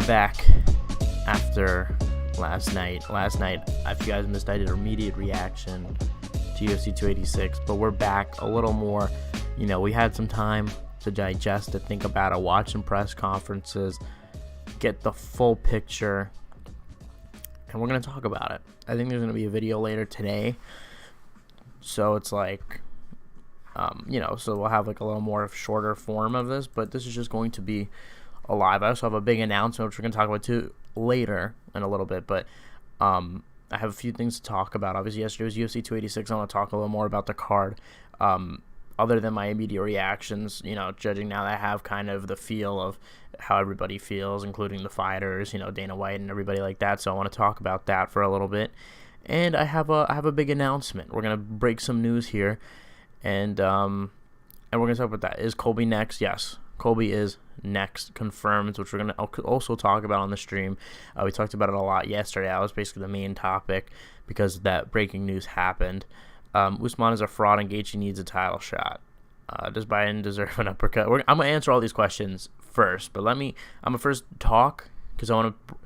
back after last night. If you guys missed, I did an immediate reaction to UFC 286, but we're back a little more. We had some time to digest, to think about it, watch some press conferences, get the full picture, and we're going to talk about it. I think there's going to be a video later today, so it's like, so we'll have like a little more of shorter form of this, but this is just going to be a live. I also have a big announcement, which we're going to talk about too later in a little bit, but I have a few things to talk about. Obviously, yesterday was UFC 286. I want to talk a little more about the card. Other than my immediate reactions, judging now that I have kind of the feel of how everybody feels, including the fighters, Dana White and everybody like that. So I want to talk about that for a little bit. And I have a big announcement. We're gonna break some news here, and we're gonna talk about that. Is Colby next? Yes, Colby is next, confirmed, which we're gonna also talk about on the stream. We talked about it a lot yesterday. That was basically the main topic because that breaking news happened. Usman is a fraud and Gaethje needs a title shot. Does Biden deserve an uppercut? I'm going to answer all these questions first, but I'm going to first talk because I want to...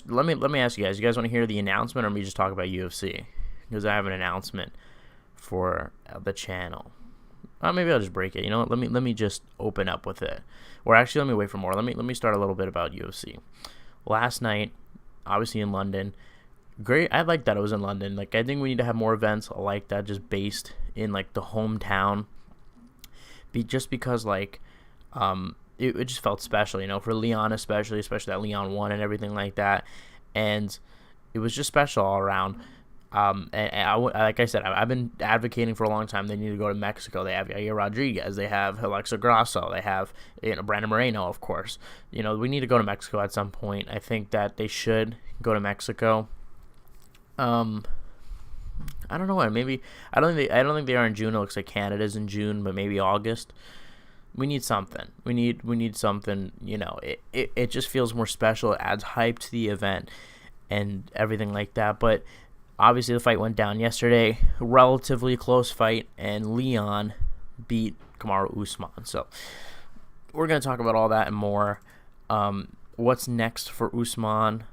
Let me ask you guys. You guys want to hear the announcement or me just talk about UFC? Because I have an announcement for the channel. Maybe I'll just break it. You know what? Let me just open up with it. Or actually, let me wait for more. Let me start a little bit about UFC. Last night, obviously in London... Great. I like that it was in London. Like, I think we need to have more events like that, just based in like the hometown. Just because like, it just felt special, for Leon especially that Leon won and everything like that, and it was just special all around. And like I said, I've been advocating for a long time. They need to go to Mexico. They have Yair Rodriguez. They have Alexa Grasso. They have Brandon Moreno, of course. We need to go to Mexico at some point. I think that they should go to Mexico. I don't know. Maybe I don't think they are in June. It looks like Canada's in June, but maybe August. We need something. We need something. It just feels more special. It adds hype to the event and everything like that. But obviously, the fight went down yesterday. A relatively close fight, and Leon beat Kamaru Usman. So we're gonna talk about all that and more. What's next for Usman?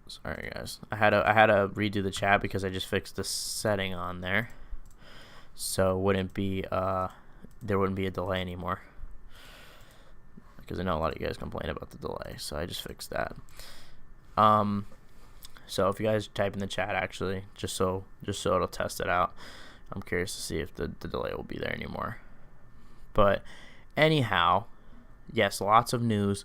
Sorry guys, I had to redo the chat because I just fixed the setting on there, so there wouldn't be a delay anymore. Because I know a lot of you guys complain about the delay, so I just fixed that. So if you guys type in the chat, actually, just so it'll test it out. I'm curious to see if the delay will be there anymore. But anyhow, yes, lots of news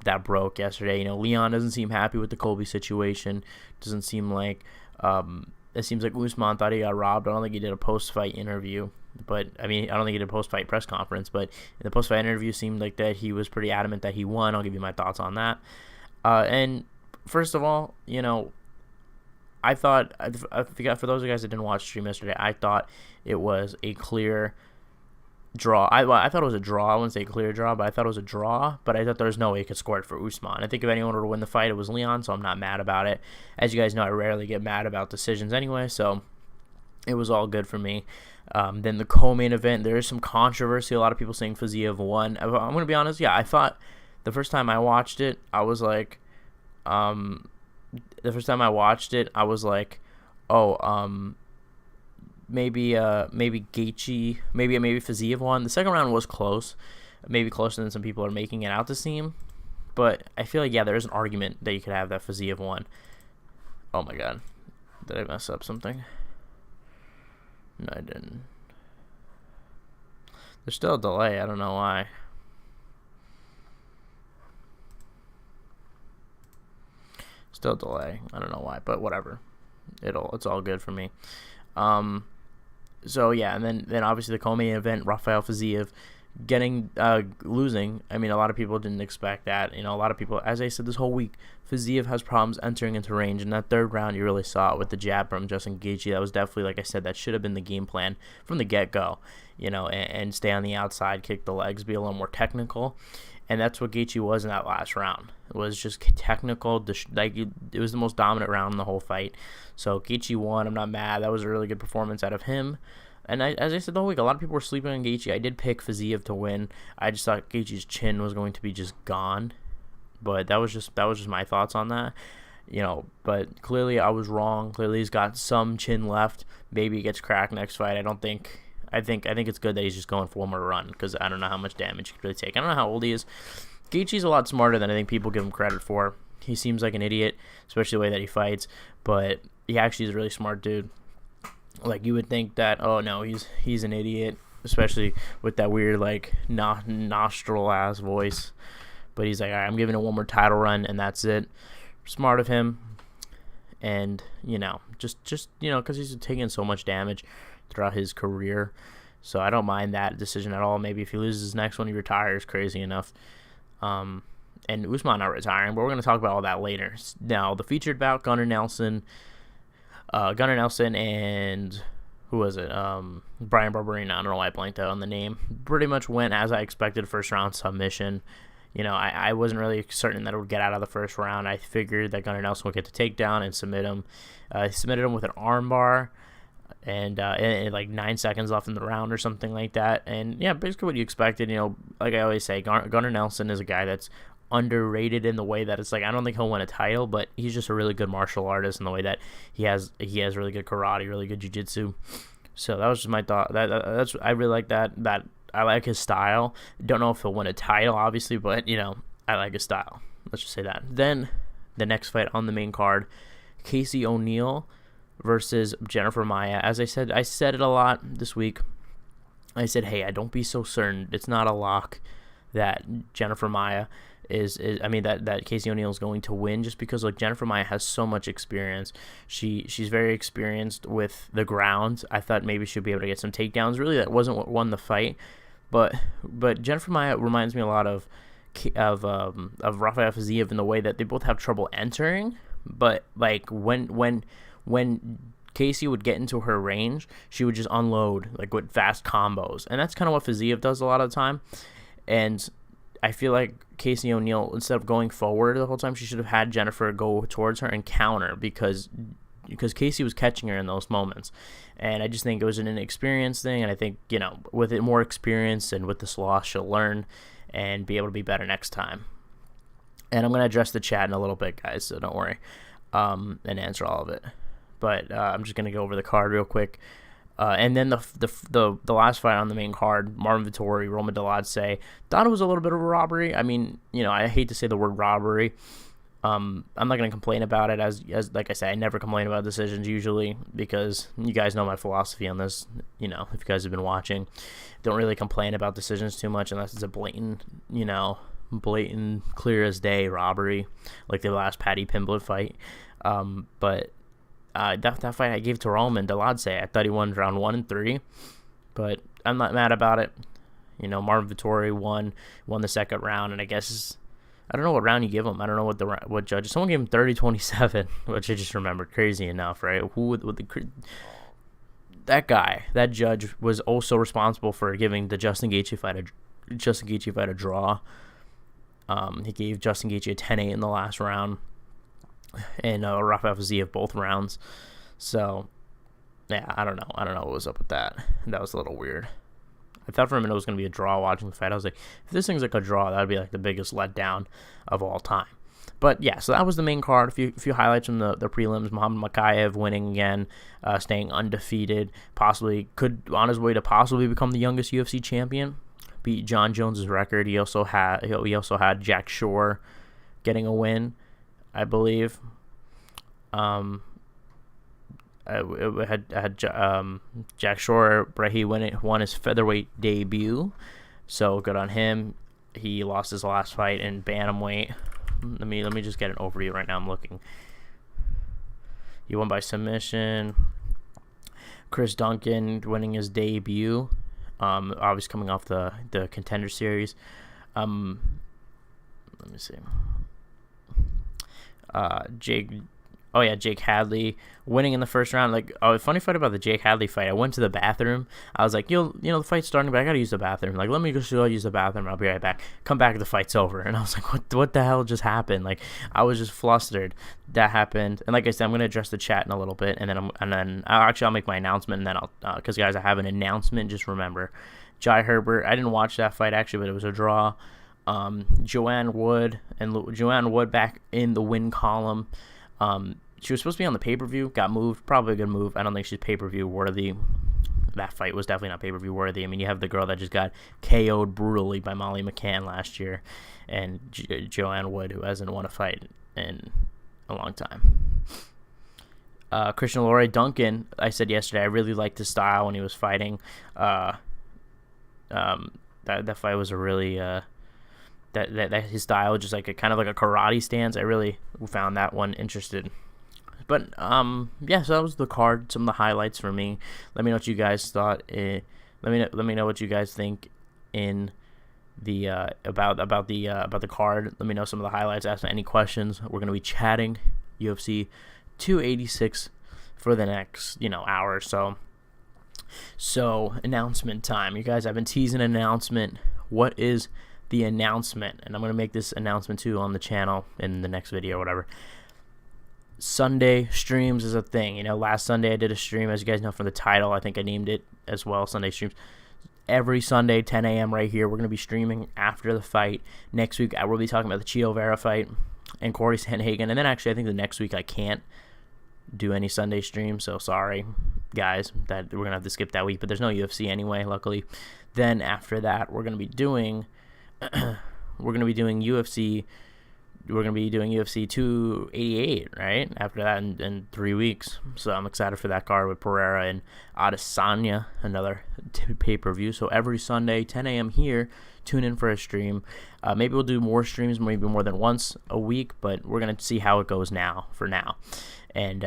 that broke yesterday. Leon doesn't seem happy with the Colby situation. Doesn't seem like it seems like Usman thought he got robbed. I don't think he did a post-fight interview, but I don't think he did a post-fight press conference. But in the post-fight interview, seemed like that he was pretty adamant that he won. I'll give you my thoughts on that. And first of all, I thought, for those of you guys that didn't watch the stream yesterday, I thought it was a clear draw. I thought it was a draw. I wouldn't say a clear draw, but I thought it was a draw. But I thought there was no way he could score it for Usman. I think if anyone were to win the fight, it was Leon, so I'm not mad about it. As you guys know, I rarely get mad about decisions anyway, so it was all good for me. Then the co-main event, there is some controversy. A lot of people saying Fiziev won. I'm going to be honest, yeah, I thought the first time I watched it, I was like, maybe Gaethje, maybe Fiziev won. The second round was close, maybe closer than some people are making it out to seem. But I feel like, yeah, there is an argument that you could have that Fiziev won. Oh my god, did I mess up something? No, I didn't. There's still a delay. I don't know why. Still a delay. I don't know why, but whatever. It's all good for me. So yeah, and then obviously the co-main event, Rafael Fiziev losing. I mean, a lot of people didn't expect that. A lot of people, as I said this whole week, Fiziev has problems entering into range. In that third round, you really saw it with the jab from Justin Gaethje. That was definitely, like I said, that should have been the game plan from the get-go. And stay on the outside, kick the legs, be a little more technical. And that's what Gaethje was in that last round. It was just technical. It was the most dominant round in the whole fight. So Gaethje won. I'm not mad. That was a really good performance out of him. And as I said the whole week, a lot of people were sleeping on Gaethje. I did pick Fiziev to win. I just thought Gaethje's chin was going to be just gone. But that was just my thoughts on that. But clearly I was wrong. Clearly he's got some chin left. Maybe he gets cracked next fight. I think it's good that he's just going for one more run, because I don't know how much damage he could really take. I don't know how old he is. Gaethje's a lot smarter than I think people give him credit for. He seems like an idiot, especially the way that he fights, but he actually is a really smart dude. Like, you would think that, oh no, he's an idiot, especially with that weird nostril ass voice. But he's like, all right, I'm giving it one more title run, and that's it. Smart of him, and just because he's taking so much damage throughout his career, so I don't mind that decision at all. Maybe if he loses his next one, he retires. Crazy enough. And Usman not retiring, but we're going to talk about all that later. Now, the featured bout, Gunnar Nelson and who was it? Brian Barberena. I don't know why I blanked out on the name. Pretty much went as I expected, first round submission. I wasn't really certain that it would get out of the first round. I figured that Gunnar Nelson would get the takedown and submit him. He submitted him with an armbar, and like 9 seconds left in the round or something like that. And yeah, basically what you expected. Like I always say, Gunnar Nelson is a guy that's underrated in the way that it's like, I don't think he'll win a title, but he's just a really good martial artist in the way that he has really good karate, really good jiu-jitsu. So that was just my thought. That's I really like that. I like his style. Don't know if he'll win a title, obviously, but I like his style. Let's just say that. Then the next fight on the main card, Casey O'Neill versus Jennifer Maia. As I said it a lot this week. I said, hey, don't be so certain. It's not a lock that Jennifer Maia that Casey O'Neill is going to win, just because Jennifer Maia has so much experience. She's very experienced with the ground. I thought maybe she'd be able to get some takedowns. Really, that wasn't what won the fight, but Jennifer Maia reminds me a lot of Rafael Fiziev in the way that they both have trouble entering, but when Casey would get into her range, she would just unload with fast combos, and that's kind of what Fiziev does a lot of the time. And I feel like Casey O'Neill, instead of going forward the whole time, she should have had Jennifer go towards her and counter, because Casey was catching her in those moments. And I just think it was an inexperience thing, and I think, with it more experience and with this loss, she'll learn and be able to be better next time. And I'm going to address the chat in a little bit, guys, so don't worry, and answer all of it. But I'm just going to go over the card real quick. And then the last fight on the main card, Marvin Vettori, Roman Dolidze, thought it was a little bit of a robbery. I mean, I hate to say the word robbery. I'm not going to complain about it, as like I say, I never complain about decisions usually, because you guys know my philosophy on this. If you guys have been watching, don't really complain about decisions too much unless it's a blatant, clear as day robbery, like the last Paddy Pimblett fight. But that fight I gave to Roman Dolidze. I thought he won round 1 and 3, but I'm not mad about it. Marvin Vettori won the second round, and I guess I don't know what round you give him. I don't know what judge. Someone gave him 30-27, which I just remembered. Crazy enough, right? That judge was also responsible for giving the Justin Gaethje fight a draw. He gave Justin Gaethje a 10-8 in the last round, and Rafael Fiziev both rounds. So yeah, I don't know what was up with that. That was a little weird. I thought for a minute it was going to be a draw watching the fight. I was like, if this thing's like a draw, that would be like the biggest letdown of all time. But yeah, so that was the main card. A few highlights from the prelims. Muhammad Mokaev winning again, staying undefeated, could on his way to possibly become the youngest UFC champion. Beat John Jones's record. He also had Jack Shore getting a win, I believe. I had Jack Shore, but he won his featherweight debut, so good on him. He lost his last fight in bantamweight. Let me just get an overview right now. I'm looking. He won by submission. Chris Duncan winning his debut, obviously coming off the Contender Series. Let me see. Oh yeah, Jake Hadley winning in the first round. Like, oh, funny fight about the Jake Hadley fight. I went to the bathroom. I was like, the fight's starting, but I gotta use the bathroom. Like, let me just go use the bathroom. I'll be right back. Come back, the fight's over. And I was like, what the hell just happened? Like, I was just flustered. That happened. And like I said, I'm gonna address the chat in a little bit, and then I'll make my announcement, and then because guys, I have an announcement. Just remember, Jai Herbert. I didn't watch that fight actually, but it was a draw. Joanne Wood back in the win column. She was supposed to be on the pay-per-view, got moved. Probably a good move. I don't think she's pay-per-view worthy. That fight was definitely not pay-per-view worthy. I mean, you have the girl that just got KO'd brutally by Molly McCann last year, and Joanne Wood, who hasn't won a fight in a long time. Christian Leroy Duncan, I said yesterday, I really liked his style when he was fighting. That fight was a really that his style, just like a kind of like a karate stance. I really found that one interesting. But yeah, so that was the card. Some of the highlights for me. Let me know what you guys thought. Let me know what you guys think in the about the card. Let me know some of the highlights. Ask me any questions. We're gonna be chatting UFC 286 for the next hour or so. So announcement time, you guys. I've been teasing an announcement. What is the announcement? And I'm gonna make this announcement too on the channel in the next video or whatever. Sunday streams is a thing. Last Sunday I did a stream, as you guys know from the title. I think I named it as well, Sunday streams. Every Sunday, 10 a.m. right here. We're going to be streaming after the fight. Next week, I will be talking about the Chito Vera fight and Corey Sandhagen. And then actually, I think the next week I can't do any Sunday streams, so sorry, guys, that we're going to have to skip that week. But there's no UFC anyway, luckily. Then after that, we're going to be doing UFC. We're going to be doing UFC 288, right? After that in 3 weeks. So I'm excited for that card with Pereira and Adesanya, another pay-per-view. So every Sunday, 10 a.m. here, tune in for a stream. Maybe we'll do more streams, maybe more than once a week, but we're going to see how it goes for now. And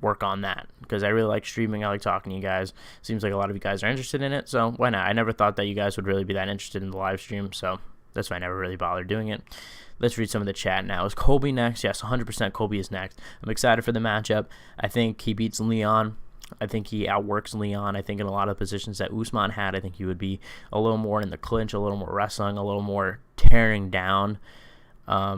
work on that, because I really like streaming. I like talking to you guys. Seems like a lot of you guys are interested in it, so why not? I never thought that you guys would really be that interested in the live stream, so that's why I never really bothered doing it. Let's read some of the chat now. Is Colby next? Yes, 100% Colby is next. I'm excited for the matchup. I think he beats Leon. I think he outworks Leon. I think in a lot of positions that Usman had, I think he would be a little more in the clinch, a little more wrestling, a little more tearing down. A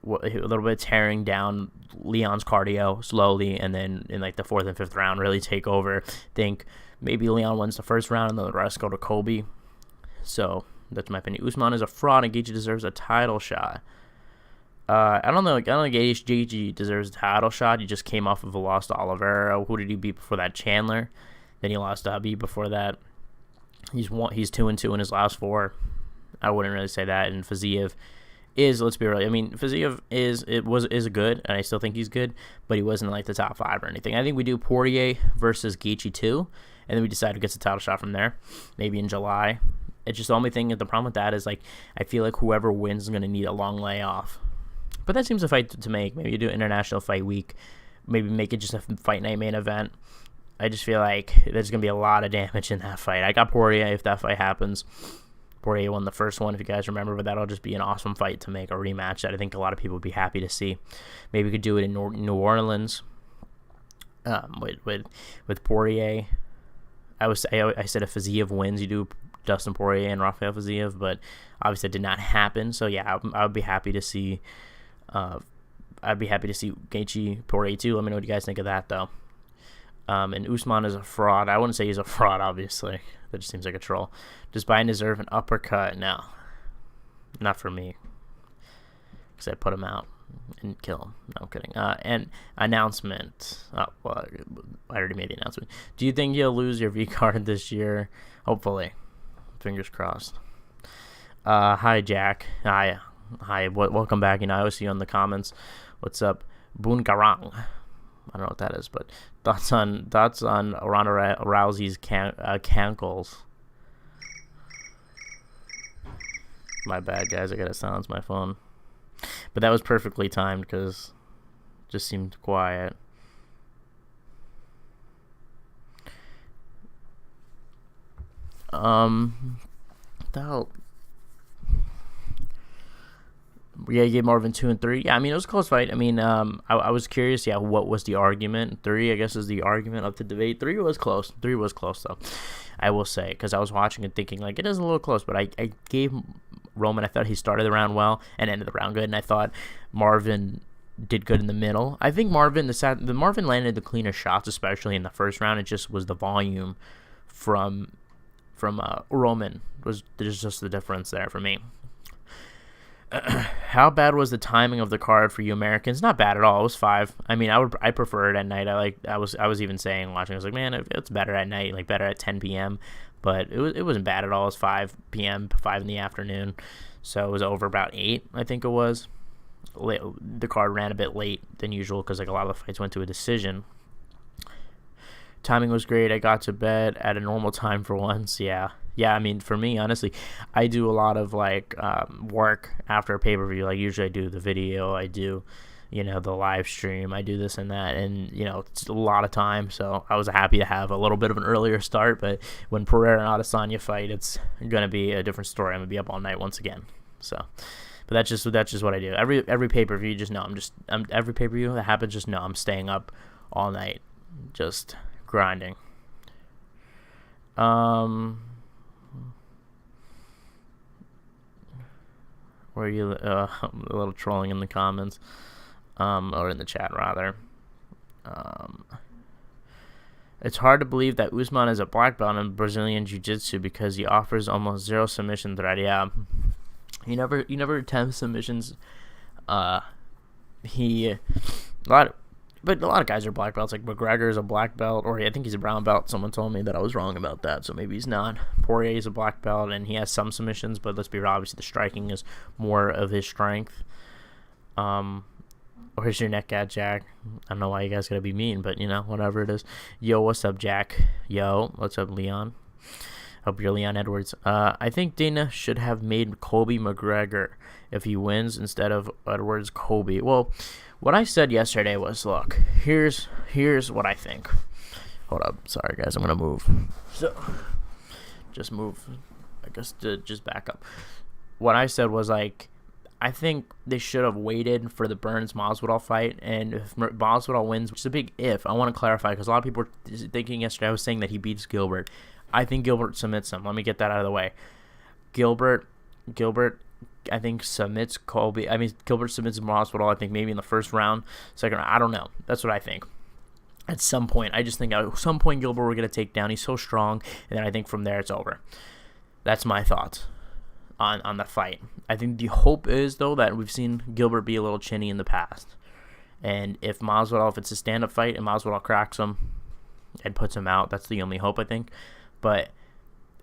little bit tearing down Leon's cardio slowly, and then in like the 4th and 5th round really take over. Think maybe Leon wins the first round and then the rest go to Colby. So that's my opinion. Usman is a fraud, and Gaethje deserves a title shot. I don't think Gaethje deserves a title shot. He just came off of a loss to Oliveira. Who did he beat before that? Chandler. Then he lost to Habib before that. He's 2-2 in his last 4. I wouldn't really say that. And Fiziev is, let's be real. I mean, Fiziev is good, and I still think he's good, but he wasn't like the top 5 or anything. I think we do Poirier versus Gaethje 2, and then we decide who gets a title shot from there, maybe in July. It's just the only thing. The problem with that is, like, I feel like whoever wins is going to need a long layoff. But that seems a fight to make. Maybe you do International Fight Week. Maybe make it just a fight night main event. I just feel like there's going to be a lot of damage in that fight. I got Poirier if that fight happens. Poirier won the first one, if you guys remember, but that'll just be an awesome fight to make a rematch that I think a lot of people would be happy to see. Maybe we could do it in New Orleans with Poirier. I said if Fiziev wins, you do Dustin Poirier and Rafael Fiziev, but obviously it did not happen. So yeah, I would be happy to see. Gaethje Poirier too. Let me know what you guys think of that though. And Usman is a fraud. I wouldn't say he's a fraud, obviously. That just seems like a troll. Does Biden deserve an uppercut? No, not for me, because I put him out and kill him. No, I'm kidding. And announcement. Oh, well, I already made the announcement. Do you think you'll lose your V card this year? Hopefully. Fingers crossed. Hi, Jack. Hi. Welcome back. I always see you in the comments. What's up, Bungarang? I don't know what that is, but thoughts on Ronda Rousey's cankles. My bad, guys. I gotta silence my phone. But that was perfectly timed because it just seemed quiet. Yeah, you gave Marvin 2 and 3. Yeah, I mean, it was a close fight. I mean, I was curious. Yeah, what was the argument? 3, I guess, is the argument of the debate. 3 was close. 3 was close, though. I will say, because I was watching and thinking, like, it is a little close, but I gave Roman, I thought he started the round well and ended the round good, and I thought Marvin did good in the middle. I think Marvin, the Marvin landed the cleaner shots, especially in the first round. It just was the volume from Roman. There's just the difference there for me. How bad was the timing of the card for you Americans? Not bad at all. It was 5. I mean, I prefer it at night. I was even saying watching. I was like, man, it's better at night, like better at 10 p.m. But it wasn't bad at all. It was 5 p.m., 5 in the afternoon, so it was over about 8. I think it was. The card ran a bit late than usual because like a lot of the fights went to a decision. Timing was great. I got to bed at a normal time for once. Yeah. I mean, for me, honestly, I do a lot of like work after a pay-per-view. Like usually I do the video, I do, the live stream, I do this and that, and it's a lot of time. So I was happy to have a little bit of an earlier start. But when Pereira and Adesanya fight, it's gonna be a different story. I'm gonna be up all night once again. So, but that's just what I do. Every pay-per-view, just know I'm every pay-per-view that happens. Just know I'm staying up all night, just grinding. Where you a little trolling in the comments, or in the chat rather. It's hard to believe that Usman is a black belt in Brazilian Jiu-Jitsu because he offers almost 0 submission threat. Yeah, he never attempts submissions. But a lot of guys are black belts. Like McGregor is a black belt, or I think he's a brown belt. Someone told me that I was wrong about that, so maybe he's not. Poirier is a black belt, and he has some submissions, but let's be real, obviously the striking is more of his strength. Where's your neck at, Jack? I don't know why you guys gotta be mean, but whatever it is. Yo, what's up, Jack? Yo, what's up, Leon? Hope you're Leon Edwards. I think Dana should have made Colby McGregor if he wins instead of Edwards Colby. Well, what I said yesterday was, look, here's what I think. Hold up. Sorry, guys. I'm going to move. So, just move. I guess to just back up. What I said was, like, I think they should have waited for the Burns-Masvidal fight, and if Masvidal wins, which is a big if, I want to clarify, because a lot of people were thinking yesterday, I was saying that he beats Gilbert. I think Gilbert submits him. Let me get that out of the way. Gilbert, I think submits Colby. I mean, Gilbert submits Masvidal, I think maybe in the first round, second round. I don't know. That's what I think. At some point. I just think at some point Gilbert we're going to take down. He's so strong. And then I think from there it's over. That's my thoughts on the fight. I think the hope is, though, that we've seen Gilbert be a little chinny in the past. And if it's a stand-up fight and Masvidal cracks him and puts him out, that's the only hope, I think. But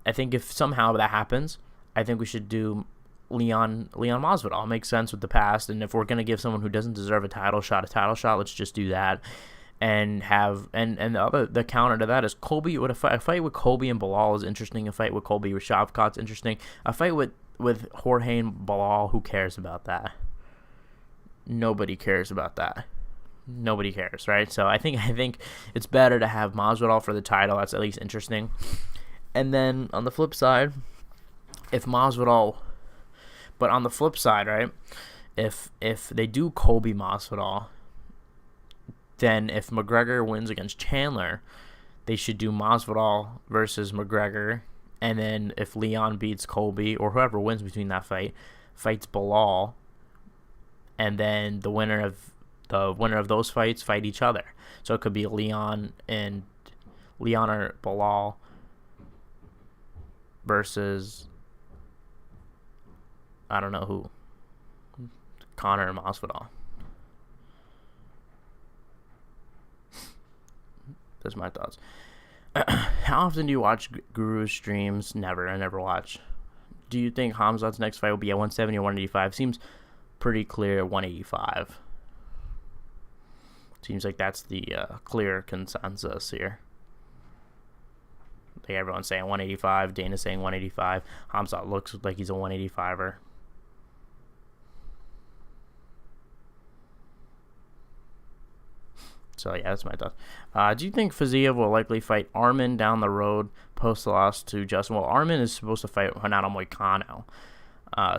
I think if somehow that happens, I think we should do Leon Masvidal. It makes sense with the past, and if we're gonna give someone who doesn't deserve a title shot, let's just do that. And the counter to that is Colby. A fight with Colby and Bilal is interesting. A fight with Colby with Shavkat's interesting. A fight with Jorge and Bilal, who cares about that? Nobody cares about that. Nobody cares, right? So I think it's better to have Masvidal for the title. That's at least interesting. And then on the flip side, if Masvidal, but on the flip side, right? If they do Colby Masvidal, then if McGregor wins against Chandler, they should do Masvidal versus McGregor, and then if Leon beats Colby or whoever wins between that fights Bilal, and then the winner of those fights fight each other. So it could be Leon or Bilal versus I don't know who, Conor and Masvidal. That's my thoughts. How often do you watch Guru's streams? Never. I never watch. Do you think Khamzat's next fight will be at 170 or 185? Seems pretty clear at 185. Seems like that's the clear consensus here. Like everyone's saying 185. Dana's saying 185. Khamzat looks like he's a 185er. So, yeah, that's my thoughts. Do you think Fiziev will likely fight Arman down the road post the loss to Justin? Well, Arman is supposed to fight Renato Moicano.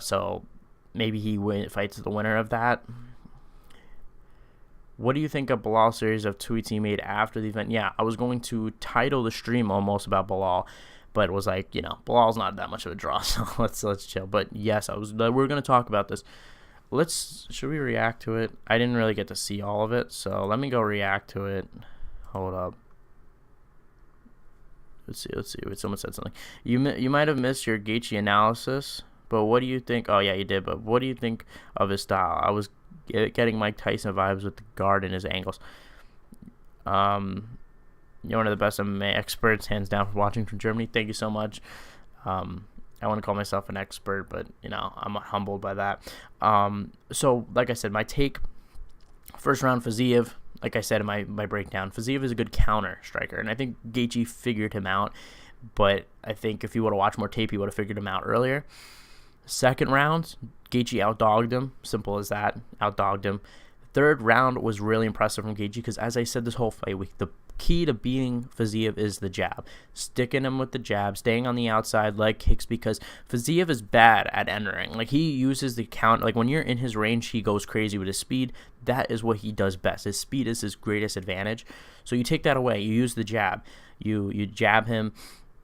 So, maybe he fights the winner of that. What do you think of Bilal's series of tweets he made after the event? Yeah, I was going to title the stream almost about Bilal, but it was like, Bilal's not that much of a draw, so let's chill. But yes, we're going to talk about this. Should we react to it? I didn't really get to see all of it, so let me go react to it. Hold up. Let's see. Someone said something. You might have missed your Gaethje analysis, but what do you think? Oh yeah, you did. But what do you think of his style? I was getting Mike Tyson vibes with the guard and his angles. You're one of the best MMA experts, hands down, for watching from Germany. Thank you so much. I want to call myself an expert, but I'm humbled by that. So like I said, my take: first round, Fiziev. Like I said in my breakdown, Fiziev is a good counter striker, and I think Gaethje figured him out. But I think if you would have watched more tape, he would have figured him out earlier. Second round, Gaethje outdogged him. Simple as that. Outdogged him. Third round was really impressive from Gaethje because, as I said this whole fight week, the key to beating Fiziev is the jab. Sticking him with the jab, staying on the outside, leg kicks, because Fiziev is bad at entering. Like, he uses the count. Like, when you're in his range, he goes crazy with his speed. That is what he does best. His speed is his greatest advantage. So you take that away. You use the jab. You jab him,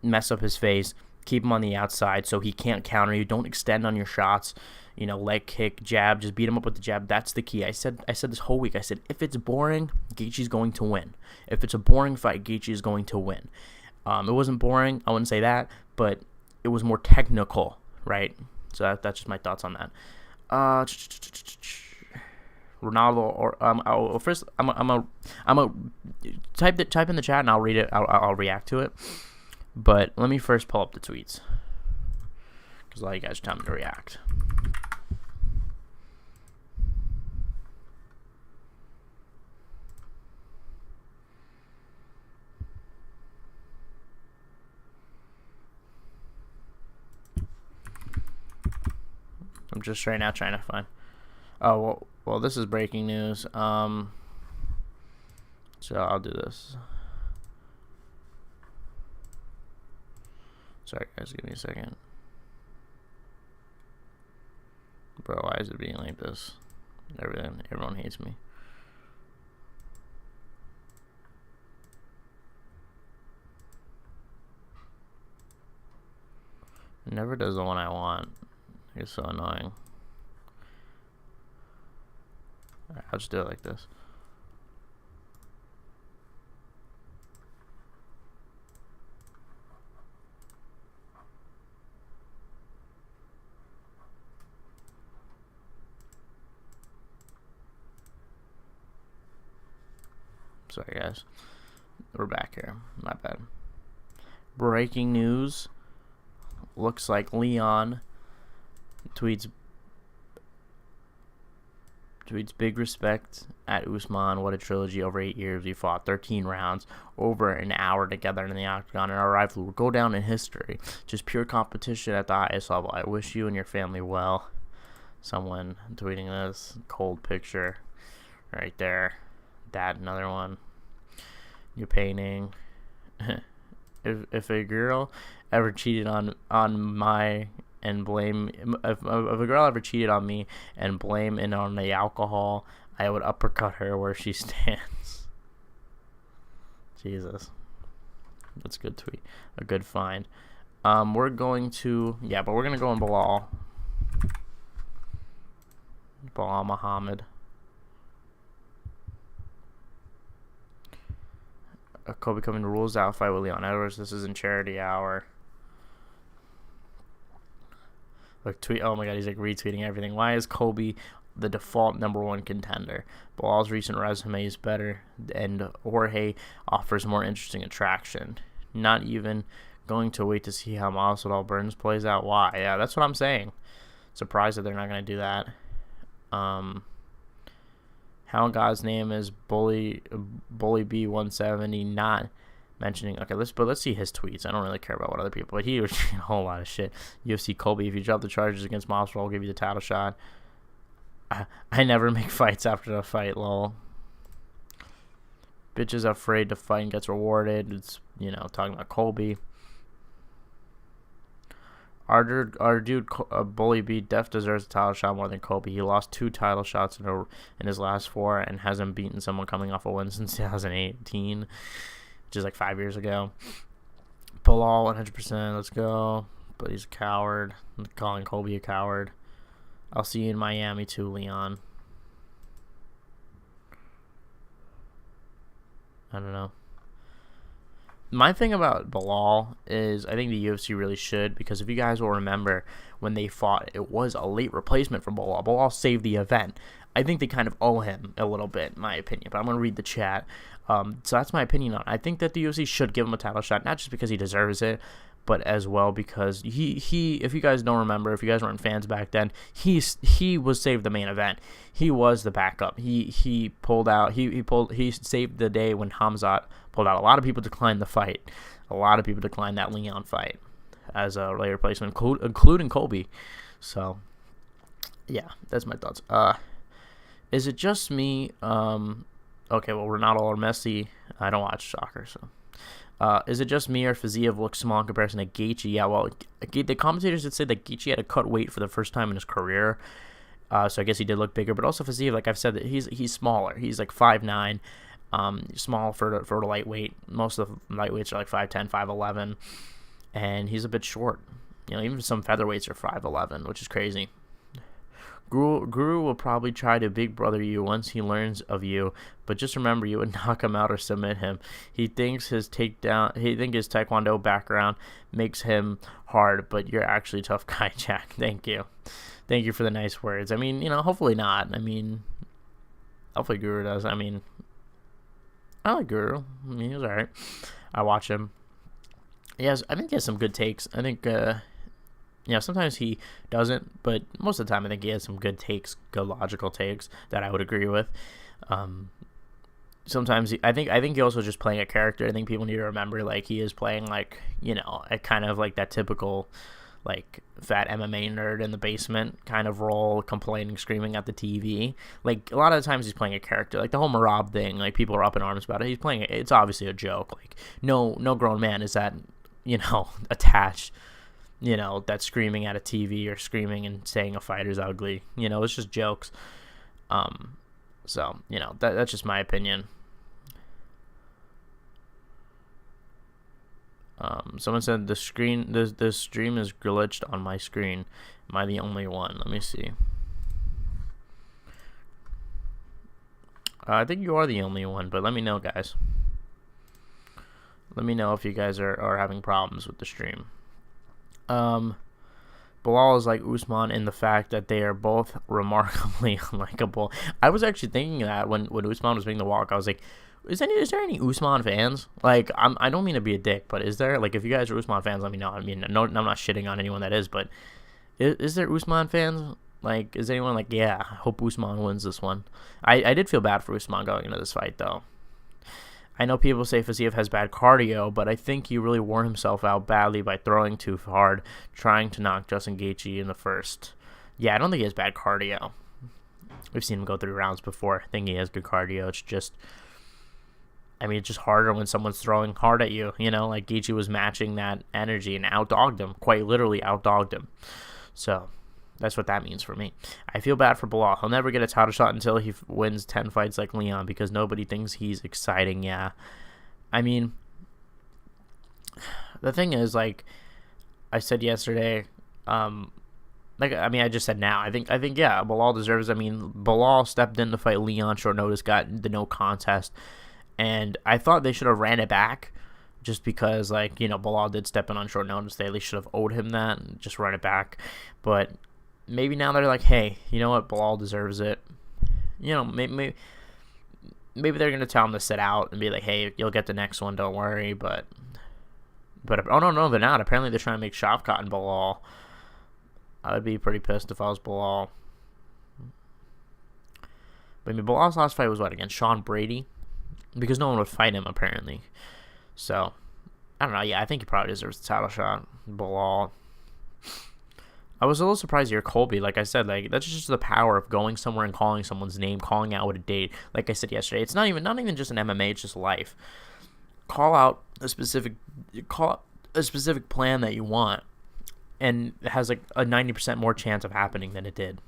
mess up his face, keep him on the outside so he can't counter you. Don't extend on your shots. Leg kick, jab, just beat him up with the jab. That's the key. I said this whole week, I said, if it's boring, Gaethje's going to win. If it's a boring fight, Gaethje is going to win. It wasn't boring, I wouldn't say that, but it was more technical, right? So that's just my thoughts on that. Ronaldo, or first, I'm a type in the chat and I'll read it. I'll react to it. But let me first pull up the tweets, because a lot of you guys are telling me to react. I'm just right now trying to find. Oh, well, this is breaking news. So I'll do this. Sorry, guys, give me a second. Bro, why is it being like this? Everyone hates me. It never does the one I want. It's so annoying. Alright, I'll just do it like this. Sorry, guys. We're back here. My bad. Breaking news. Looks like Leon tweets big respect at Usman. What a trilogy. Over 8 years, we fought 13 rounds, over an hour together in the octagon, and our rivalry will go down in history. Just pure competition at the highest level. I wish you and your family well. Someone tweeting this. Cold picture right there. That, another one. You're painting. If a girl ever cheated on my and blame, if a girl ever cheated on me and blame it on the alcohol, I would uppercut her where she stands. Jesus, that's a good tweet, a good find. We're going to but we're gonna go in Bilal Muhammad. Kobe coming to rules out fight with Leon Edwards. This isn't charity hour. Look, tweet. Oh my God, he's like retweeting everything. Why is Kobe the default #1 contender? Bilal's recent resume is better, and Jorge offers more interesting attraction. Not even going to wait to see how Masvidal Burns plays out. Why? Yeah, that's what I'm saying. Surprised that they're not going to do that. How God's name is Bully B170, not mentioning. Okay, let's see his tweets. I don't really care about what other people, but he was a whole lot of shit. UFC Kobe, if you drop the charges against Masvidal, I'll give you the title shot. I never make fights after the fight, lol. Bitch is afraid to fight and gets rewarded. It's, talking about Kobe. Bully B def deserves a title shot more than Kobe. He lost 2 title shots in his last 4 and hasn't beaten someone coming off a win since 2018, which is like 5 years ago. Bilal 100%. Let's go. But he's a coward. I'm calling Kobe a coward. I'll see you in Miami too, Leon. I don't know. My thing about Bilal is I think the UFC really should, because if you guys will remember when they fought, it was a late replacement for Bilal. Bilal saved the event. I think they kind of owe him a little bit, in my opinion, but I'm going to read the chat. So that's my opinion on it. I think that the UFC should give him a title shot, not just because he deserves it, but as well because he if you guys don't remember, if you guys weren't fans back then, he was saved the main event. He was the backup. He pulled out. He saved the day when Hamzat pulled out. A lot of people declined the fight. A lot of people declined that Leon fight as a late replacement, including Colby. So yeah, that's my thoughts. Is it just me? Okay, well, Ronaldo or Messi, I don't watch soccer, so. Is it just me or Fiziev looks small in comparison to Gaethje? Yeah, well, the commentators did say that Gaethje had to cut weight for the first time in his career, so I guess he did look bigger. But also Fiziev, like I've said, that he's smaller. He's like 5'9", small for a lightweight. Most of the lightweights are like 5'10", 5'11", and he's a bit short. You know, even some featherweights are 5'11", which is crazy. Guru will probably try to big brother you once he learns of you, but just remember you would knock him out or submit him. He thinks his taekwondo background makes him hard, but you're actually a tough guy, Jack. Thank you for the nice words. I mean, you know, hopefully not. I mean, hopefully Guru does. I mean, I like Guru. I mean, he's alright. I watch him. I think he has some good takes. I think sometimes he doesn't, but most of the time I think he has some good takes, good logical takes that I would agree with. Sometimes I think he also just playing a character. I think people need to remember, like, he is playing, like, you know, a kind of like that typical, like, fat MMA nerd in the basement kind of role, complaining, screaming at the TV. Like, a lot of the times he's playing a character. Like the whole Marab thing, like, people are up in arms about it. He's playing it. It's obviously a joke. Like, no grown man is that, you know, attached, you know, that's screaming at a TV or screaming and saying a fighter's ugly. You know, it's just jokes. So, you know, that's just my opinion. Someone said the stream is glitched on my screen. Am I the only one? Let me see. I think you are the only one, but let me know, guys. Let me know if you guys are having problems with the stream. Bilal is like Usman in the fact that they are both remarkably unlikable. I was actually thinking that when Usman was making the walk, I was like, is there any Usman fans? Like, I don't mean to be a dick, but is there? Like, if you guys are Usman fans, let me know. I mean, no, I'm not shitting on anyone that is, but is there Usman fans? Like, is anyone like, yeah, I hope Usman wins this one? I did feel bad for Usman going into this fight, though. I know people say Fiziev has bad cardio, but I think he really wore himself out badly by throwing too hard, trying to knock Justin Gaethje in the first. Yeah, I don't think he has bad cardio. We've seen him go through rounds before. I think he has good cardio. It's just, I mean, it's just harder when someone's throwing hard at you. You know, like Gaethje was matching that energy and outdogged him, quite literally outdogged him. So that's what that means for me. I feel bad for Bilal. He'll never get a title shot until he wins 10 fights like Leon because nobody thinks he's exciting. Yeah. I mean, the thing is, like I said yesterday, I just said now. I think, yeah, Bilal deserves. I mean, Bilal stepped in to fight Leon short notice, got the no contest, and I thought they should have ran it back. Just because, like, you know, Bilal did step in on short notice. They at least should have owed him that and just run it back. But maybe now they're like, hey, you know what? Bilal deserves it. You know, maybe they're going to tell him to sit out and be like, hey, you'll get the next one. Don't worry. But oh, no, they're not. Apparently they're trying to make Shavkat and Bilal. I would be pretty pissed if I was Bilal. But I mean, Bilal's last fight was what, against Sean Brady? Because no one would fight him, apparently. So, I don't know. Yeah, I think he probably deserves the title shot. Bilal. I was a little surprised you're Colby. Like I said, like, that's just the power of going somewhere and calling someone's name, calling out with a date. Like I said yesterday, it's not even just an MMA, it's just life. Call out a specific plan that you want. and it has like a 90% more chance of happening than it did.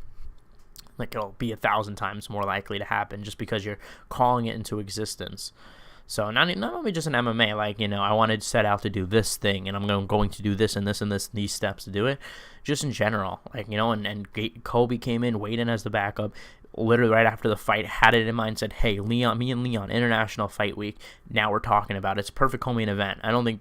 Like it'll be 1,000 times more likely to happen just because you're calling it into existence. So not only just in MMA, like, I wanted to set out to do this thing, and I'm going to do this and this and this, these steps to do it. Just in general, like, and Colby came in, weighed in as the backup, literally right after the fight, had it in mind, said, hey, me and Leon, International Fight Week, now we're talking about it. It's a perfect co-main event. I don't know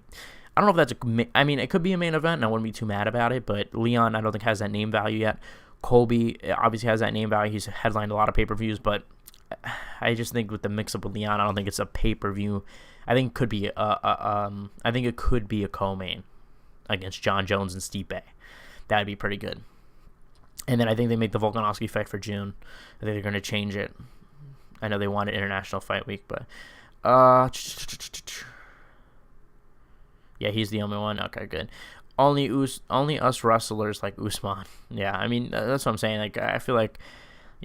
if that's it could be a main event, and I wouldn't be too mad about it, but Leon, I don't think has that name value yet. Colby obviously has that name value. He's headlined a lot of pay-per-views, but I just think with the mix-up with Leon, I don't think it's a pay-per-view. I think it could be a co-main against John Jones and Stipe. That'd be pretty good. And then I think they make the Volkanovski fight for June. I think they're going to change it. I know they wanted International Fight Week, but yeah, he's the only one. Okay, good. Only us wrestlers like Usman. Yeah, I mean, that's what I'm saying. Like, I feel like,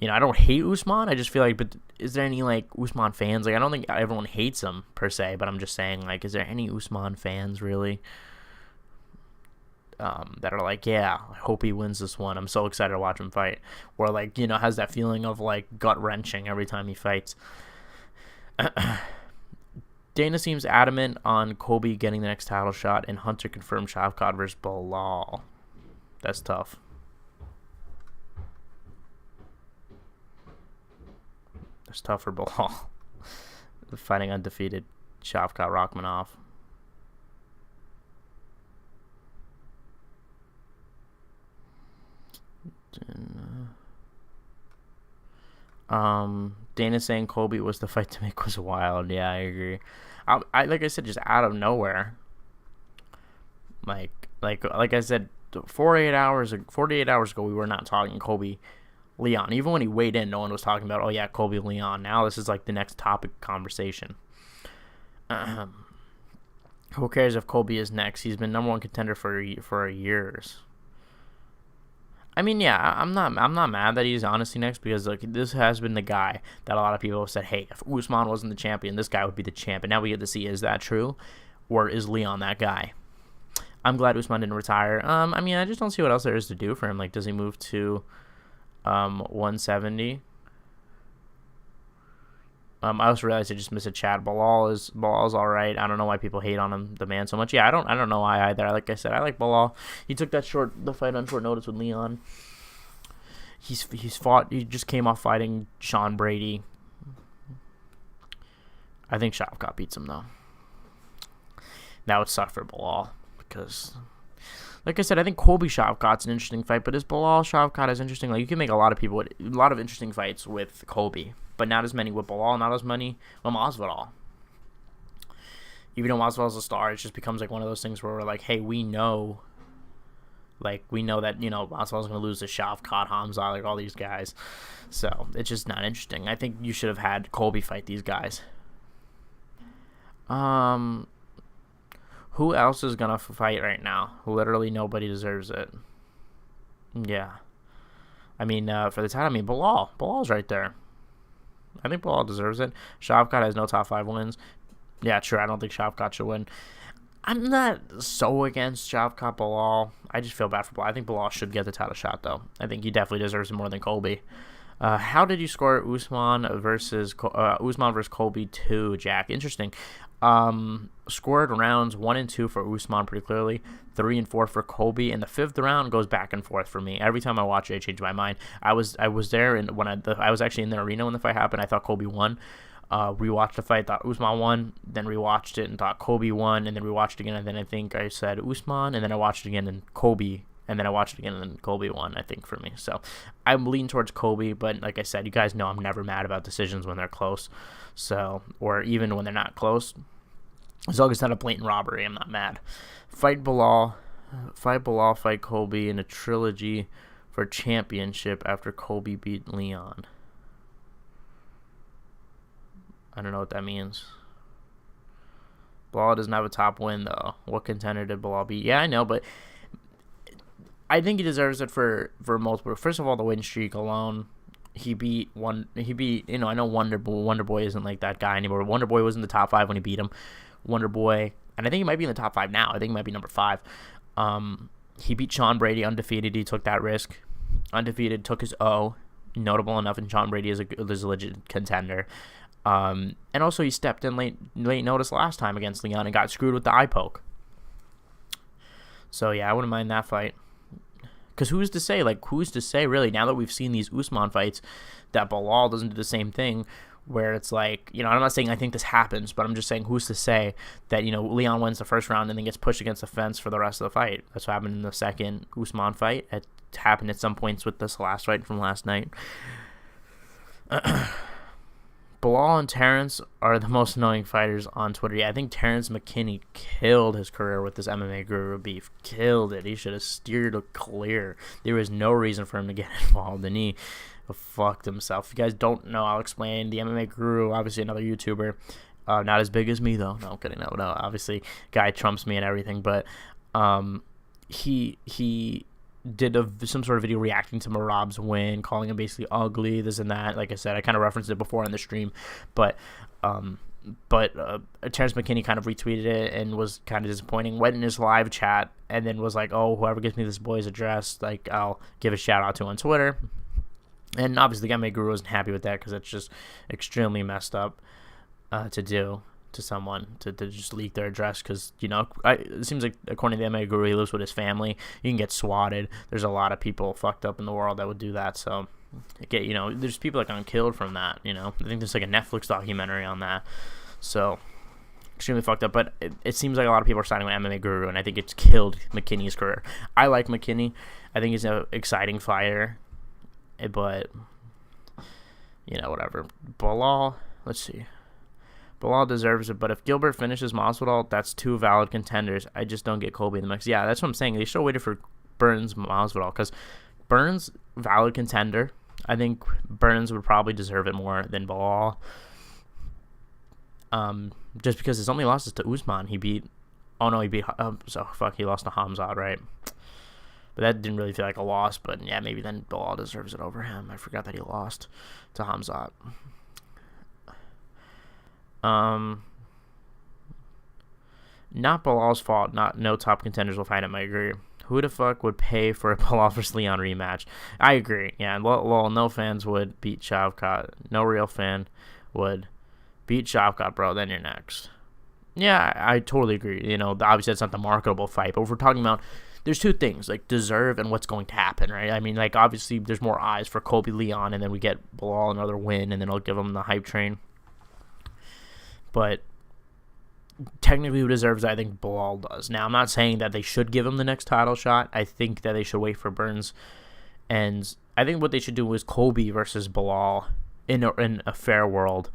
I don't hate Usman. I just feel like, but is there any, like, Usman fans? Like, I don't think everyone hates him, per se, but I'm just saying, like, is there any Usman fans, really, that are like, yeah, I hope he wins this one. I'm so excited to watch him fight. Or, like, has that feeling of, like, gut-wrenching every time he fights. Dana seems adamant on Colby getting the next title shot, and Hunter confirmed Shavkat versus Bilal. That's tough. That's tough for Bilal. Fighting undefeated Shavkat Rakhmonov. Dana saying Colby was the fight to make was wild. Yeah, I agree. I like I said, just out of nowhere. Like I said, 48 hours ago, we were not talking Colby Leon. Even when he weighed in, no one was talking about, oh yeah, Colby Leon. Now this is like the next topic of conversation. Who cares if Colby is next? He's been number one contender for years. I mean, yeah, I'm not mad that he's honestly next, because like this has been the guy that a lot of people have said, hey, if Usman wasn't the champion, this guy would be the champ. And now we get to see, is that true, or is Leon that guy? I'm glad Usman didn't retire. I mean, I just don't see what else there is to do for him. Like, does he move to 170? I also realized I just missed a chat. Bilal's all right. I don't know why people hate on him, the man, so much. Yeah, I don't know why either. Like I said, I like Bilal. He took the fight on short notice with Leon. He's fought. He just came off fighting Sean Brady. I think Shavkat beats him though. That would suck for Bilal, because, like I said, I think Colby Shavkat's an interesting fight, but is Bilal Shavkat as interesting? Like, you can make a lot of interesting fights with Colby, but not as many with Bilal, not as many with Masvidal. Even though Masvidal's a star, it just becomes like one of those things where we're like, hey, we know that, Masvidal's going to lose to Shavkat, Hamza, like all these guys. So it's just not interesting. I think you should have had Colby fight these guys. Who else is going to fight right now? Literally nobody deserves it. Yeah. I mean, for the title, Bilal's right there. I think Bilal deserves it. Shavkat has no top 5 wins. Yeah, true. I don't think Shavkat should win. I'm not so against Shavkat Bilal. I just feel bad for Bilal. I think Bilal should get the title shot, though. I think he definitely deserves it more than Colby. How did you score Usman versus Colby 2, Jack? Interesting. Scored rounds 1 and 2 for Usman pretty clearly, 3 and 4 for Colby, and the 5th round goes back and forth for me. Every time I watch it, I change my mind. I was there, and when I was actually in the arena when the fight happened, I thought Colby won. Rewatched the fight, thought Usman won, then rewatched it and thought Colby won, and then rewatched it again, and then I think I said Usman, and then I watched it again and Colby, and then I watched it again and then Colby won, I think, for me. So I'm leaning towards Colby, but like I said, you guys know I'm never mad about decisions when they're close, or even when they're not close. As long as it's not a blatant robbery, I'm not mad. Fight Bilal, fight Colby in a trilogy for championship after Colby beat Leon. I don't know what that means. Bilal doesn't have a top win, though. What contender did Bilal beat? Yeah, I know, but I think he deserves it for multiple. First of all, the win streak alone. I know Wonder Boy isn't like that guy anymore. Wonder Boy was in the top 5 when he beat him. Wonder Boy, and I think he might be in the top 5 now. I think he might be number 5. He beat Sean Brady undefeated. He took that risk. Undefeated, took his O. Notable enough, and Sean Brady is a legit contender. And also he stepped in late notice last time against Leon and got screwed with the eye poke. So yeah, I wouldn't mind that fight. Because who's to say really, now that we've seen these Usman fights, that Bilal doesn't do the same thing, where it's like, I'm not saying I think this happens, but I'm just saying who's to say that, Leon wins the first round and then gets pushed against the fence for the rest of the fight. That's what happened in the second Usman fight. It happened at some points with this last fight from last night. Bilal and Terrence are the most annoying fighters on Twitter. Yeah, I think Terrence McKinney killed his career with this MMA Guru beef. Killed it. He should have steered clear. There was no reason for him to get involved, and he fucked himself. If you guys don't know, I'll explain. The MMA Guru, obviously another YouTuber. Not as big as me, though. No, I'm kidding. No. Obviously, guy trumps me and everything, but he did some sort of video reacting to Merab's win, calling him basically ugly, this and that. Like I said, I kind of referenced it before in the stream, but Terrence McKinney kind of retweeted it and was kind of disappointing. Went in his live chat and then was like, "Oh, whoever gives me this boy's address, like I'll give a shout out to on Twitter." And obviously, the MMA Guru wasn't happy with that because it's just extremely messed up to do to someone to just leak their address, because it seems like, according to the MMA Guru, he lives with his family. You can get swatted. There's a lot of people fucked up in the world that would do that. So there's people that got killed from that. I think there's like a Netflix documentary on that. So extremely fucked up. But it seems like a lot of people are siding with MMA Guru, and I think it's killed McKinney's career. I like McKinney. I think he's an exciting fighter, but whatever. Bilal, let's see. Bilal deserves it, but if Gilbert finishes Masvidal, that's two valid contenders. I just don't get Colby in the mix. Yeah, that's what I'm saying. They should have waited for Burns Masvidal, because Burns, valid contender. I think Burns would probably deserve it more than Bilal. Just because his only losses to Usman. He lost to Hamzat, right? But that didn't really feel like a loss, but yeah, maybe then Bilal deserves it over him. I forgot that he lost to Hamzat. Not Bilal's fault. No top contenders will fight him. I agree. Who the fuck would pay for a Bilal vs. Leon rematch? I agree. Yeah, no fans would beat Shavkat. No real fan would beat Shavkat, bro. Then you're next. Yeah, I totally agree. Obviously that's not the marketable fight, but if we're talking about, there's two things, like deserve and what's going to happen, right? I mean, like, obviously there's more eyes for Colby Leon, and then we get Bilal another win, and then I'll give him the hype train. But technically who deserves it, I think Bilal does. Now, I'm not saying that they should give him the next title shot. I think that they should wait for Burns. And I think what they should do is Colby versus Bilal in a fair world.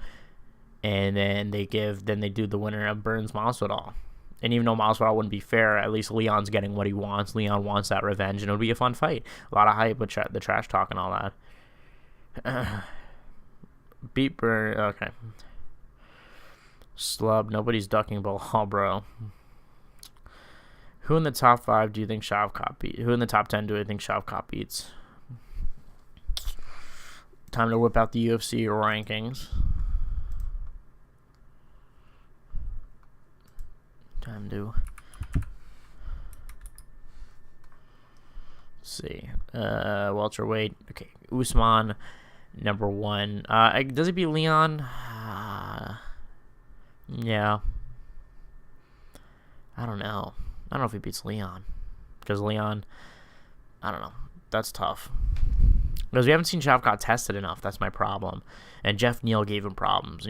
And then they do the winner of Burns Masvidal. And even though Masvidal wouldn't be fair, at least Leon's getting what he wants. Leon wants that revenge, and it'll be a fun fight. A lot of hype with the trash talk and all that. Beat Burns. Okay. Slub, nobody's ducking Bilal, bro. Who in the top 5 do you think Shavkat beats? Who in the top 10 do I think Shavkat beats? Time to whip out the UFC rankings. Time to see. Welterweight. Okay, Usman, number 1. Does it beat Leon? Yeah. I don't know if he beats Leon. Because Leon, I don't know. That's tough. Because we haven't seen Shavkat tested enough. That's my problem. And Jeff Neal gave him problems,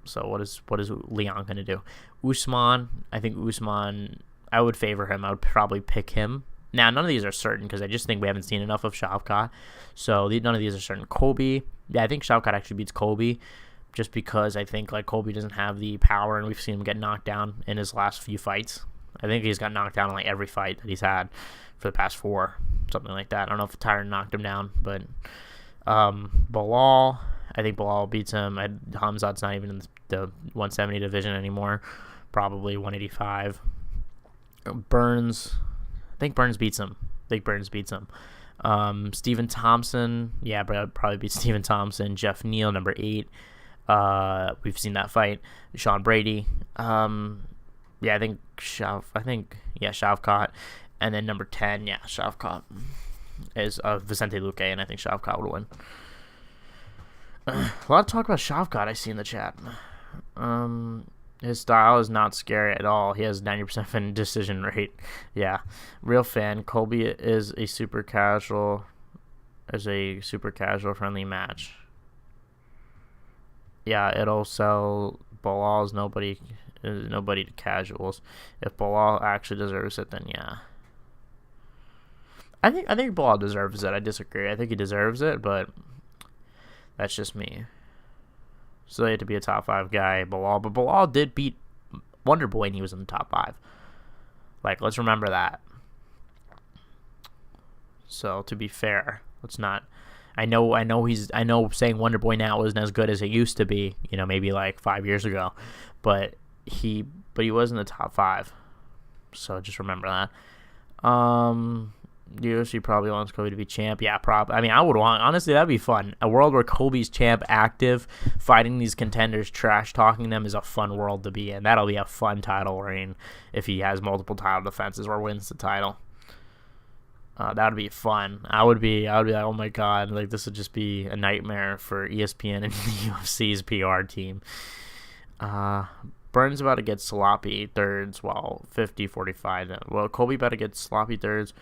So what is Leon going to do? Usman, I think Usman, I would favor him. I would probably pick him. Now, none of these are certain because I just think we haven't seen enough of Shavkat. So none of these are certain. Colby, yeah, I think Shavkat actually beats Colby. Just because I think Colby doesn't have the power, and we've seen him get knocked down in his last few fights. I think he's got knocked down in every fight that he's had for the past 4, something like that. I don't know if Tyron knocked him down, but Bilal, I think Bilal beats him. Hamzat's not even in the 170 division anymore, probably 185. Burns, I think Burns beats him. Stephen Thompson, yeah, but probably beat Stephen Thompson. Jeff Neal, number 8. We've seen that fight. Sean Brady. I think Shavkat. And then number 10, yeah, Shavkat is Vicente Luque, and I think Shavkat would win. A lot of talk about Shavkat I see in the chat. His style is not scary at all. He has 90% decision rate. Yeah, real fan. Colby is a super casual friendly match. Yeah, it'll sell Bilal's nobody to casuals. If Bilal actually deserves it, then yeah. I think Bilal deserves it. I disagree. I think he deserves it, but that's just me. So he had to be a top 5 guy, Bilal. But Bilal did beat Wonder Boy, and he was in the top 5. Like, let's remember that. So to be fair, let's not. I know saying Wonder Boy now isn't as good as it used to be. You know, maybe like 5 years ago, but he was in the top 5. So just remember that. UFC probably wants Kobe to be champ. Yeah, probably. I mean, I would want, honestly, that'd be fun. A world where Kobe's champ, active, fighting these contenders, trash talking them is a fun world to be in. That'll be a fun title reign if he has multiple title defenses or wins the title. That would be fun. I would be like, oh my god, like this would just be a nightmare for ESPN and the UFC's PR team. Burns about to get sloppy thirds, while 50-45. Well, Kobe about to get sloppy thirds.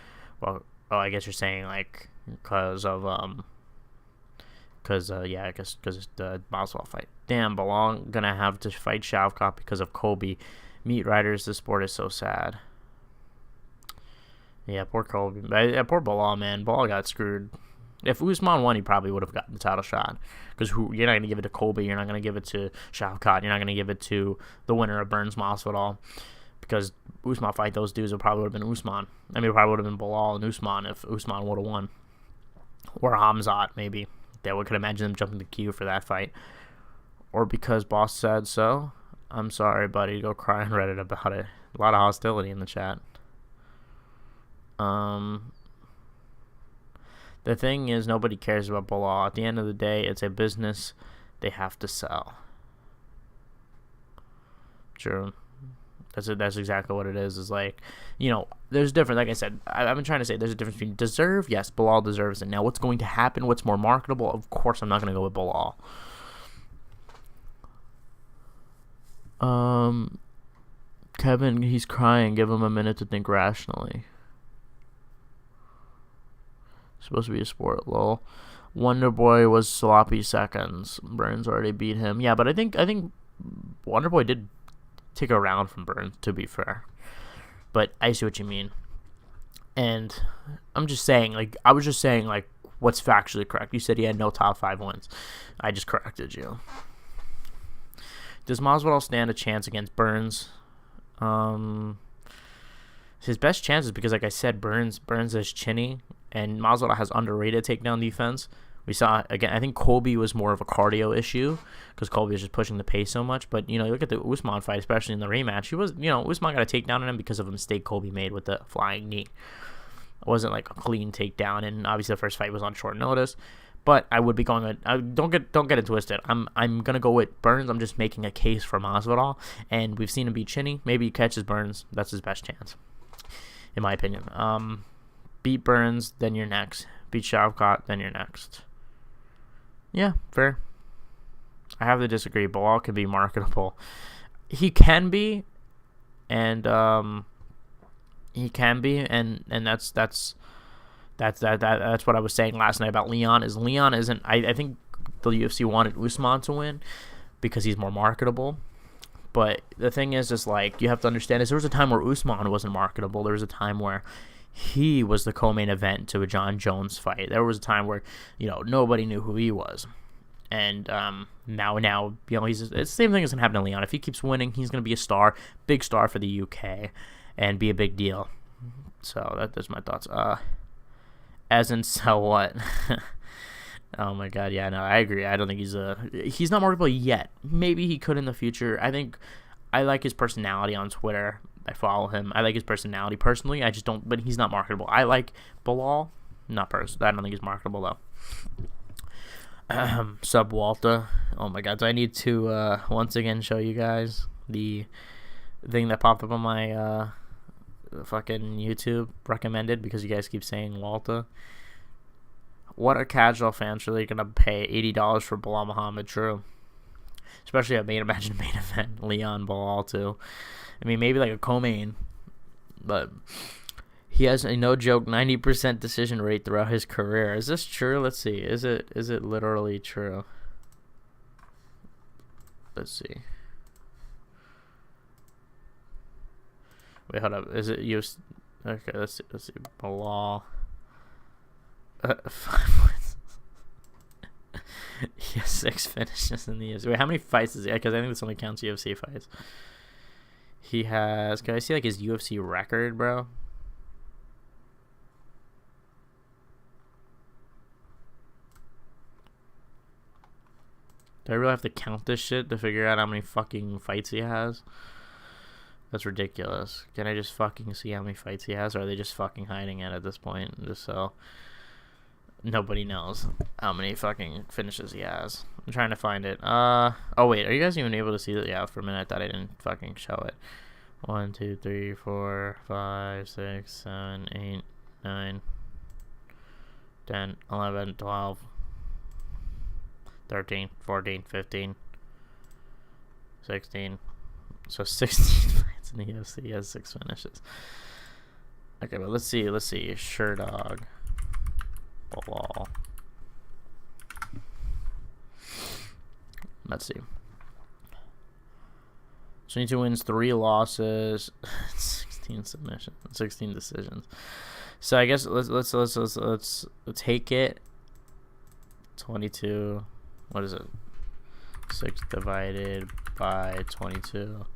Well, I guess you're saying like because of the Masvidal fight. Damn, Belong gonna have to fight Shavkat because of Kobe. Meat Riders, the sport is so sad. Yeah, poor Kobe. Poor Belal, man. Belal got screwed. If Usman won, he probably would have gotten the title shot. Because you're not going to give it to Kobe. You're not going to give it to Shavkat. You're not going to give it to the winner of Burns Masvidal. Because Usman fight those dudes, it probably would have been Usman. I mean, it probably would have been Belal and Usman if Usman would have won. Or Hamzat, maybe. That we could imagine them jumping the queue for that fight. Or because Boss said so. I'm sorry, buddy. Go cry on Reddit about it. A lot of hostility in the chat. The thing is, nobody cares about Belal. At the end of the day, it's a business they have to sell. True. That's exactly what it is. Is like, you know, there's different. Like I said, I've been trying to say there's a difference between deserve. Yes, Belal deserves it. Now, what's going to happen? What's more marketable? Of course, I'm not going to go with Belal. Kevin, he's crying. Give him a minute to think rationally. Supposed to be a sport, lol. Wonder Boy was sloppy seconds. Burns already beat him. Yeah, but I think Wonder Boy did take a round from Burns, to be fair. But I see what you mean. And I'm just saying, like, I was just saying, like, what's factually correct. You said he had no top 5 wins. I just corrected you. Does Masvidal stand a chance against Burns? His best chances, because like I said, Burns is chinny, and Masvidal has underrated takedown defense. We saw, again, I think Colby was more of a cardio issue because Colby was just pushing the pace so much. But, you know, you look at the Usman fight, especially in the rematch, he was, you know, Usman got a takedown on him because of a mistake Colby made with the flying knee. It wasn't like a clean takedown, and obviously the first fight was on short notice. But I would be going. Don't get it twisted. I'm gonna go with Burns. I'm just making a case for Masvidal, and we've seen him beat Chinny. Maybe he catches Burns. That's his best chance, in my opinion. Beat Burns, then you're next. Beat Shavkat, then you're next. Yeah, fair. I have to disagree. Belal can be marketable. He can be, and that's what I was saying last night about Leon. Leon isn't. I think the UFC wanted Usman to win because he's more marketable. But the thing is like, you have to understand is there was a time where Usman wasn't marketable. There was a time where he was the co-main event to a John Jones fight. There was a time where, you know, nobody knew who he was. And now, you know, it's the same thing that's gonna happen to Leon. If he keeps winning, he's gonna be a star, big star for the UK, and be a big deal. So that's my thoughts. As in, so what? Oh my god, yeah, no, I agree. I don't think he's not marketable yet. Maybe he could in the future. I think I like his personality on Twitter. I follow him. I like his personality personally. I just don't, but he's not marketable. I like Belal, not personally. I don't think he's marketable though. Sub Walter. Oh my god, do I need to once again show you guys the thing that popped up on my fucking YouTube recommended because you guys keep saying Walter. What are casual fans really gonna pay $80 for Bilal Muhammad? True. Especially at main event, Leon Bilal too. I mean, maybe like a co-main, but he has a no joke 90% decision rate throughout his career. Is this true? Let's see. Is it literally true? Let's see. Wait, hold up. Is it used? Okay, let's see. Bilal. 5 points. He has 6 finishes in the UFC. Wait, how many fights is he? Because I think this only counts UFC fights. He has. Can I see like his UFC record, bro? Do I really have to count this shit to figure out how many fucking fights he has? That's ridiculous. Can I just fucking see how many fights he has, or are they just fucking hiding it at this point, just so nobody knows how many fucking finishes he has? I'm trying to find it. Oh wait, are you guys even able to see that? Yeah, for a minute I thought I didn't fucking show it. 1, 2, 3, 4, 5, 6, 7, 8, 9, 10, 11, 12, 13, 14, 15, 16. So 16 fights in the UFC. He has 6 finishes. Okay, but let's see. Sherdog. Bilal. Let's see. 22 wins, 3 losses, 16 submissions, 16 decisions. So I guess let's take it. 22. What is it? 6 divided by 22.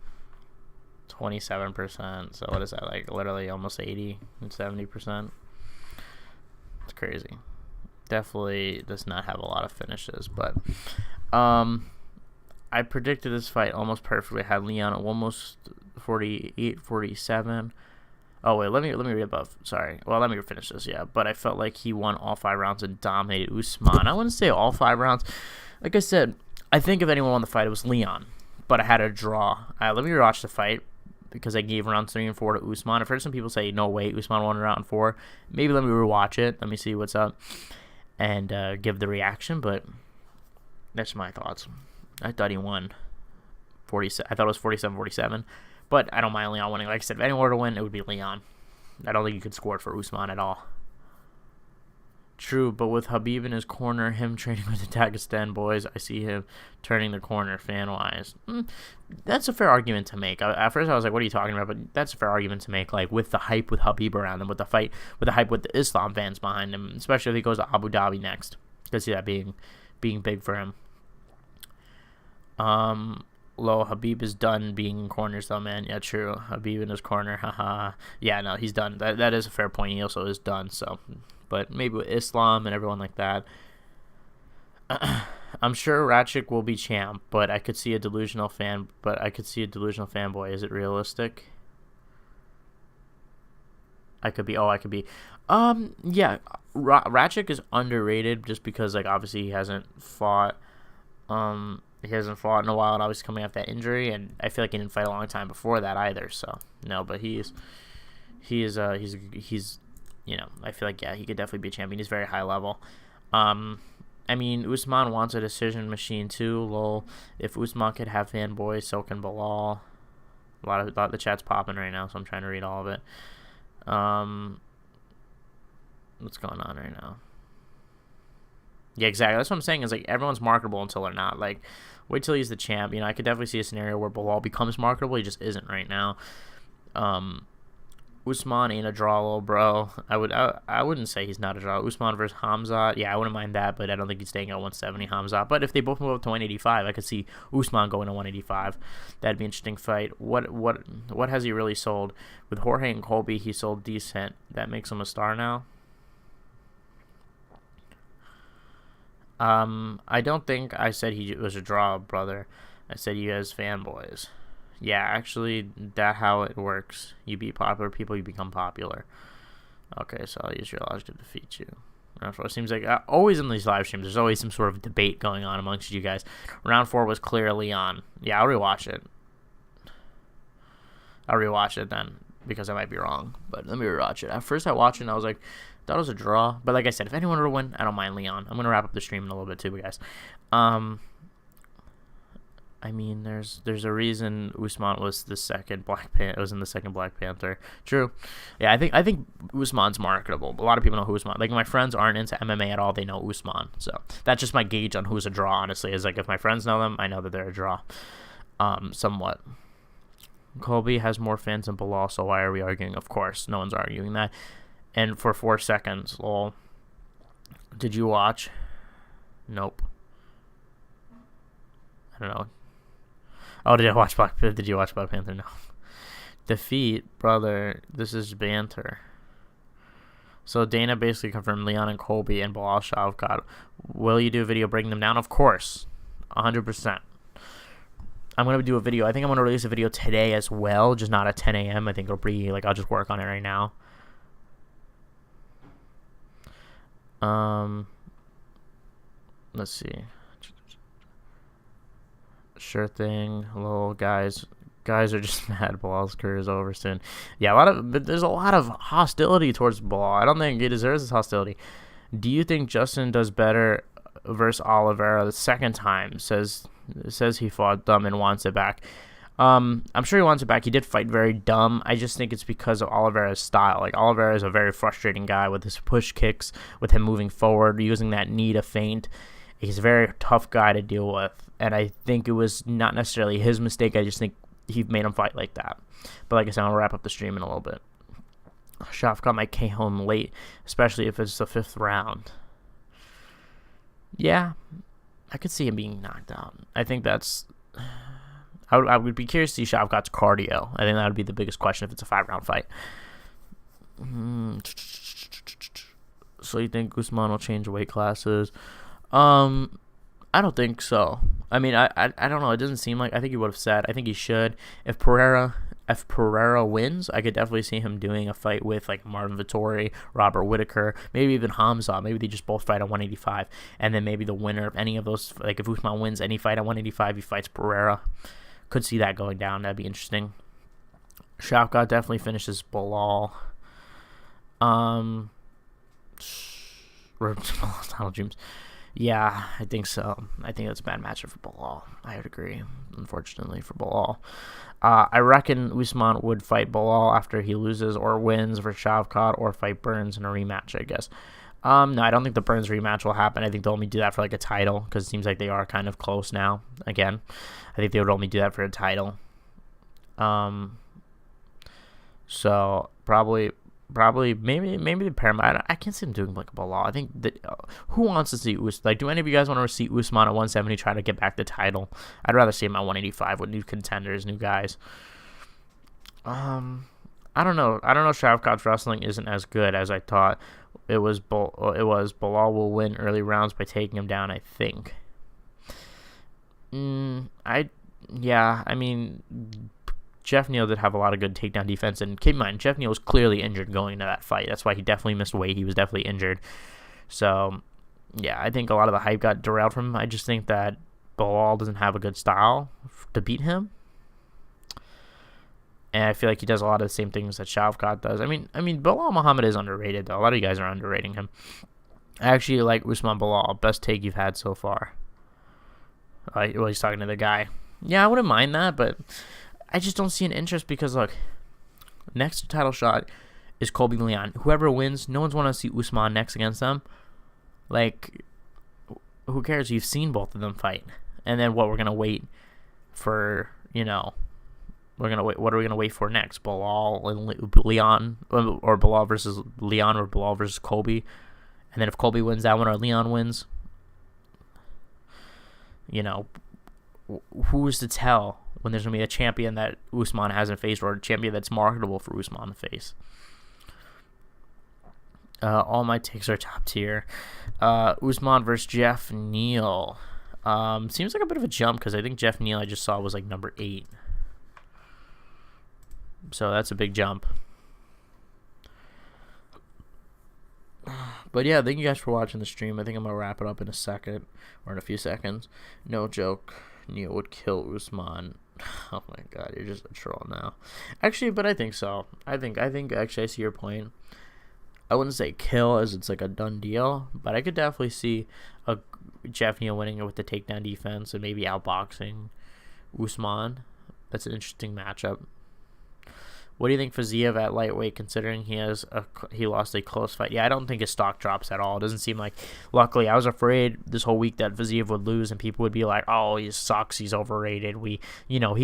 27%. So what is that, like literally almost 80 and 70%? It's crazy. Definitely does not have a lot of finishes, but I predicted this fight almost perfectly. I had Leon at almost 48, 47. Oh wait, let me read above. Sorry. Well, let me finish this. Yeah, but I felt like he won all 5 rounds and dominated Usman. I wouldn't say all 5 rounds. Like I said, I think if anyone won the fight, it was Leon. But I had a draw. Let me rewatch the fight because I gave rounds 3 and 4 to Usman. I've heard some people say, no, wait, Usman won round 4. Maybe let me rewatch it. Let me see what's up and give the reaction. But that's my thoughts. I thought he won 47. I thought it was 47-47. But I don't mind Leon winning. Like I said, if anyone were to win, it would be Leon. I don't think you could score it for Usman at all. True, but with Khabib in his corner, him training with the Dagestan boys, I see him turning the corner fan-wise. That's a fair argument to make. At first I was like, what are you talking about? But that's a fair argument to make, like, with the hype with Khabib around him, with the fight, with the hype with the Islam fans behind him, especially if he goes to Abu Dhabi next. I can see that being big for him. Habib is done being in corners, though, man. Yeah, true. Habib in his corner, haha. Yeah, no, he's done. That is a fair point. He also is done, so... But maybe with Islam and everyone like that. I'm sure Ratchik will be champ, but I could see a delusional fanboy. Is it realistic? I could be. Yeah. Ratchik is underrated just because, like, obviously he hasn't fought. He hasn't fought in a while, and obviously coming off that injury, and I feel like he didn't fight a long time before that either. So no, but he's you know, I feel like, yeah, he could definitely be a champion. He's very high level. I mean, Usman wants a decision machine too. Lol. If Usman could have fanboys, so can Bilal. A lot of the chat's popping right now, so I'm trying to read all of it. What's going on right now? Yeah, exactly. That's what I'm saying. Is like everyone's marketable until they're not. Like, wait till he's the champ. You know, I could definitely see a scenario where Bilal becomes marketable. He just isn't right now. Usman ain't a draw, little bro. I wouldn't say he's not a draw. Usman versus Hamzat, yeah, I wouldn't mind that, but I don't think he's staying at 170, Hamzat. But if they both move up to 185, I could see Usman going to 185. That'd be an interesting fight. What has he really sold? With Jorge and Colby, he sold decent. That makes him a star now. I don't think I said he was a draw, brother. I said you guys fanboys. Yeah, actually, that's how it works. You beat popular people, you become popular. Okay, so I'll use your logic to defeat you. Round 4 seems like always in these live streams, there's always some sort of debate going on amongst you guys. Round 4 was clear Leon. Yeah, I'll rewatch it. I'll rewatch it then. because I might be wrong. But let me rewatch it. At first I watched it and I was like, thought it was a draw. But like I said, if anyone were to win, I don't mind Leon. I'm gonna wrap up the stream in a little bit too, guys. I mean, there's a reason Usman was the second was in the second Black Panther. True. Yeah, I think Usman's marketable. A lot of people know who Usman. Like, my friends aren't into MMA at all. They know Usman. So that's just my gauge on who's a draw, honestly. Is like, if my friends know them, I know that they're a draw. Somewhat. Colby has more fans than Bilal, so why are we arguing? Of course, no one's arguing that. And for 4 seconds, lol. Did you watch? Nope. I don't know. Oh, did you watch Black Panther? No. Defeat, brother. This is banter. So Dana basically confirmed Leon and Colby and Bilal Shavkat. Will you do a video breaking them down? Of course. 100%. I'm going to do a video. I think I'm going to release a video today as well, just not at 10 a.m. I think it'll be, like, I'll just work on it right now. Let's see. Sure thing. Hello, guys. Guys are just mad. Bilal's career is over soon. Yeah, but there's a lot of hostility towards Bilal. I don't think he deserves this hostility. Do you think Justin does better versus Oliveira the second time? Says he fought dumb and wants it back. I'm sure he wants it back. He did fight very dumb. I just think it's because of Oliveira's style. Like, Oliveira is a very frustrating guy with his push kicks, with him moving forward, using that knee to feint. He's a very tough guy to deal with, and I think it was not necessarily his mistake. I just think he made him fight like that. But like I said, I'll wrap up the stream in a little bit. Shavkat might KO him late, especially if it's the 5th round. Yeah, I could see him being knocked out. I think that's... I would be curious to see Shavkat's cardio. I think that would be the biggest question if it's a 5-round fight. So you think Usman will change weight classes? I don't think so. I mean, I don't know. It doesn't seem like... I think he would have said. I think he should. If Pereira wins, I could definitely see him doing a fight with, like, Marvin Vettori, Robert Whittaker, maybe even Hamza. Maybe they just both fight at 185. And then maybe the winner of any of those... Like, if Usman wins any fight at 185, he fights Pereira. Could see that going down. That'd be interesting. Shavkat definitely finishes Bilal. Donald Dreams. Yeah, I think so. I think that's a bad matchup for Bilal. I would agree, unfortunately, for Bilal. I reckon Usman would fight Bilal after he loses or wins for Shavkat, or fight Burns in a rematch, I guess. No, I don't think the Burns rematch will happen. I think they'll only do that for, like, a title, because it seems like they are kind of close now. Again, I think they would only do that for a title. So probably maybe the Paramount. I can't see them doing like a Bilal. I think that who wants to see Usman? Like, do any of you guys want to see Usman at 170 try to get back the title? I'd rather see him at 185 with new contenders, new guys. I don't know. Shavkat's wrestling isn't as good as I thought. It was Bilal will win early rounds by taking him down, I think. I mean, Jeff Neal did have a lot of good takedown defense, and keep in mind, Jeff Neal was clearly injured going into that fight. That's why he definitely missed weight. He was definitely injured. So, yeah, I think a lot of the hype got derailed from him. I just think that Bilal doesn't have a good style to beat him. And I feel like he does a lot of the same things that Shavkat does. I mean, Bilal Muhammad is underrated, though. A lot of you guys are underrating him. I actually like Usman Bilal. Best take you've had so far. Well, he's talking to the guy. Yeah, I wouldn't mind that, but I just don't see an interest because, look, next title shot is Colby Leon. Whoever wins, no one's want to see Usman next against them. Like, who cares? You've seen both of them fight. And then what, we're going to wait for, what are we going to wait for next? Bilal and Leon, or Bilal versus Leon, or Bilal versus Colby. And then if Colby wins that one, or Leon wins, who is to tell when there's going to be a champion that Usman hasn't faced, or a champion that's marketable for Usman to face? All my takes are top tier. Usman versus Jeff Neal. Seems like a bit of a jump, because I think Jeff Neal I just saw was like number 8. So that's a big jump. But yeah, thank you guys for watching the stream. I think I'm going to wrap it up in a second, or in a few seconds. No joke, Neal would kill Usman. Oh my god, you're just a troll now. Actually, but I think so. I think actually I see your point. I wouldn't say kill as it's like a done deal, but I could definitely see a Jeff Neal winning it with the takedown defense and maybe outboxing Usman. That's an interesting matchup. What do you think Fiziev at lightweight, considering he lost a close fight? Yeah, I don't think his stock drops at all. It doesn't seem like. Luckily, I was afraid this whole week that Fiziev would lose, and people would be like, "Oh, he sucks. He's overrated." He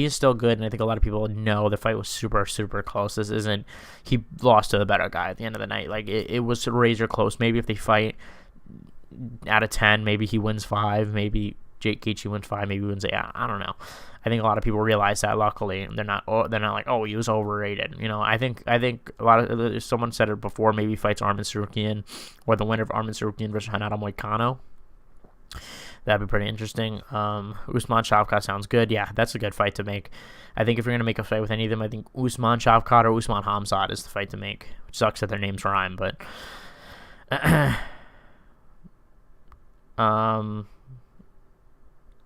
is still good, and I think a lot of people know the fight was super, super close. This isn't. He lost to the better guy at the end of the night. Like it was razor close. Maybe if they fight out of 10, maybe he wins 5. Maybe Jake Gaethje wins 5. Maybe he wins 8. I don't know. I think a lot of people realize that. Luckily, they're not like, oh, he was overrated. I think a lot of someone said it before. Maybe fights Arman Tsarukyan, or the winner of Arman Tsarukyan versus Renato Moicano. That'd be pretty interesting. Usman Shavkat sounds good. Yeah, that's a good fight to make. I think if you're gonna make a fight with any of them, I think Usman Shavkat or Usman Hamzat is the fight to make. Which sucks that their names rhyme, but.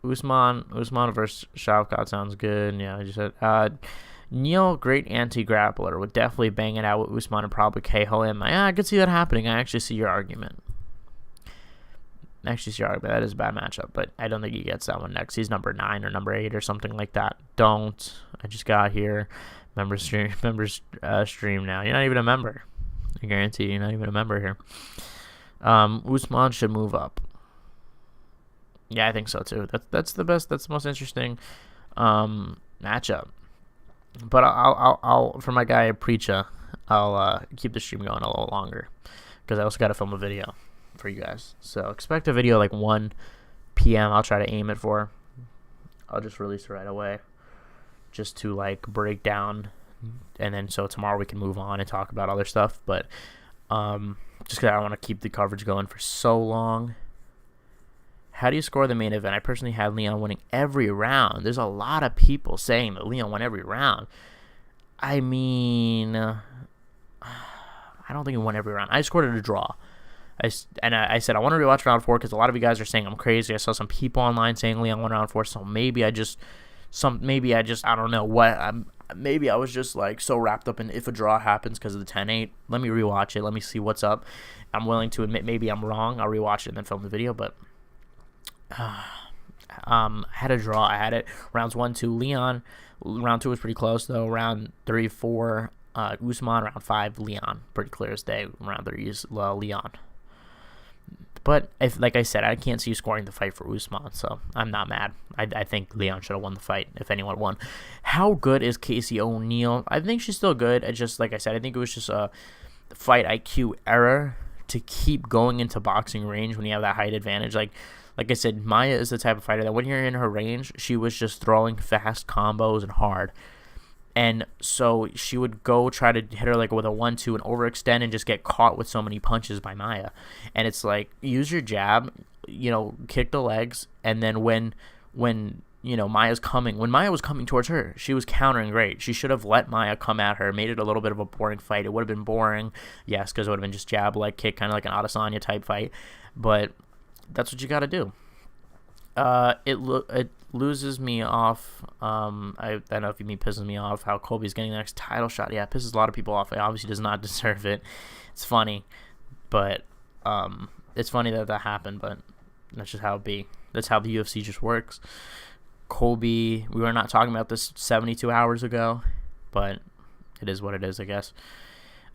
Usman versus Shavkat sounds good. Yeah, I just said Neal, great anti-grappler, would definitely bang it out with Usman and probably KO him. I could see that happening. I actually see your argument. That is a bad matchup, but I don't think he gets that one next. He's number 9 or number 8 or something like that. I just got here. Members stream now. You're not even a member. I guarantee you're not even a member here. Usman should move up. Yeah, I think so too. That's the best. That's the most interesting matchup. But I'll for my guy Preacha, I'll keep the stream going a little longer because I also got to film a video for you guys. So expect a video like 1 p.m. I'll try to aim it for. I'll just release it right away, just to like break down, and then so tomorrow we can move on and talk about other stuff. But just because I don't want to keep the coverage going for so long. How do you score the main event? I personally had Leon winning every round. There's a lot of people saying that Leon won every round. I mean, I don't think he won every round. I scored it a draw. I said I want to rewatch round 4 because a lot of you guys are saying I'm crazy. I saw some people online saying Leon won round 4, so maybe I don't know what. Maybe I was just like so wrapped up in if a draw happens because of the 10-8. Let me rewatch it. Let me see what's up. I'm willing to admit maybe I'm wrong. I'll rewatch it and then film the video, but. I had a draw. I had it rounds 1, 2. Leon. Round 2 was pretty close though. Round 3, 4. Usman. Round 5. Leon. Pretty clear as day. Round 3 is Leon. But if, like I said, I can't see you scoring the fight for Usman, so I'm not mad. I think Leon should have won the fight if anyone won. How good is Casey O'Neill? I think she's still good. Just like I said, I think it was just a fight IQ error to keep going into boxing range when you have that height advantage. Like I said, Maya is the type of fighter that when you're in her range, she was just throwing fast combos and hard. And so she would go try to hit her like with a 1-2 and overextend and just get caught with so many punches by Maya. And it's like, use your jab, kick the legs, and then when Maya was coming towards her, she was countering great. She should have let Maya come at her, made it a little bit of a boring fight. It would have been boring, yes, because it would have been just jab, leg kick, kind of like an Adesanya type fight. But that's what you got to do. It loses me off. I don't know if you mean pisses me off how Colby's getting the next title shot. Yeah, it pisses a lot of people off. He obviously does not deserve it. It's funny, but it's funny that happened. But that's just how it be. That's how the UFC just works. Colby, we were not talking about this 72 hours ago, but it is what it is, I guess.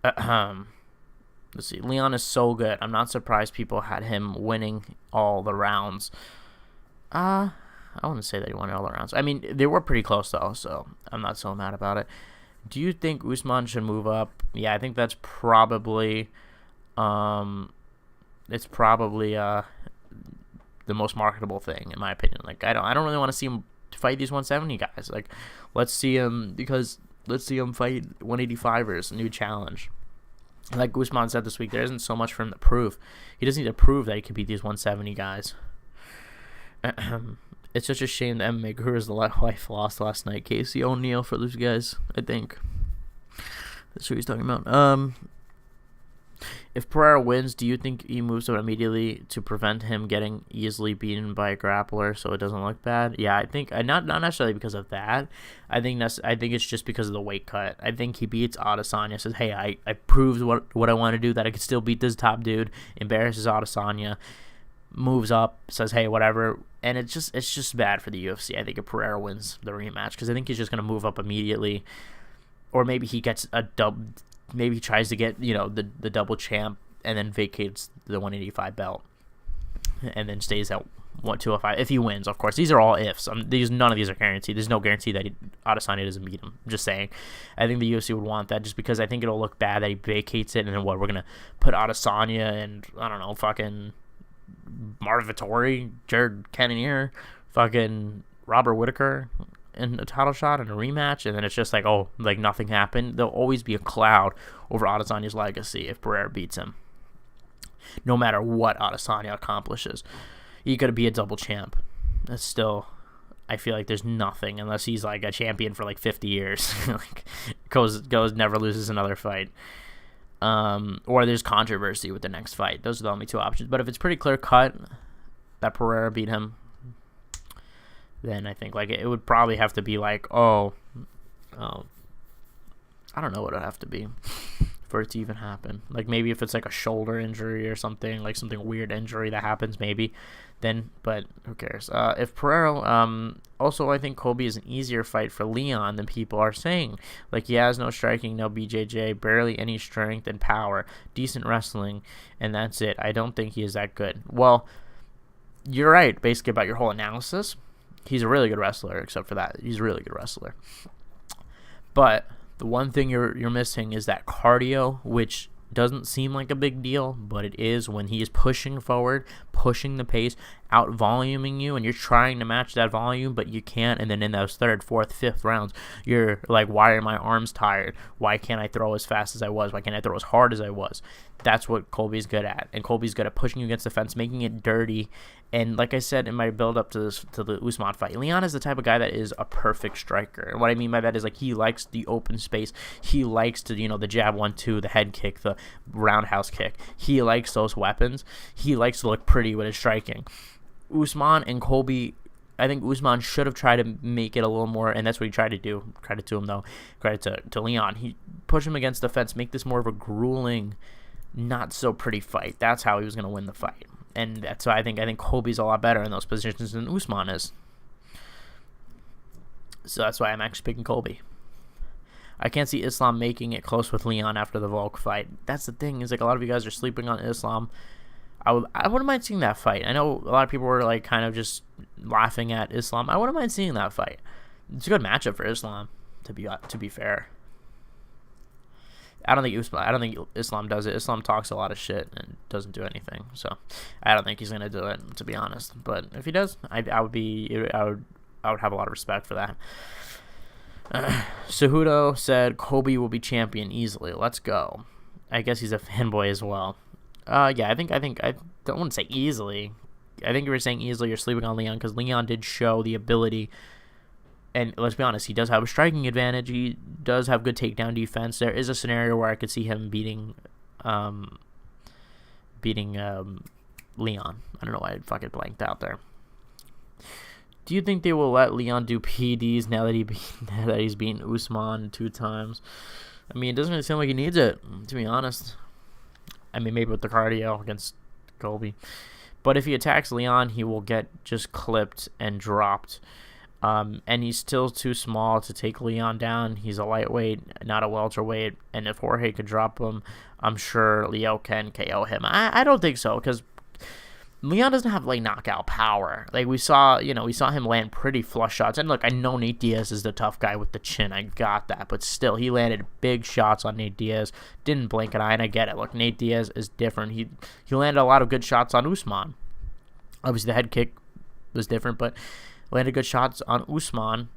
Let's see. Leon is so good. I'm not surprised people had him winning all the rounds. I wouldn't say that he won all the rounds. I mean, they were pretty close, though, so I'm not so mad about it. Do you think Usman should move up? Yeah, I think that's probably the most marketable thing, in my opinion. Like, I don't really want to see him fight these 170 guys. Like, let's see him fight 185ers, new challenge. Like Usman said this week, there isn't so much for him to prove. He doesn't need to prove that he can beat these 170 guys. It's such a shame that MMA Guru's wife lost last night. Casey O'Neill for those guys, I think. That's what he's talking about. If Pereira wins, do you think he moves up immediately to prevent him getting easily beaten by a grappler so it doesn't look bad? Yeah, I think not necessarily because of that. I think it's just because of the weight cut. I think he beats Adesanya, says, "Hey, I proved what I want to do, that I could still beat this top dude." Embarrasses Adesanya, moves up, says, "Hey, whatever." And it's just bad for the UFC. I think if Pereira wins the rematch, because I think he's just gonna move up immediately, or maybe he gets a dub. Maybe he tries to get, the double champ and then vacates the 185 belt and then stays at 205 if he wins. Of course, these are all ifs. None of these are guaranteed. There's no guarantee that Adesanya doesn't beat him. I'm just saying. I think the UFC would want that just because I think it'll look bad that he vacates it, and then we're gonna put Adesanya and I don't know, fucking Marvin Vettori, Jared Cannonier, fucking Robert Whittaker in a title shot and a rematch, and then it's just like, oh, like nothing happened. There'll always be a cloud over Adesanya's legacy if Pereira beats him, no matter what Adesanya accomplishes. He could be a double champ. That's still, I feel like there's nothing unless he's like a champion for like 50 years. Like goes never loses another fight. Or there's controversy with the next fight. Those are the only two options. But if it's pretty clear cut that Pereira beat him, then I think like it would probably have to be like, I don't know what it would have to be for it to even happen. Like maybe if it's like a shoulder injury or something, like something weird injury that happens, maybe then. But who cares? If Pereira, also I think Colby is an easier fight for Leon than people are saying. Like he has no striking, no BJJ, barely any strength and power, decent wrestling, and that's it. I don't think he is that good. Well, you're right basically about your whole analysis. He's a really good wrestler, except for that. He's a really good wrestler. But the one thing you're missing is that cardio, which doesn't seem like a big deal, but it is when he is pushing forward, pushing the pace, out voluming you, and you're trying to match that volume, but you can't. And then in those third, fourth, fifth rounds, you're like, why are my arms tired? Why can't I throw as fast as I was? Why can't I throw as hard as I was? That's what Colby's good at. And Colby's good at pushing you against the fence, making it dirty. And like I said in my build up to the Usman fight, Leon is the type of guy that is a perfect striker. And what I mean by that is like he likes the open space. He likes to, the jab 1-2, the head kick, the roundhouse kick. He likes those weapons. He likes to look pretty with his striking. Usman and Colby, I think Usman should have tried to make it a little more, and that's what he tried to do. Credit to him though. Credit to Leon. He pushed him against the fence, make this more of a grueling, not so pretty fight. That's how he was going to win the fight. And that's why I think Colby's a lot better in those positions than Usman is. So that's why I'm actually picking Colby. I can't see Islam making it close with Leon after the Volk fight. That's the thing, is like a lot of you guys are sleeping on Islam. I wouldn't mind seeing that fight. I know a lot of people were like kind of just laughing at Islam. I wouldn't mind seeing that fight. It's a good matchup for Islam, to be fair. I don't think Islam does it. Islam talks a lot of shit and doesn't do anything. So I don't think he's gonna do it, to be honest. But if he does, I would have a lot of respect for that. Cejudo said Colby will be champion easily. Let's go. I guess he's a fanboy as well. Yeah, I don't want to say easily. I think you were saying easily. You're sleeping on Leon because Leon did show the ability. And let's be honest, he does have a striking advantage. He does have good takedown defense. There is a scenario where I could see him beating Leon. I don't know why I fucking blanked out there. Do you think they will let Leon do PDs now that he's beaten Usman 2 times? I mean, it doesn't really seem like he needs it, to be honest. I mean, maybe with the cardio against Colby. But if he attacks Leon, he will get just clipped and dropped. And he's still too small to take Leon down. He's a lightweight, not a welterweight. And if Jorge could drop him, I'm sure Leo can KO him. I don't think so, because Leon doesn't have like knockout power. Like we saw him land pretty flush shots. And look, I know Nate Diaz is the tough guy with the chin. I got that, but still, he landed big shots on Nate Diaz. Didn't blink an eye, and I get it. Look, Nate Diaz is different. He landed a lot of good shots on Usman. Obviously, the head kick was different, but landed good shots on Usman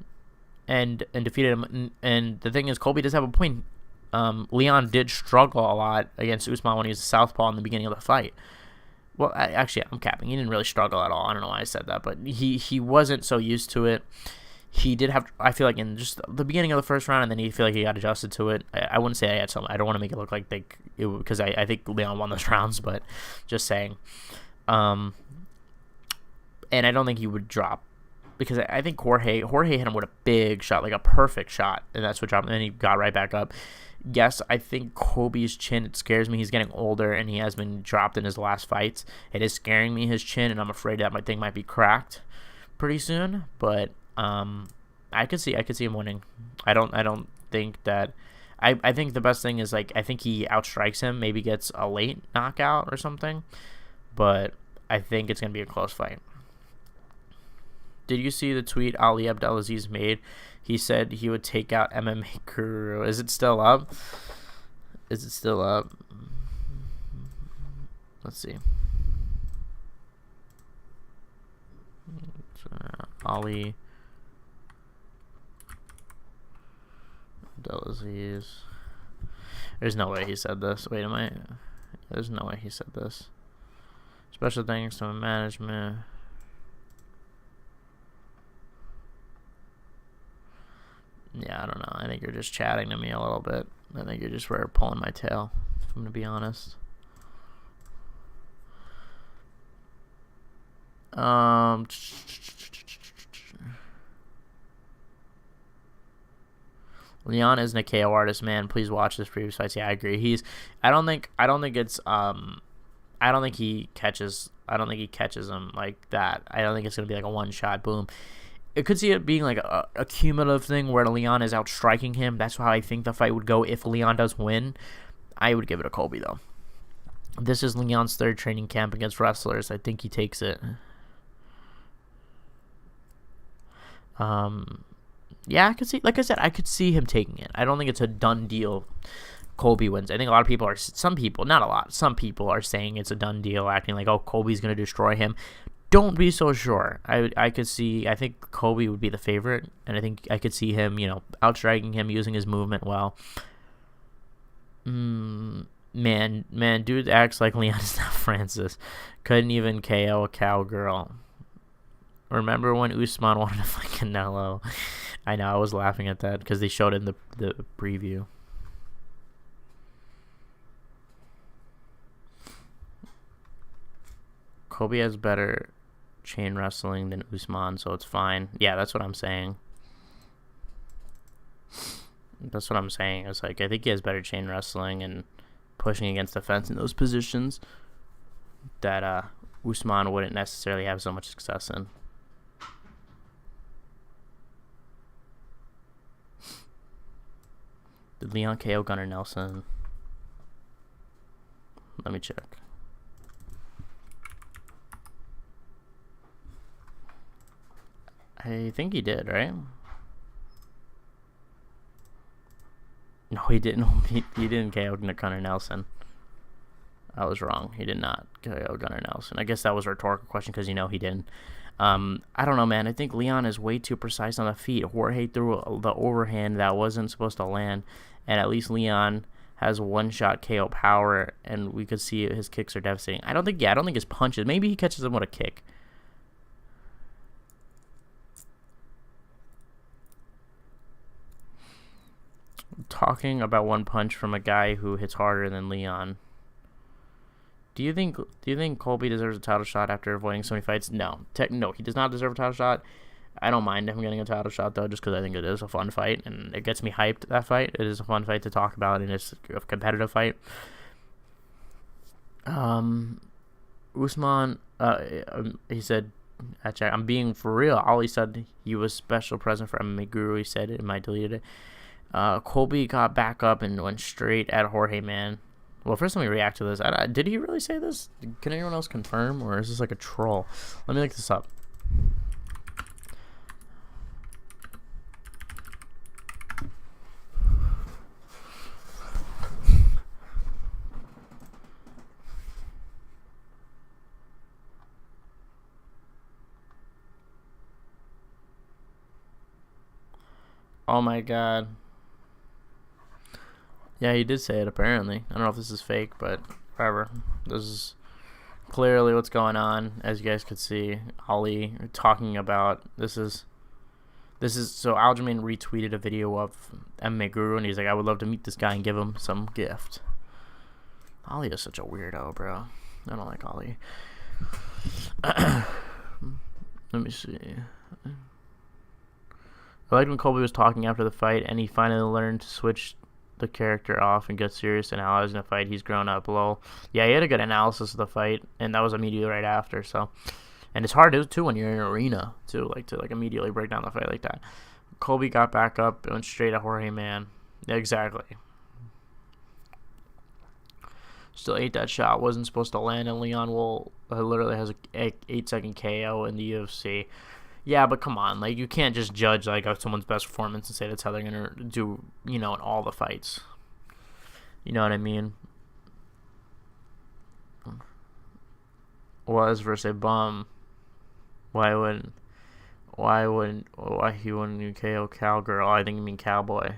and defeated him. And the thing is, Colby does have a point. Leon did struggle a lot against Usman when he was a southpaw in the beginning of the fight. Well, I'm capping. He didn't really struggle at all. I don't know why I said that, but he wasn't so used to it. he did have, I feel like in just the beginning of the first round, and then he feel like he got adjusted to it. I wouldn't say I had some. I don't want to make it look like because I think Leon won those rounds, but just saying. And I don't think he would drop because I think Jorge hit him with a big shot, like a perfect shot, and that's what dropped him. And then he got right back up. Yes, I think Colby's chin, it scares me. He's getting older, and he has been dropped in his last fights. It is scaring me, his chin, and I'm afraid that my thing might be cracked pretty soon. But I could see him winning. I don't think that. I think the best thing is I think he outstrikes him, maybe gets a late knockout or something. But I think it's gonna be a close fight. Did you see the tweet Ali Abdelaziz made? He said he would take out MMA Kamaru. Is it still up? Let's see. Ali Abdelaziz. There's no way he said this. Wait, There's no way he said this. Special thanks to management. Yeah, I don't know. I think you're just chatting to me a little bit. I think you're just pulling my tail, if I'm going to be honest. Leon isn't a KO artist, man. Please watch this previous fights. Yeah, I agree. I don't think he catches him like that. I don't think it's gonna be like a one shot boom. It could see it being like a cumulative thing where Leon is outstriking him. That's how I think the fight would go if Leon does win. I would give it to Colby though. This is Leon's third training camp against wrestlers. I think he takes it. Yeah, I could see. Like I said, I could see him taking it. I don't think it's a done deal. Colby wins. I think a lot of people are. Some people, not a lot. Some people are saying it's a done deal, acting like, oh, Colby's gonna destroy him. Don't be so sure. I could see. I think Colby would be the favorite, and I think I could see him, outstriking him, using his movement well. Man, dude acts like Leon is not Francis. Couldn't even KO a cowgirl. Remember when Usman wanted to fight Canelo? I know, I was laughing at that because they showed it in the preview. Colby has better chain wrestling than Usman, so it's fine. Yeah, that's what I'm saying. It's like, I think he has better chain wrestling and pushing against the fence in those positions that Usman wouldn't necessarily have so much success in. Did Leon KO Gunnar Nelson? Let me check. I think he did, right? No, he didn't. He didn't KO Gunnar Nelson. I was wrong. He did not KO Gunnar Nelson. I guess that was a rhetorical question because he didn't. I don't know, man. I think Leon is way too precise on the feet. Jorge threw the overhand that wasn't supposed to land, and at least Leon has one-shot KO power, and we could see his kicks are devastating. I don't think his punches. Maybe he catches him with a kick. Talking about one punch from a guy who hits harder than Leon. Do you think Colby deserves a title shot after avoiding so many fights? No, he does not deserve a title shot. I don't mind him getting a title shot though, just because I think it is a fun fight and it gets me hyped. That fight, it is a fun fight to talk about, and it's a competitive fight. Usman, he said, I'm being for real. Ali said he was special present for MMA Guru. He said it, and I deleted it. Colby got back up and went straight at Jorge, man. Well, first let me react to this. Did he really say this? Can anyone else confirm, or is this like a troll? Let me look this up. Oh my god. Yeah, he did say it apparently. I don't know if this is fake, but whatever. This is clearly what's going on, as you guys could see. Ali talking about this is This is so Aljamain retweeted a video of MMA Guru, and he's like, I would love to meet this guy and give him some gift. Ali is such a weirdo, bro. I don't like Ali. Let me see. I liked when Colby was talking after the fight, and he finally learned to switch the character off and get serious and analyze in a fight. He's grown up, lol. Yeah, he had a good analysis of the fight, and that was immediately right after. So, and it's hard too when you're in an arena to immediately break down the fight like that. Colby got back up and went straight at Jorge, man. Yeah, exactly. Still ate that shot. Wasn't supposed to land, and Leon literally has a 8-second KO in the UFC. Yeah, but come on, like, you can't just judge like someone's best performance and say that's how they're gonna do, you know, in all the fights. You know what I mean? Was versus a bum. Why he wouldn't KO Cowgirl? I think you mean Cowboy.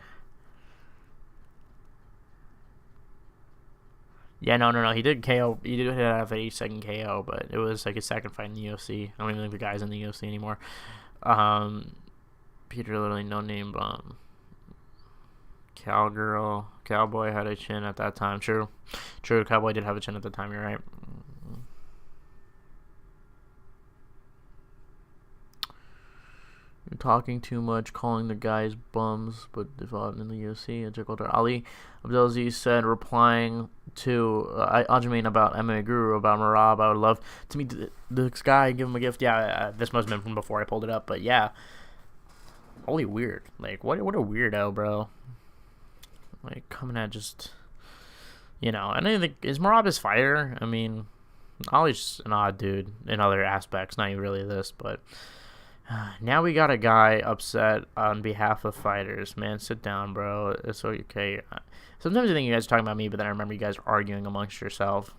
Yeah, no. He did KO. He did have an 8-second KO, but it was like his second fight in the UFC. I don't even think the guy's in the UFC anymore. Peter literally no name bum. Cowboy had a chin at that time. True. Cowboy did have a chin at the time. You're right. You're talking too much, calling the guys bums, but they fought in the UFC. Ali Abdelaziz said, replying to Aljamain about MMA Guru, about Marab, I would love to meet this guy and give him a gift. Yeah, this must have been from before I pulled it up, but yeah. Holy weird. Like, what a weirdo, bro. Like, coming at just, you know, and I think, is Marab his fighter? I mean, Ali's just an odd dude in other aspects, not even really this, but now we got a guy upset on behalf of fighters. Man, sit down, bro. It's okay. Sometimes I think you guys are talking about me, but then I remember you guys arguing amongst yourself.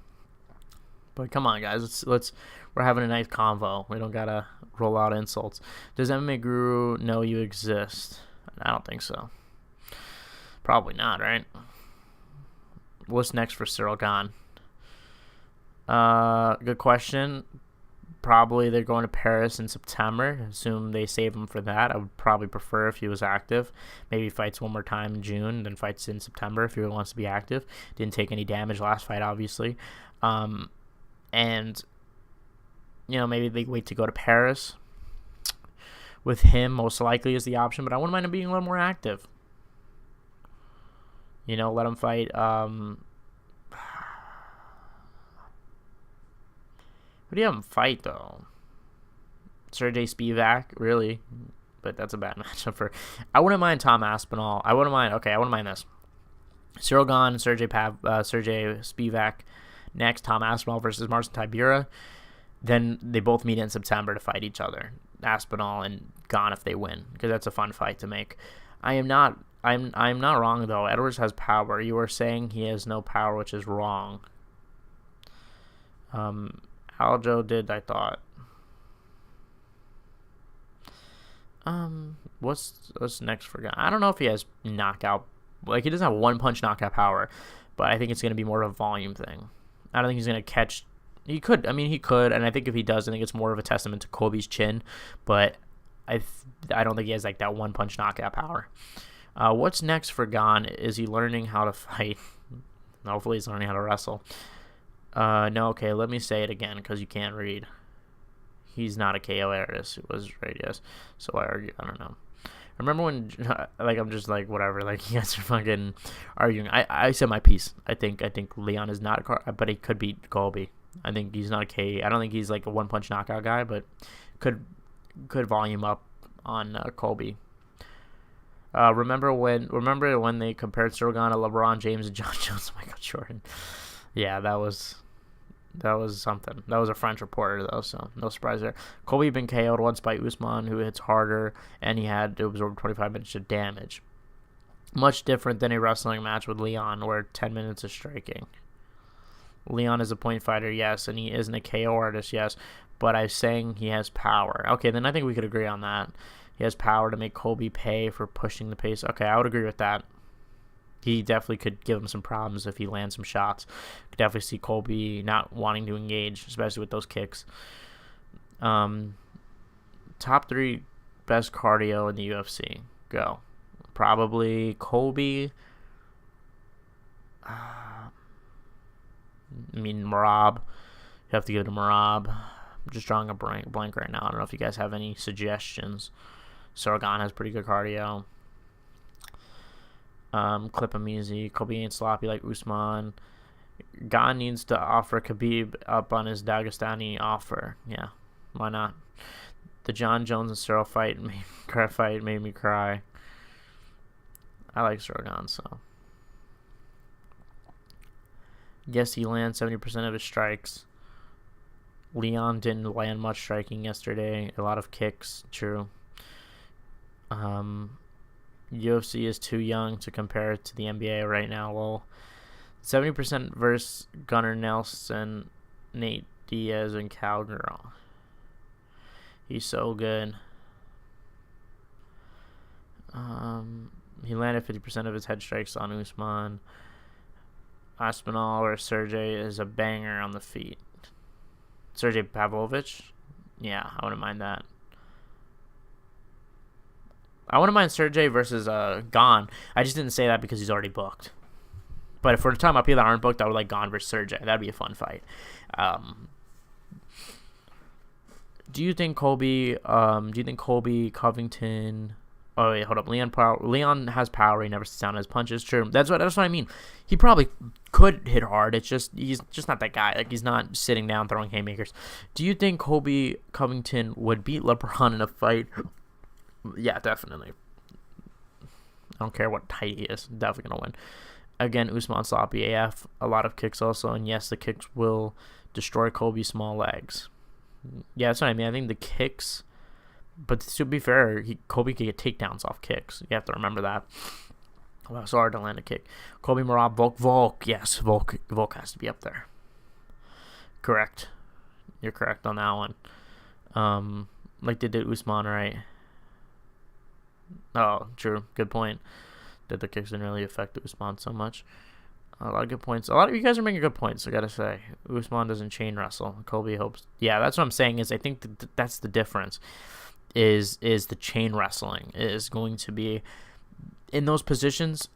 But come on, guys. We're having a nice convo. We don't gotta roll out insults. Does MMA Guru know you exist? I don't think so. Probably not, right? What's next for Cyril Gane? Good question. Probably they're going to Paris in September. Assume they save him for that. I would probably prefer if he was active. Maybe fights one more time in June, then fights in September if he really wants to be active. Didn't take any damage last fight, obviously. And, you know, maybe they wait to go to Paris with him most likely is the option. But I wouldn't mind him being a little more active. You know, let him fight. Who do you have him fight, though? Sergey Spivak, really? But that's a bad matchup for... I wouldn't mind Tom Aspinall. I wouldn't mind this. Cyril Gane and Sergey Spivak next. Tom Aspinall versus Marcin Tybura. Then they both meet in September to fight each other. Aspinall and Gane if they win, because that's a fun fight to make. I'm not wrong, though. Edwards has power. You are saying he has no power, which is wrong. Aljo did, I thought. What's next for Gane? I don't know if he has knockout. Like, he doesn't have one-punch knockout power, but I think it's going to be more of a volume thing. I don't think he's going to catch... He could, and I think if he does, I think it's more of a testament to Colby's chin, but I don't think he has, like, that one-punch knockout power. What's next for Gane? Is he learning how to fight? Hopefully he's learning how to wrestle. No, okay, let me say it again, because you can't read. He's not a KO artist. It was right, yes. So I argue, I don't know. Remember when, like, I'm just like, whatever, like, you guys are fucking arguing. I said my piece. I think Leon is not but he could beat Colby. I think he's not a K. I don't think he's, like, a one-punch knockout guy, but could volume up on Colby. Remember when they compared Cyril Gane to LeBron James and John Jones and Michael Jordan? Yeah, that was something. That was a French reporter, though, so no surprise there. Colby been KO'd once by Usman, who hits harder, and he had to absorb 25 minutes of damage. Much different than a wrestling match with Leon, where 10 minutes of striking. Leon is a point fighter, yes, and he isn't a KO artist, yes, but I'm saying he has power. Okay, then I think we could agree on that. He has power to make Colby pay for pushing the pace. Okay, I would agree with that. He definitely could give him some problems if he lands some shots. Could definitely see Colby not wanting to engage, especially with those kicks. Top three best cardio in the UFC? Go. Probably Colby. Merab. You have to give it to Merab. I'm just drawing a blank right now. I don't know if you guys have any suggestions. Sorgan has pretty good cardio. Clip him easy. Colby ain't sloppy like Usman. Gan needs to offer Khabib up on his Dagestani offer. Yeah, why not? The John Jones and Cyril fight made me cry. I like Sorgan, so. Yes, he lands 70% of his strikes. Leon didn't land much striking yesterday. A lot of kicks, true. UFC is too young to compare it to the NBA right now. Well, 70% versus Gunnar Nelson, Nate Diaz, and Cowgirl. He's so good. He landed 50% of his head strikes on Usman. Aspinall or Sergey is a banger on the feet. Sergey Pavlovich? Yeah, I wouldn't mind that. I wouldn't mind Sergey versus Gon. I just didn't say that because he's already booked. But if we're talking about people that aren't booked, I would like Gon versus Sergey. That'd be a fun fight. Do you think Colby Covington? Oh wait, hold up. Leon has power. He never sits down his punches. True. That's what I mean. He probably could hit hard. It's just he's just not that guy. Like, he's not sitting down throwing haymakers. Do you think Colby Covington would beat LeBron in a fight? Yeah, definitely. I don't care what height he is. Definitely gonna win. Again, Usman sloppy AF. A lot of kicks also, and yes, the kicks will destroy Colby's small legs. Yeah, that's what I mean. I think the kicks. But to be fair, Colby can get takedowns off kicks. You have to remember that. Well, it's hard to land a kick. Colby, Merab, Volk. Yes, Volk has to be up there. Correct. You're correct on that one. Like they did Usman, right? Oh, true. Good point. That the kicks didn't really affect Usman so much. A lot of good points. A lot of you guys are making good points, I gotta say. Usman doesn't chain wrestle. Colby hopes. Yeah, that's what I'm saying. Is I think that's the difference. Is the chain wrestling is going to be in those positions.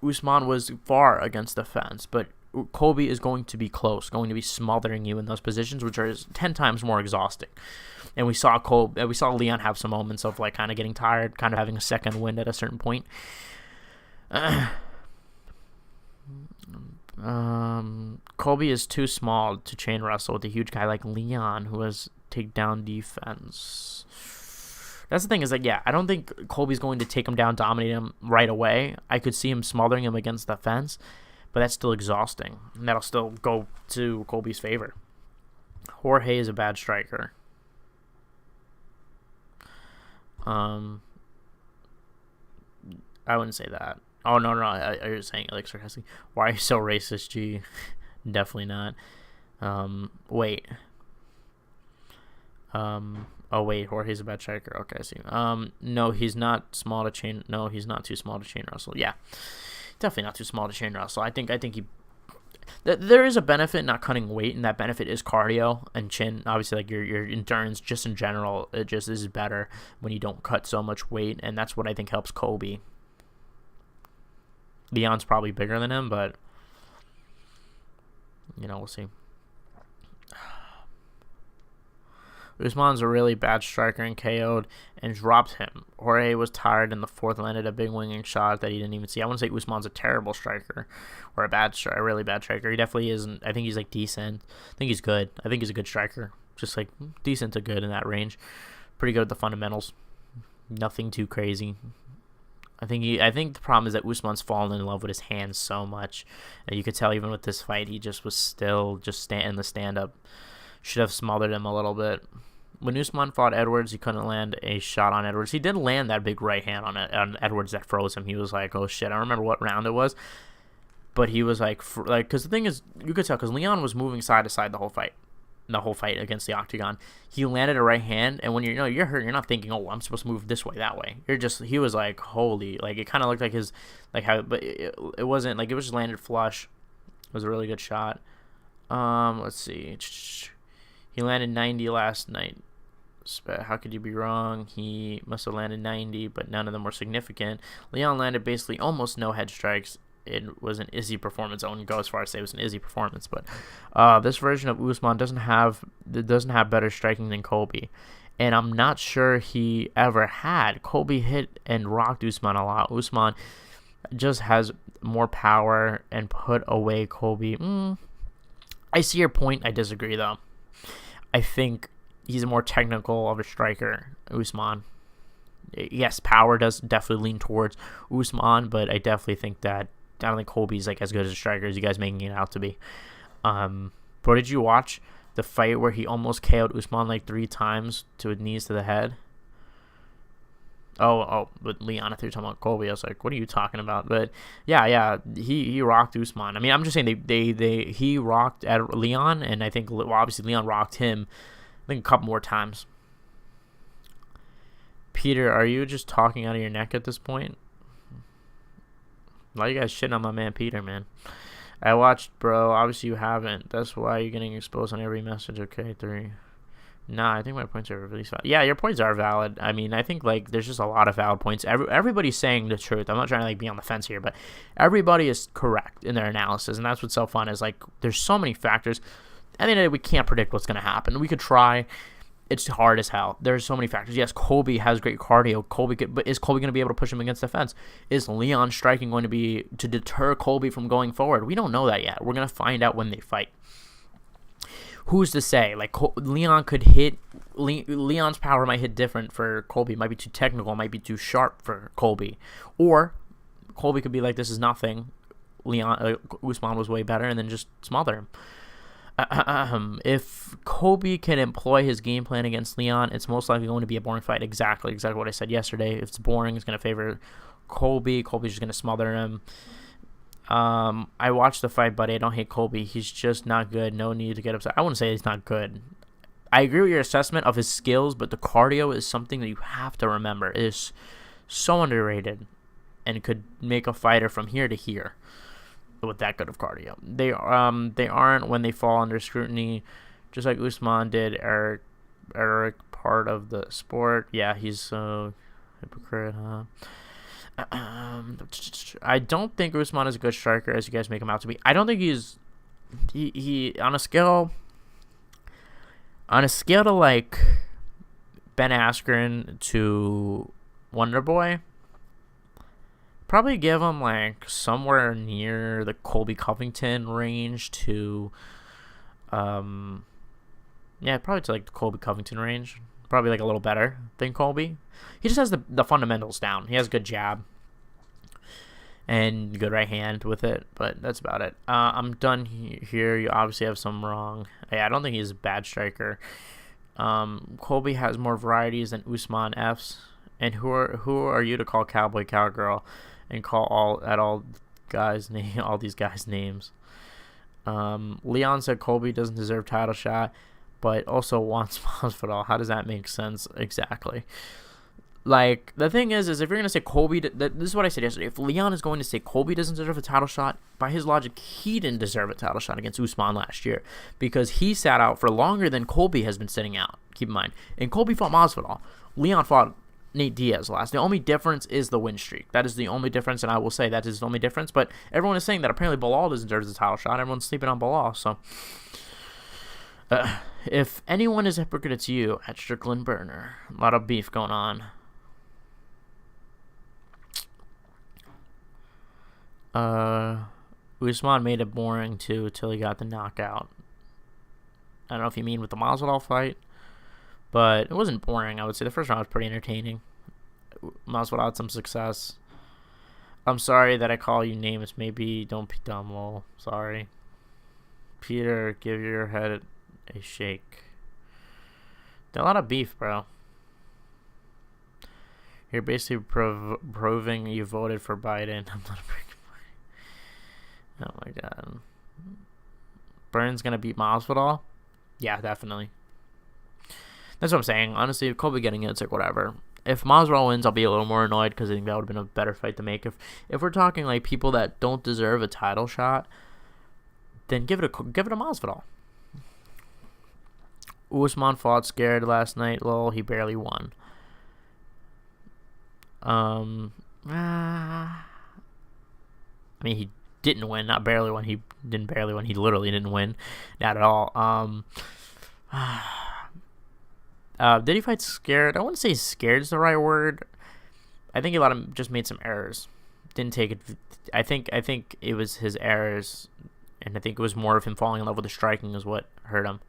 Usman was far against the fence, but Colby is going to be close, going to be smothering you in those positions, which are 10 times more exhausting. And we saw Leon have some moments of like kind of getting tired, kind of having a second wind at a certain point. Colby is too small to chain wrestle with a huge guy like Leon, who has takedown defense. That's the thing is, like, yeah, I don't think Colby's going to take him down, dominate him right away. I could see him smothering him against the fence, but that's still exhausting. And that'll still go to Colby's favor. Jorge is a bad striker. I wouldn't say that. Oh, no, you're saying it like sarcastically. Why are you so racist, G? Definitely not. Wait. Oh, wait, Jorge's a bad striker. Okay, I see. No, he's not small to chain. No, he's not too small to chain wrestle. Yeah, definitely not too small to chain wrestle. I think he. There is a benefit in not cutting weight, and that benefit is cardio and chin. Obviously, like your endurance, just in general, it just is better when you don't cut so much weight, and that's what I think helps Colby. Leon's probably bigger than him, but we'll see. Usman's a really bad striker and KO'd and dropped him. Jorge was tired in the fourth, landed a big winging shot that he didn't even see. I wouldn't say Usman's a terrible striker or a really bad striker. He definitely isn't. I think he's like decent. I think he's good. I think he's a good striker. Just like decent to good in that range. Pretty good at the fundamentals. Nothing too crazy. I think the problem is that Usman's fallen in love with his hands so much. And you could tell even with this fight, he just was still just in the stand-up. Should have smothered him a little bit. When Usman fought Edwards, he couldn't land a shot on Edwards. He did land that big right hand on Edwards that froze him. He was like, oh shit, I don't remember what round it was. But he was like, because the thing is, you could tell, because Leon was moving side to side the whole fight against the octagon. He landed a right hand, and when you're hurt, you're not thinking, oh, I'm supposed to move this way, that way. He was like, holy, like it kind of looked like his, like how, but it wasn't, like it was just landed flush. It was a really good shot. Let's see. He landed 90 last night. How could you be wrong? He must have landed 90, but none of them were significant. Leon landed basically almost no head strikes. It was an easy performance. I wouldn't go as far as say it was an easy performance, but this version of Usman doesn't have better striking than Colby, and I'm not sure he ever had. Colby hit and rocked Usman a lot. Usman just has more power and put away Colby. I see your point. I disagree though. I think he's a more technical of a striker, Usman. Yes, power does definitely lean towards Usman, but I definitely think that I don't think Colby's like as good as a striker as you guys making it out to be. But did you watch the fight where he almost KO'd Usman like 3 times to his knees to the head? But Leon, I thought you were talking about Colby. I was like, what are you talking about? But yeah, he rocked Usman. I mean, I'm just saying he rocked at Leon, and I think obviously Leon rocked him, I think a couple more times. Peter, are you just talking out of your neck at this point? Why you guys shitting on my man Peter, man? I watched, bro. Obviously you haven't. That's why you're getting exposed on every message. Okay, 3. Nah, I think my points are really valid. Yeah, your points are valid. I mean, I think like there's just a lot of valid points. Everybody's saying the truth. I'm not trying to like be on the fence here, but everybody is correct in their analysis, and that's what's so fun is like there's so many factors. At the end of the day, we can't predict what's gonna happen. We could try. It's hard as hell. There's so many factors. Yes, Colby has great cardio. But is Colby going to be able to push him against the fence? Is Leon striking going to be to deter Colby from going forward? We don't know that yet. We're going to find out when they fight. Who's to say? Like Leon could hit. Leon's power might hit different for Colby. It might be too technical. It might be too sharp for Colby. Or Colby could be like, this is nothing. Usman was way better, and then just smother him. If Colby can employ his game plan against Leon, it's most likely going to be a boring fight. Exactly what I said yesterday. If it's boring, it's going to favor Colby. Colby's just going to smother him. I watched the fight, buddy. I don't hate Colby. He's just not good. No need to get upset. I wouldn't say he's not good. I agree with your assessment of his skills, but the cardio is something that you have to remember. It is so underrated and could make a fighter from here to here with that good of cardio. They aren't when they fall under scrutiny, just like Usman did. Eric part of the sport. Yeah, he's so hypocrite, huh? I don't think Usman is a good striker as you guys make him out to be. I don't think he on a scale to like Ben Askren to Wonder Boy. Probably give him like somewhere near the Colby Covington range to, probably to like the Colby Covington range. Probably like a little better than Colby. He just has the fundamentals down. He has good jab and good right hand with it, but that's about it. I'm done here. You obviously have some wrong. Yeah, I don't think he's a bad striker. Colby has more varieties than Usman F's. And who are you to call cowboy cowgirl? And call all these guys' names. Leon said Colby doesn't deserve title shot, but also wants Masvidal. How does that make sense exactly? Like the thing is if you're gonna say Colby, this is what I said yesterday. If Leon is going to say Colby doesn't deserve a title shot, by his logic, he didn't deserve a title shot against Usman last year because he sat out for longer than Colby has been sitting out. Keep in mind, and Colby fought Masvidal. Leon fought Nate Diaz last. The only difference is the win streak. That is the only difference, and I will say that is the only difference. But everyone is saying that apparently Bilal deserves a title shot. Everyone's sleeping on Bilal. So, if anyone is a hypocrite, it's you at Strickland Burner. A lot of beef going on. Usman made it boring too till he got the knockout. I don't know if you mean with the Masvidal fight. But it wasn't boring, I would say. The first round was pretty entertaining. Masvidal had some success. I'm sorry that I call you names. Maybe don't be dumb, lol. Sorry. Peter, give your head a shake. There's a lot of beef, bro. You're basically proving you voted for Biden. I'm not a freaking Biden. Oh my god. Burns gonna beat Masvidal? Yeah, definitely. That's what I'm saying. Honestly, if Colby getting it, it's like whatever. If Masvidal wins, I'll be a little more annoyed because I think that would have been a better fight to make. If we're talking like people that don't deserve a title shot, then give it a Masvidal. Usman fought scared last night. Lol, he barely won. I mean, he didn't win, not barely win. He didn't barely win. He literally didn't win, not at all. Did he fight scared? I wouldn't say scared is the right word. I think just made some errors. Didn't take it. I think it was his errors, and I think it was more of him falling in love with the striking is what hurt him.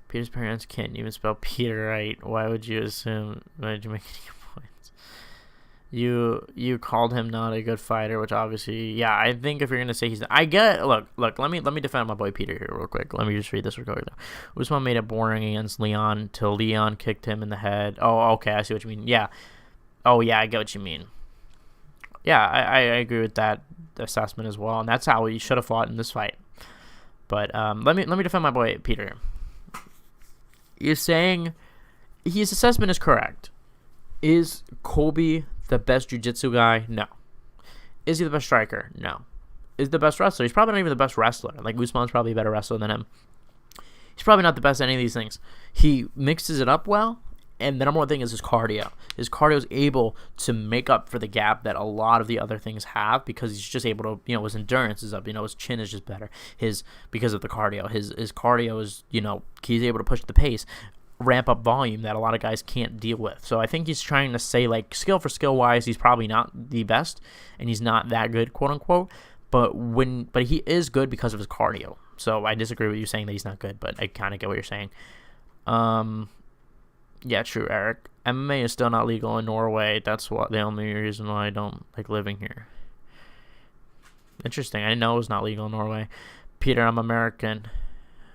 Peter's parents can't even spell Peter right. Why would you assume? Why did you make any points? You called him not a good fighter, which obviously, yeah. I think if you're gonna say he's, I get. Look. Let me defend my boy Peter here real quick. Let me just read this real quick. Usman made it boring against Leon till Leon kicked him in the head. Oh, okay. I see what you mean. Yeah. Oh, yeah. I get what you mean. Yeah, I agree with that assessment as well, and that's how he should have fought in this fight. But let me defend my boy Peter. You're saying his assessment is correct. Is Colby the best jiu-jitsu guy? No. Is he the best striker? No. Is he the best wrestler? He's probably not even the best wrestler. Like, Usman's probably a better wrestler than him. He's probably not the best at any of these things. He mixes it up well, and the number one thing is his cardio. His cardio is able to make up for the gap that a lot of the other things have because he's just able to, his endurance is up. His chin is just better. Because of the cardio. His cardio is, he's able to push the pace, ramp up volume that a lot of guys can't deal with. So I think he's trying to say, like, skill for skill wise, he's probably not the best, and he's not that good, quote unquote. But he is good because of his cardio. So I disagree with you saying that he's not good, but I kind of get what you're saying. Yeah, true, Eric. MMA is still not legal in Norway. That's the only reason why I don't like living here. Interesting. I didn't know it was not legal in Norway. Peter, I'm American.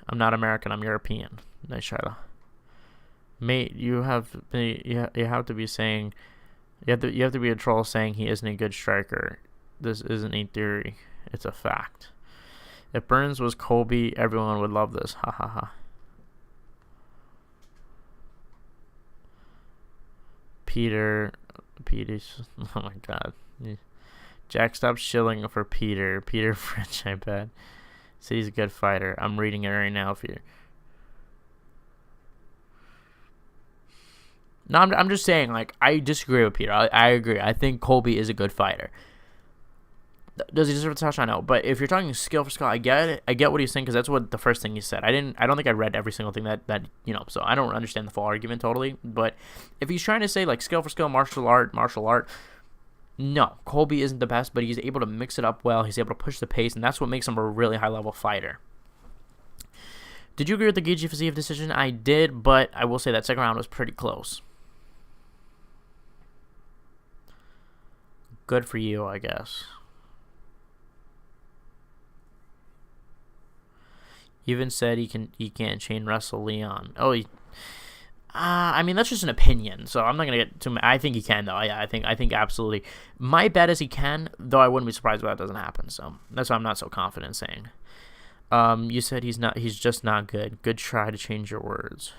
I'm not American. I'm European. Nice try, though. Mate, you have to be saying, you have to be a troll saying he isn't a good striker. This isn't a theory. It's a fact. If Burns was Colby, everyone would love this. Ha ha ha. Peter, oh my god. Jack, stop shilling for Peter. Peter French, I bet. Said he's a good fighter. I'm reading it right now for you. No, I'm just saying, like, I disagree with Peter. I agree. I think Colby is a good fighter. Does he deserve a touch? I know, but if you're talking skill for skill, I get it. I get what he's saying because that's what the first thing he said. I don't think I read every single thing that so I don't understand the full argument totally. But if he's trying to say like skill for skill, martial art, no, Colby isn't the best, but he's able to mix it up well. He's able to push the pace, and that's what makes him a really high level fighter. Did you agree with the Gaethje Fiziev decision? I did, but I will say that second round was pretty close. Good for you, I guess. Even said he can't chain wrestle Leon. Oh, I mean that's just an opinion, so I'm not gonna get too. I think he can though. Yeah, I think absolutely. My bet is he can, though I wouldn't be surprised if that doesn't happen. So that's why I'm not so confident saying. You said he's not. He's just not good. Good try to change your words.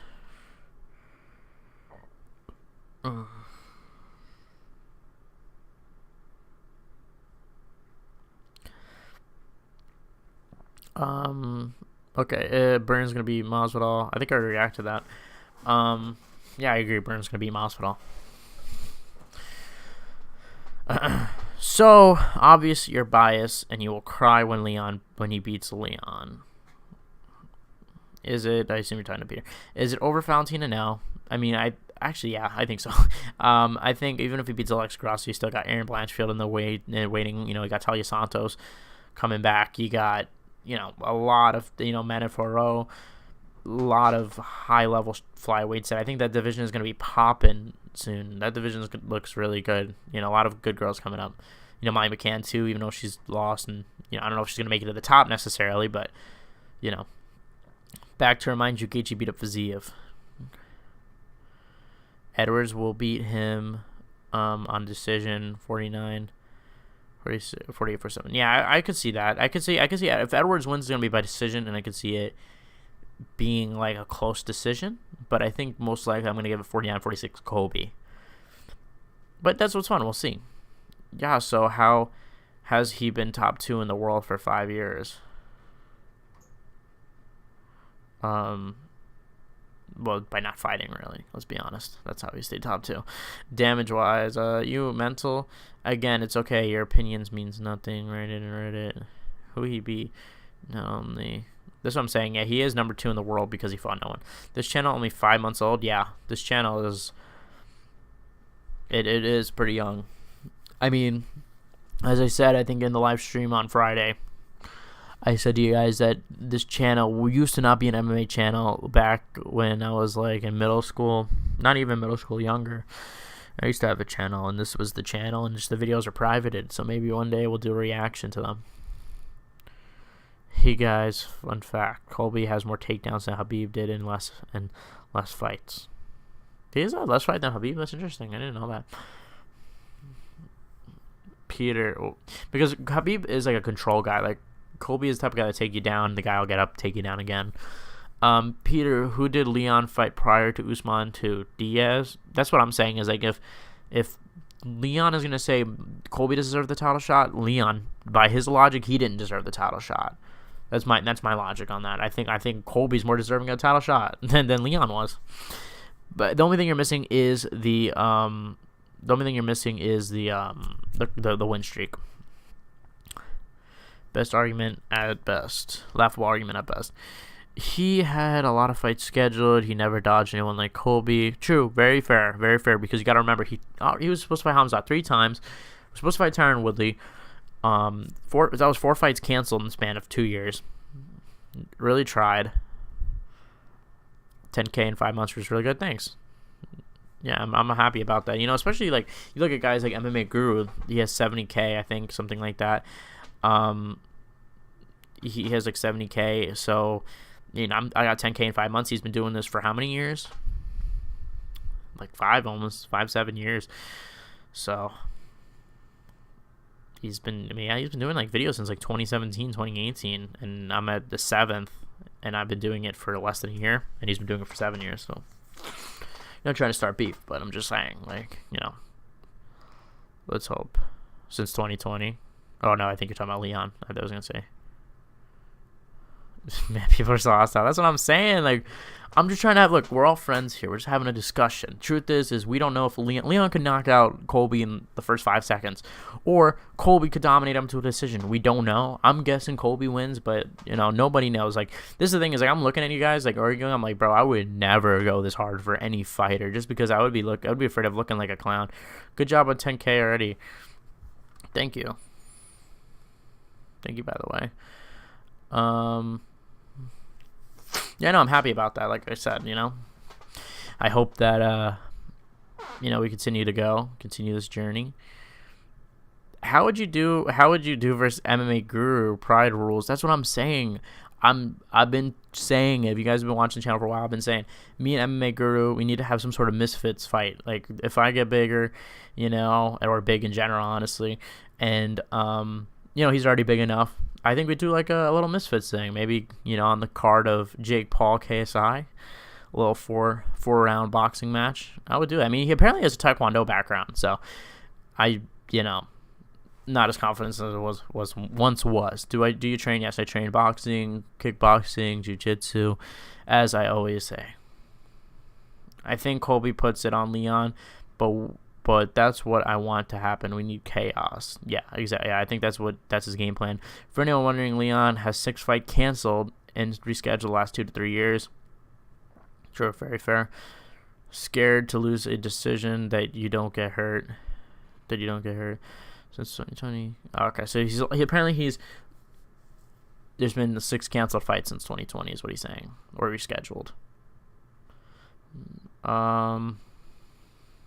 Okay, Burns gonna be Masvidal. I think I already reacted to that. Yeah, I agree. Burns gonna be Masvidal. So obviously you're biased, and you will cry when he beats Leon. Is it? I assume you're talking to Peter. Is it over Valentina? No. I mean, I think so. I think even if he beats Alexa Grasso, you still got Aaron Blanchfield in the waiting. You got Talia Santos coming back. You got a lot of Manaforo, a lot of high level flyweights. I think that division is going to be popping soon. That division looks really good. A lot of good girls coming up. Molly McCann too, even though she's lost, and I don't know if she's going to make it to the top necessarily, but back to remind you, Gaethje beat up Fiziev. Edwards will beat him on decision 48 for 7. Yeah, I could see that. I could see if Edwards wins, it's going to be by decision, and I could see it being like a close decision. But I think most likely I'm going to give it 49-46 Colby. But that's what's fun. We'll see. Yeah, so how has he been top 2 in the world for 5 years? Well, by not fighting, really. Let's be honest. That's how he stayed top 2. Damage-wise, you mental. Again, it's okay. Your opinions means nothing. Reddit. Who he beat? No, that's what I'm saying. Yeah, he is number 2 in the world because he fought no one. This channel only 5 months old. Yeah, this channel is... It is pretty young. I mean, as I said, I think in the live stream on Friday, I said to you guys that this channel used to not be an MMA channel back when I was like in middle school. Not even middle school, younger. I used to have a channel, and this was the channel, and just the videos are privated. So maybe one day we'll do a reaction to them. Hey guys, fun fact: Colby has more takedowns than Khabib did in less fights. He has less fight than Khabib. That's interesting. I didn't know that. Peter, because Khabib is like a control guy. Like Colby is the type of guy to take you down. The guy will get up, take you down again. Peter, who did Leon fight prior to Usman to Diaz? That's what I'm saying. Is like if Leon is gonna say Colby doesn't deserve the title shot, Leon, by his logic, he didn't deserve the title shot. That's my logic on that. I think Colby's more deserving of a title shot than Leon was. But the only thing you're missing is the win streak. Best argument at best. Laughable argument at best. He had a lot of fights scheduled. He never dodged anyone like Colby. True, very fair, because you got to remember he was supposed to fight Hamzat 3 times. He was supposed to fight Tyron Woodley. That was 4 fights canceled in the span of 2 years. Really tried. 10K in 5 months was really good. Thanks. Yeah, I'm happy about that. You know, especially like you look at guys like MMA Guru. He has 70K, I think, something like that. He has like 70K. So, you know, I got 10K in 5 months. He's been doing this for how many years? Like 7 years. So he's been doing like videos since like 2017, 2018, and I'm at the 7th, and I've been doing it for less than a year, and he's been doing it for 7 years. So, not trying to start beef, but I'm just saying, like, you know, let's hope. Since 2020. Oh no, I think you're talking about Leon. I was gonna say. Man, people are so hostile. That's what I'm saying. Like, I'm just trying to look, we're all friends here. We're just having a discussion. Truth is we don't know if Leon could knock out Colby in the first 5 seconds, or Colby could dominate him to a decision. We don't know. I'm guessing Colby wins, but, you know, nobody knows. Like, this is the thing is, like, I'm looking at you guys, like, arguing. I'm like, bro, I would never go this hard for any fighter, just because I would be afraid of looking like a clown. Good job on 10K already. Thank you. Thank you, by the way. Yeah, no, I'm happy about that. Like I said, you know, I hope that, you know, we continue this journey. How would you do versus MMA Guru Pride rules? That's what I'm saying. I've been saying, if you guys have been watching the channel for a while, I've been saying, me and MMA Guru, we need to have some sort of misfits fight. Like, if I get bigger, you know, or big in general, honestly, and, you know, he's already big enough, I think we do like a little misfits thing. Maybe, you know, on the card of Jake Paul KSI, a little four round boxing match. I would do it. I mean, he apparently has a Taekwondo background, so you know, not as confident as it once was. Do you train? Yes, I train boxing, kickboxing, jiu-jitsu, as I always say. I think Colby puts it on Leon, but that's what I want to happen. We need chaos. Yeah, exactly. Yeah, I think that's his game plan. For anyone wondering, Leon has 6 fights canceled and rescheduled the last 2 to 3 years. True, very fair. Scared to lose a decision that you don't get hurt. Since 2020. Okay, so there's been 6 canceled fights since 2020 is what he's saying, or rescheduled.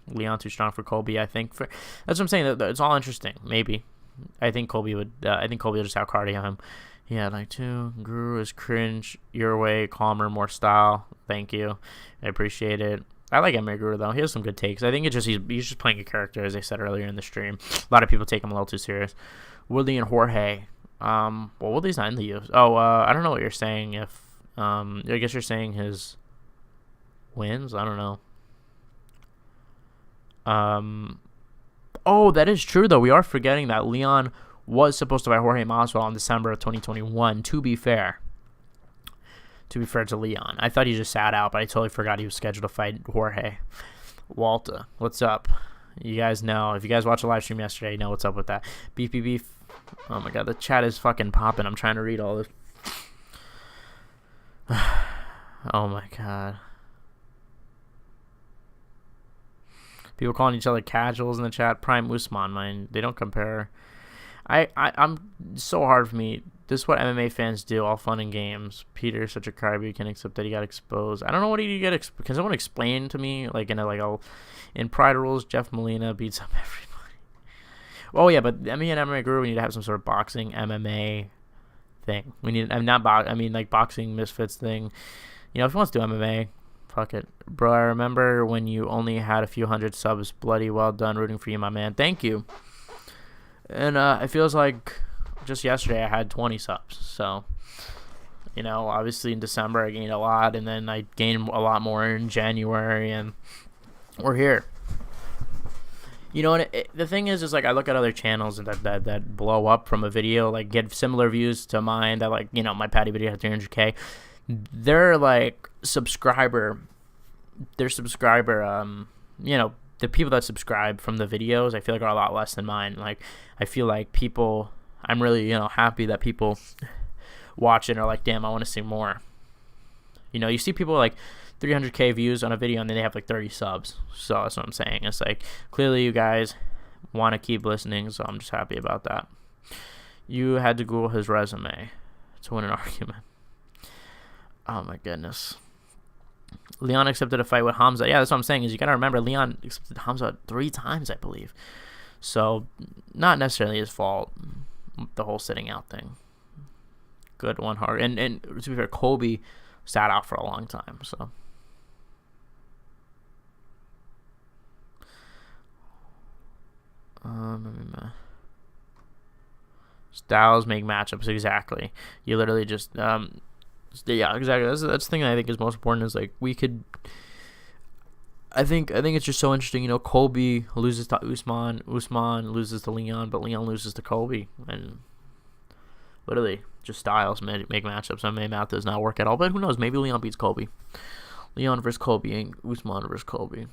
Leon too strong for Colby, I think. That's what I'm saying. It's all interesting. Maybe. I think Colby would just out cardio him. Yeah, like 2. Guru is cringe. Your way, calmer, more style. Thank you. I appreciate it. I like MMA Guru, though. He has some good takes. I think it's just he's just playing a character, as I said earlier in the stream. A lot of people take him a little too serious. Woodley and Jorge. Well, Woodley's not in the UFC. Oh, I don't know what you're saying. If I guess you're saying his wins. I don't know. Oh, that is true, though. We are forgetting that Leon was supposed to fight Jorge Masvidal in December of 2021, to be fair. to be fair to Leon. I thought he just sat out, but I totally forgot he was scheduled to fight Jorge. Walter, what's up? You guys know. If you guys watched the live stream yesterday, you know what's up with that. Beef, beef, beef. Oh my god, the chat is fucking popping. I'm trying to read all this. Oh my god. People calling each other casuals in the chat. Prime Usman, man. They don't compare. I'm so hard for me. This is what MMA fans do, all fun and games. Peter's such a crybaby, can accept that he got exposed. I don't know what he get. Can someone explain to me, like in Pride Rules, Jeff Molina beats up everybody. Oh yeah, but I mean, MMA Guru, we need to have some sort of boxing MMA thing. We need, like boxing misfits thing. You know, if he wants to do MMA, fuck it, bro. I remember when you only had a few hundred subs. Bloody well done, rooting for you, my man. Thank you. And it feels like just yesterday I had 20 subs. So, you know, obviously in December I gained a lot, and then I gained a lot more in January, and we're here. You know, and the thing is like I look at other channels and that blow up from a video, like get similar views to mine. That, like, you know, my Patty video had 300K. Their like subscriber, you know, the people that subscribe from the videos, I feel like are a lot less than mine. Like, I feel like people, I'm really, you know, happy that people watch it and are like, damn, I want to see more. You know, you see people like 300K views on a video and then they have like 30 subs. So that's what I'm saying. It's like, clearly you guys want to keep listening, so I'm just happy about that. You had to Google his resume to win an argument. Oh my goodness. Leon accepted a fight with Hamza. Yeah, that's what I'm saying, is you got to remember Leon accepted Hamza 3 times, I believe. So, not necessarily his fault, the whole sitting out thing. Good one, hard. And to be fair, Colby sat out for a long time, so. Styles make matchups, exactly. You literally just, yeah, exactly. That's the thing that I think is most important, is like we could. I think it's just so interesting. You know, Colby loses to Usman loses to Leon, but Leon loses to Colby, and literally just Styles make matchups. MMA math does not work at all, but who knows? Maybe Leon beats Colby. Leon versus Colby and Usman versus Colby.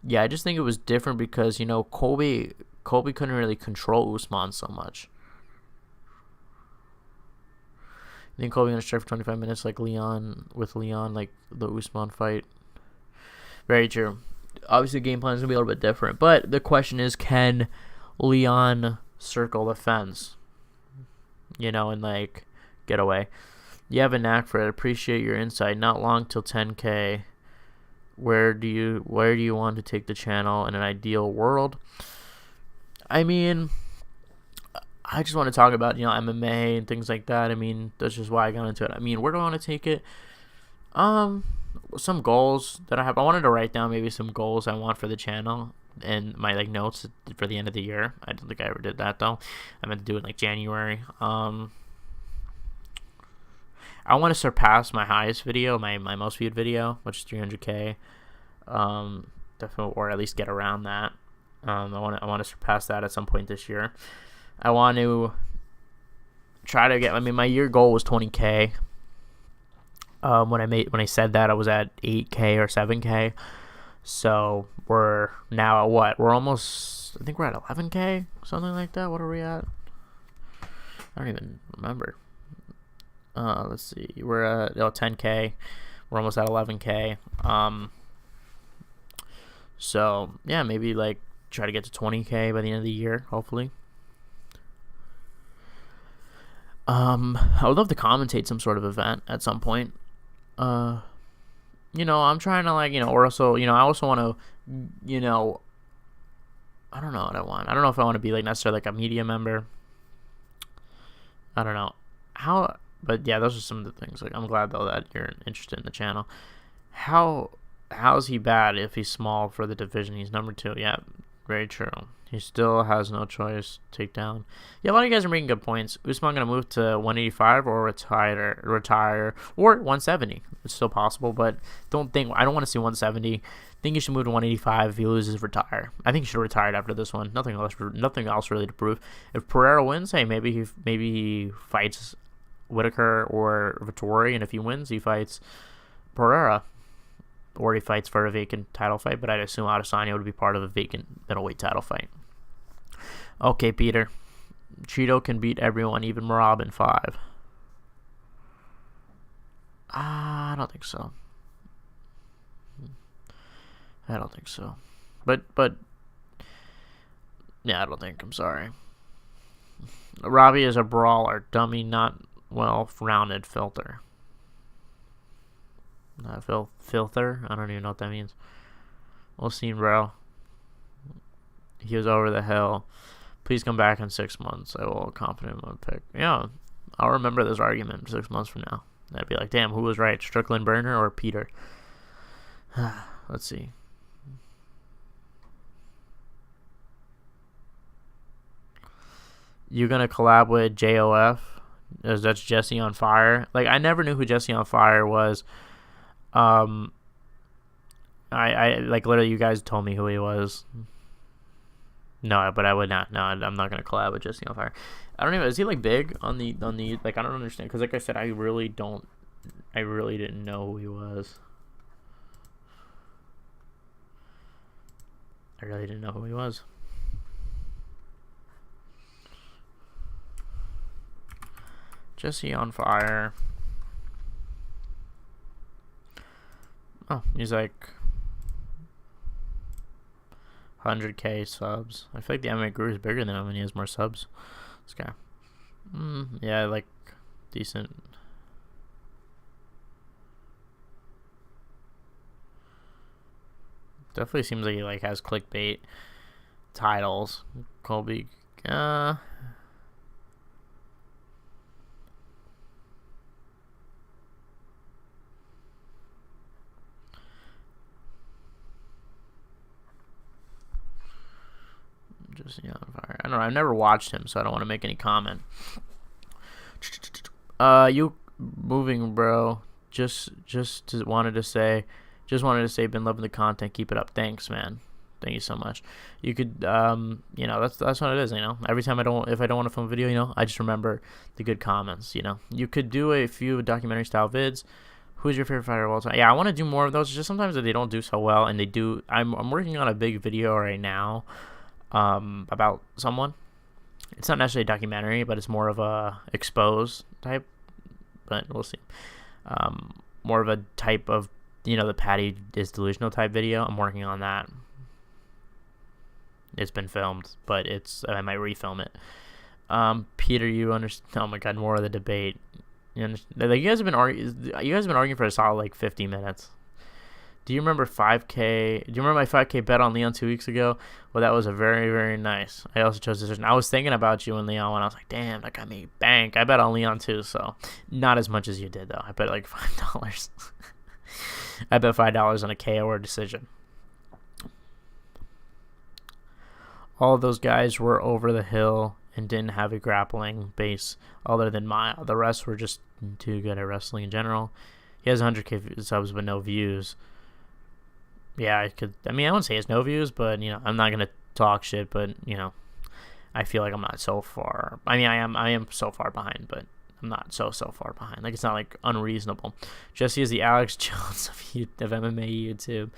Yeah, I just think it was different because, you know, Colby couldn't really control Usman so much. I think Colby gonna strike for 25 minutes like Leon, like the Usman fight. Very true. Obviously, the game plan is gonna be a little bit different, but the question is, can Leon circle the fence? You know, and like get away. You have a knack for it. Appreciate your insight. Not long till 10K. Where do you want to take the channel in an ideal world? I mean, I just want to talk about, you know, MMA and things like that. I mean, that's just why I got into it. I mean, where do I want to take it? Some goals that I have. I wanted to write down maybe some goals I want for the channel and my like notes for the end of the year. I don't think I ever did that though. I meant to do it in like January. I want to surpass my highest video, my most viewed video, which is 300K. Definitely, or at least get around that. I want to surpass that at some point this year. I want to try to get. I mean, my year goal was 20K. When I said that, I was at 8K or 7K. So we're now at what? We're almost. I think we're at 11K, something like that. What are we at? I don't even remember. Let's see. We're at 10K. We're almost at 11K. So yeah, maybe like try to get to 20K by the end of the year, hopefully. I would love to commentate some sort of event at some point. You know, I'm trying to like, you know, or also, you know, I also want to, you know, I don't know what I want. I don't know if I want to be like necessarily like a media member. I don't know how. But yeah, those are some of the things. Like, I'm glad though that you're interested in the channel. How's he bad if he's small for the division? He's number 2. Yeah, very true. He still has no choice. Takedown. Yeah, a lot of you guys are making good points. Usman gonna move to 185 or retire or 170. It's still possible, but I don't want to see 170. I think he should move to 185. If he loses, retire. I think he should have retired after this one. Nothing else really to prove. If Pereira wins, hey, maybe he fights Whitaker or Vettori, and if he wins, he fights Pereira, or he fights for a vacant title fight, but I'd assume Adesanya would be part of a vacant middleweight title fight. Okay, Peter. Cheeto can beat everyone, even Marab in 5. I don't think so. I don't think so. But yeah, I don't think. I'm sorry. Robbie is a brawler, dummy, not well-rounded filter. Filter? I don't even know what that means. We'll see, bro. He was over the hill. Please come back in 6 months. I will confident in my pick. Yeah, I'll remember this argument 6 months from now. I'd be like, damn, who was right? Strickland Burner or Peter? Let's see. You gonna collab with JOF? That's Jesse on Fire. Like, I never knew who Jesse on Fire was. I like, literally, you guys told me who he was. No, but I would not. No, I'm not gonna collab with Jesse on Fire. I don't even. Is he like big on the like? I don't understand, because like I said, I really didn't know who he was. I really didn't know who he was. Jesse on Fire. Oh, he's like 100K subs. I feel like the MMA Guru is bigger than him and he has more subs. This guy. Yeah, like decent. Definitely seems like he like has clickbait titles. Colby. Just on Fire. I don't know. I've never watched him, so I don't want to make any comment. You moving, bro? Just wanted to say, been loving the content. Keep it up. Thanks, man. Thank you so much. You could, you know, that's what it is. You know, every time if I don't want to film a video, you know, I just remember the good comments. You know, you could do a few documentary style vids. Who's your favorite fighter of all time? Yeah, I want to do more of those. Just sometimes they don't do so well, and they do. I'm working on a big video right now. About someone. It's not necessarily a documentary, but it's more of a expose type, but we'll see. More of a type of, you know, the Patty is delusional type video. I'm working on that. It's been filmed, but I might refilm it. Peter, you understand? Oh my God, more of the debate. Like, you guys have been arguing for a solid like 50 minutes. Do you remember 5K? Do you remember my 5K bet on Leon 2 weeks ago? Well, that was a very, very nice. I also chose decision. I was thinking about you and Leon when I was like, damn, that got me bank. I bet on Leon too, so not as much as you did though. I bet like $5. I bet $5 on a KO or decision. All of those guys were over the hill and didn't have a grappling base other than Mile. The rest were just too good at wrestling in general. He has 100K subs but no views. Yeah, I wouldn't say he has no views, but, you know, I'm not going to talk shit, but, you know, I feel like I'm not so far. I mean, I am so far behind, but I'm not so far behind. Like, it's not, like, unreasonable. Jesse is the Alex Jones of MMA YouTube.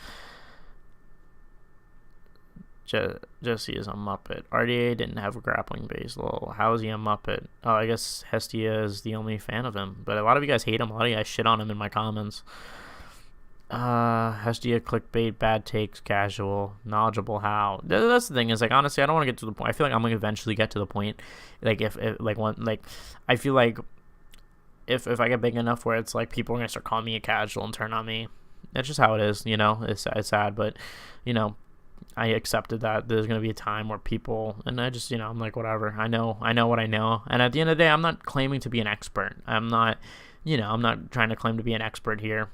Jesse is a Muppet. RDA didn't have a grappling base. Lol. How is he a Muppet? Oh, I guess Hestia is the only fan of him. But a lot of you guys hate him. A lot of you guys shit on him in my comments. Hestia, clickbait, bad takes, casual, knowledgeable how. That's the thing, is like, honestly, I don't want to get to the point. I feel like I'm going to eventually get to the point. Like, if I feel like if I get big enough where it's like people are going to start calling me a casual and turn on me. That's just how it is, you know. It's sad, but, you know, I accepted that there's going to be a time where people, and I just, you know, I'm like, whatever. I know what I know. And at the end of the day, I'm not claiming to be an expert. I'm not trying to claim to be an expert here.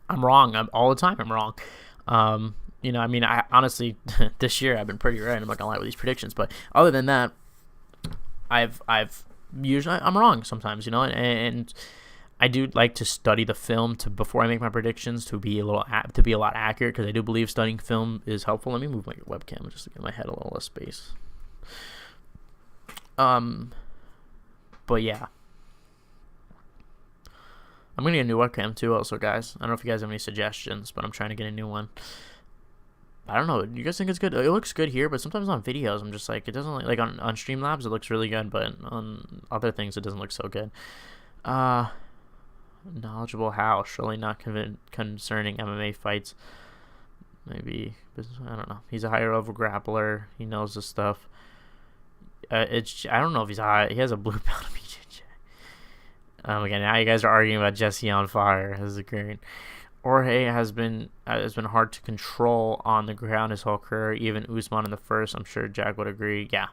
I'm wrong. All the time I'm wrong. You know, I mean, I honestly, this year I've been pretty right. I'm not gonna lie with these predictions, but other than that, I've usually, I'm wrong sometimes, you know, and I do like to study the film before I make my predictions to be a lot accurate, because I do believe studying film is helpful. Let me move my webcam just to give my head a little less space. But yeah. I'm gonna get a new webcam too, also, guys. I don't know if you guys have any suggestions, but I'm trying to get a new one. I don't know. You guys think it's good? It looks good here, but sometimes on videos, I'm just like, it doesn't like on Streamlabs, it looks really good, but on other things, it doesn't look so good. Knowledgeable how? Surely not concerning MMA fights. Maybe, I don't know. He's a higher level grappler. He knows this stuff. I don't know if he's high. He has a blue belt of BJJ. Again, now you guys are arguing about Jesse on fire. This is great. Jorge has been hard to control on the ground his whole career. Even Usman in the first. I'm sure Jack would agree. Yeah.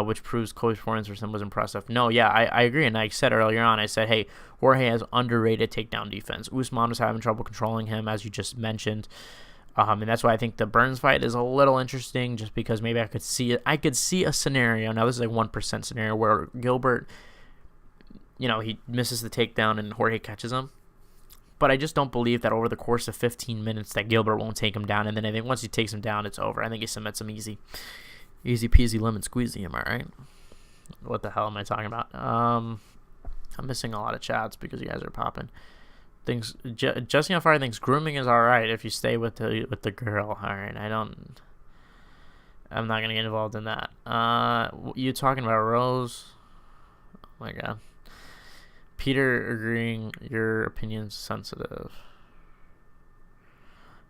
Which proves Kobe's performance for him was impressive. No, yeah, I agree. And I said earlier on, I said, hey, Jorge has underrated takedown defense. Usman was having trouble controlling him, as you just mentioned. And that's why I think the Burns fight is a little interesting, just because maybe I could see a scenario. Now, this is like 1% scenario where Gilbert, he misses the takedown and Jorge catches him. But I just don't believe that over the course of 15 minutes that Gilbert won't take him down. And then I think once he takes him down, it's over. I think he submits him easy. Easy peasy lemon squeezy, am I right? What the hell am I talking about? I'm missing a lot of chats because you guys are popping. Jesse on Fire thinks grooming is alright if you stay with the girl. Alright, I'm not gonna get involved in that. You talking about Rose? Oh my god. Peter agreeing your opinion's sensitive.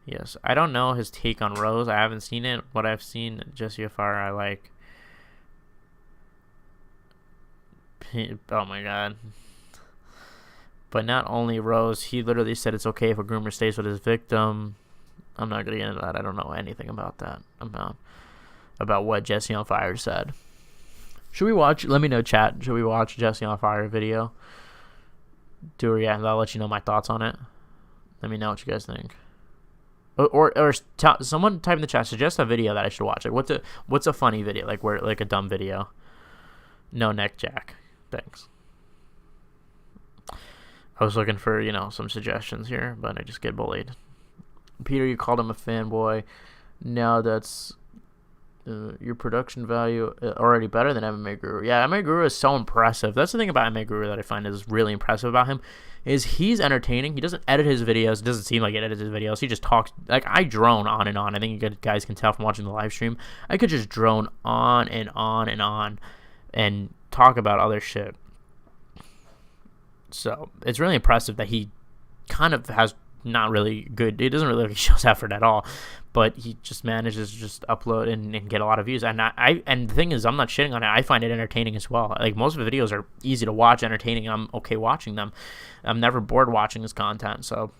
Yes, I don't know his take on Rose. I haven't seen it. What I've seen, Jesse Fire, I like. Oh my god. But not only Rose, he literally said it's okay if a groomer stays with his victim. I'm not going to get into that. I don't know anything about that. About what Jesse on Fire said. Should we watch? Let me know, chat. Should we watch Jesse on Fire video? I'll let you know my thoughts on it. Let me know what you guys think. Or someone type in the chat, suggest a video that I should watch. Like what's a funny video? Like a dumb video. No neck jack. Thanks. I was looking for, some suggestions here, but I just get bullied. Peter, you called him a fanboy. Now that's your production value already better than MMA Guru. Yeah, MMA Guru is so impressive. That's the thing about MMA Guru that I find is really impressive about him, is he's entertaining. He doesn't edit his videos. It doesn't seem like he edits his videos. He just talks. Like, I drone on and on. I think you guys can tell from watching the live stream. I could just drone on and on and on and talk about other shit. So it's really impressive that he kind of has not really good. He doesn't really shows effort at all, but he just manages to just upload and get a lot of views. And and the thing is, I'm not shitting on it. I find it entertaining as well. Like, most of the videos are easy to watch, entertaining. I'm okay watching them. I'm never bored watching his content. So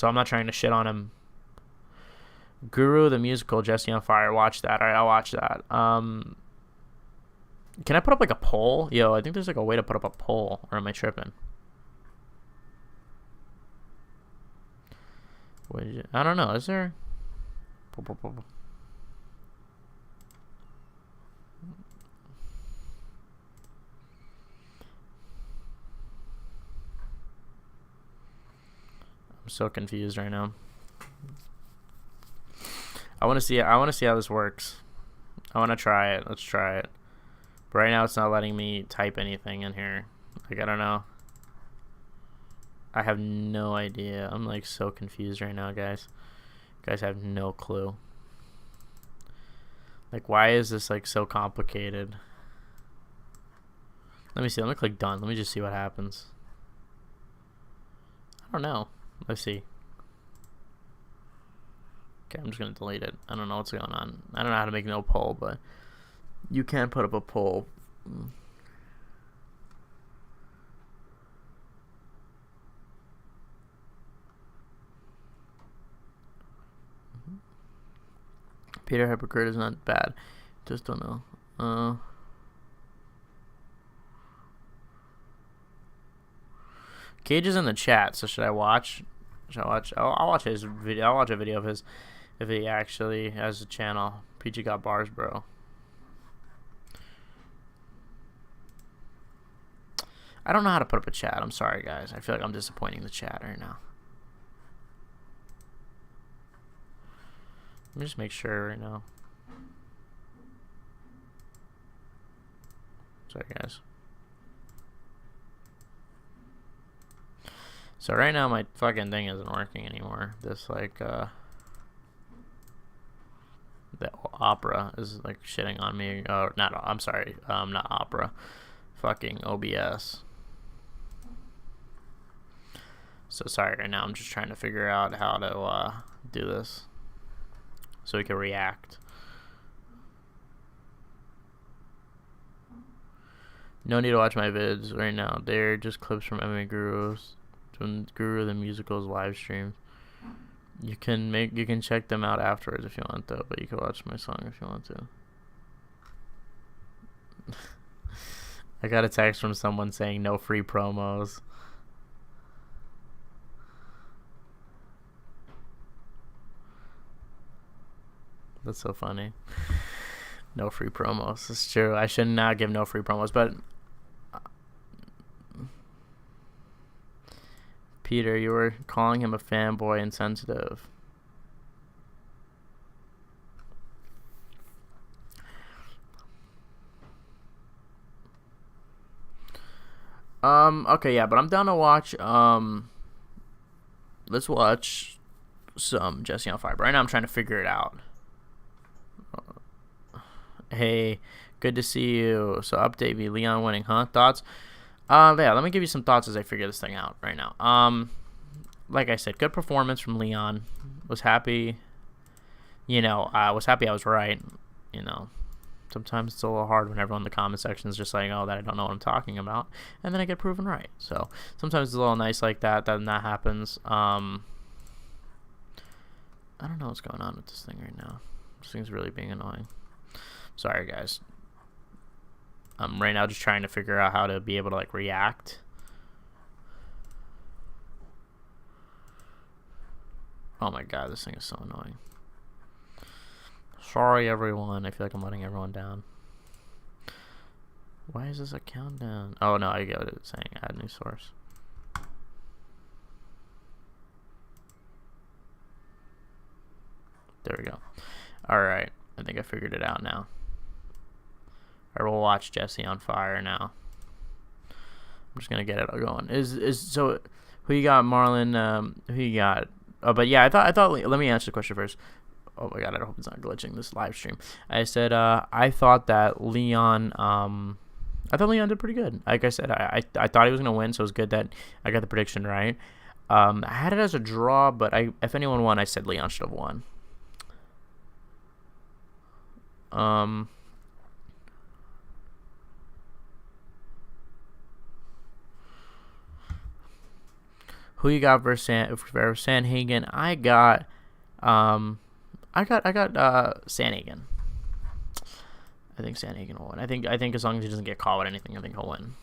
I'm not trying to shit on him. Guru the musical, Jesse on Fire. Watch that. All right, I'll watch that. Can I put up like a poll? Yo, I think there's like a way to put up a poll, or am I tripping? I don't know. Is there? I'm so confused right now. I want to see how this works. I want to try it. Let's try it. But right now it's not letting me type anything in here. Like, I don't know. I have no idea. I'm like so confused right now, guys. You guys have no clue. Like, why is this like so complicated? Let me see. Let me click done. Let me just see what happens. I don't know. Let's see. Okay, I'm just gonna delete it. I don't know what's going on. I don't know how to make no poll, but you can put up a poll. Peter Hypocrite is not bad. Just don't know. Cage is in the chat, so should I watch? I'll watch his video. I'll watch a video of his if he actually has a channel. PG got bars, bro. I don't know how to put up a chat. I'm sorry, guys. I feel like I'm disappointing the chat right now. Let me just make sure right now. Sorry, guys. So right now my fucking thing isn't working anymore. This like the Opera is like shitting on me. Not, I'm sorry, not Opera. Fucking OBS. So sorry, right now I'm just trying to figure out how to do this so we can react. No need to watch my vids right now. They're just clips from MMA Gurus, from Guru the Musical's live streams. You can check them out afterwards if you want though, but you can watch my song if you want to. I got a text from someone saying no free promos. That's so funny. No free promos. It's true. I should not give no free promos, but Peter, you were calling him a fanboy and sensitive. Okay, yeah, but I'm down to watch, let's watch some Jesse on Fire. Right now I'm trying to figure it out. Hey, good to see you. So update me, Leon winning, huh? Thoughts? Yeah, let me give you some thoughts as I figure this thing out right now. Like I said, good performance from Leon. Was happy, I was happy I was right, Sometimes it's a little hard when everyone in the comment section is just like, oh, that I don't know what I'm talking about. And then I get proven right. So sometimes it's a little nice like that. Then that happens. I don't know what's going on with this thing right now. This thing's really being annoying. Sorry, guys. I'm right now just trying to figure out how to be able to, like, react. Oh, my God. This thing is so annoying. Sorry, everyone. I feel like I'm letting everyone down. Why is this a countdown? Oh, no, I get what it's saying. Add new source. There we go. All right. I think I figured it out now. All right, we'll watch Jesse on Fire now. I'm just going to get it going. So, who you got, Marlon? Who you got? Oh, but yeah, I thought, let me answer the question first. Oh my God, I hope it's not glitching this live stream. I said, I thought that Leon, I thought Leon did pretty good. Like I said, I thought he was going to win, so it was good that I got the prediction right. I had it as a draw, but if anyone won, I said Leon should have won. Who you got versus Sanhagen? I got Sanhagen. I think Sanhagen will win. I think as long as he doesn't get caught with anything, I think he'll win.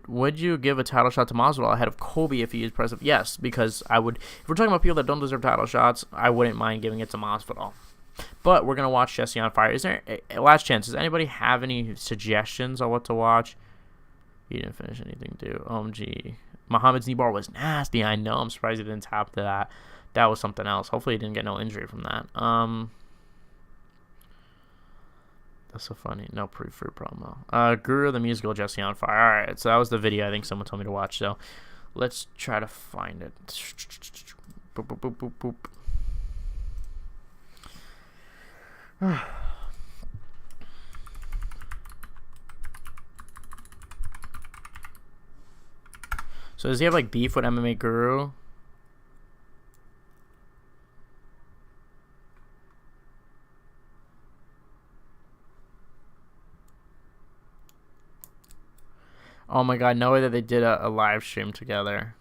Would you give a title shot to Masvidal ahead of Colby if he is president? Yes, because I would. If we're talking about people that don't deserve title shots, I wouldn't mind giving it to Masvidal. But we're gonna watch Jesse on Fire. Is there last chance? Does anybody have any suggestions on what to watch? He didn't finish anything, dude. OMG. Muhammad's knee bar was nasty. I know. I'm surprised he didn't tap to that. That was something else. Hopefully he didn't get no injury from that. That's so funny. No free promo. Guru the Musical, Jesse on Fire. All right, so that was the video I think someone told me to watch. So let's try to find it. Boop, boop, boop, boop, boop. So does he have like beef with MMA Guru? Oh my God, no way that they did a live stream together.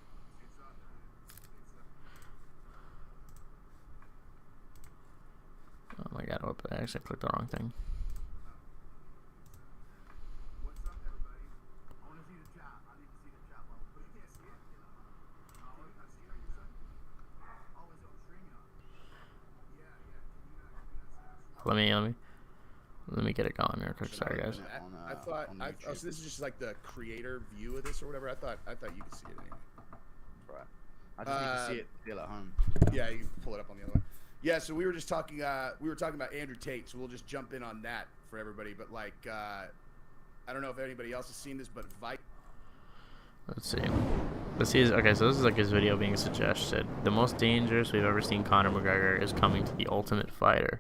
Oh my God, I actually clicked the wrong thing. Let me get it going real quick. Sorry, guys. I thought so this is just like the creator view of this or whatever. I thought you could see it anyway. Right. I just need to see it still at home. Yeah, you can pull it up on the other one. Yeah, so we were just talking. We were talking about Andrew Tate, so we'll just jump in on that for everybody. But like, I don't know if anybody else has seen this, but Let's see. Let's see. Okay, so this is like his video being suggested. The most dangerous we've ever seen Conor McGregor is coming to the Ultimate Fighter.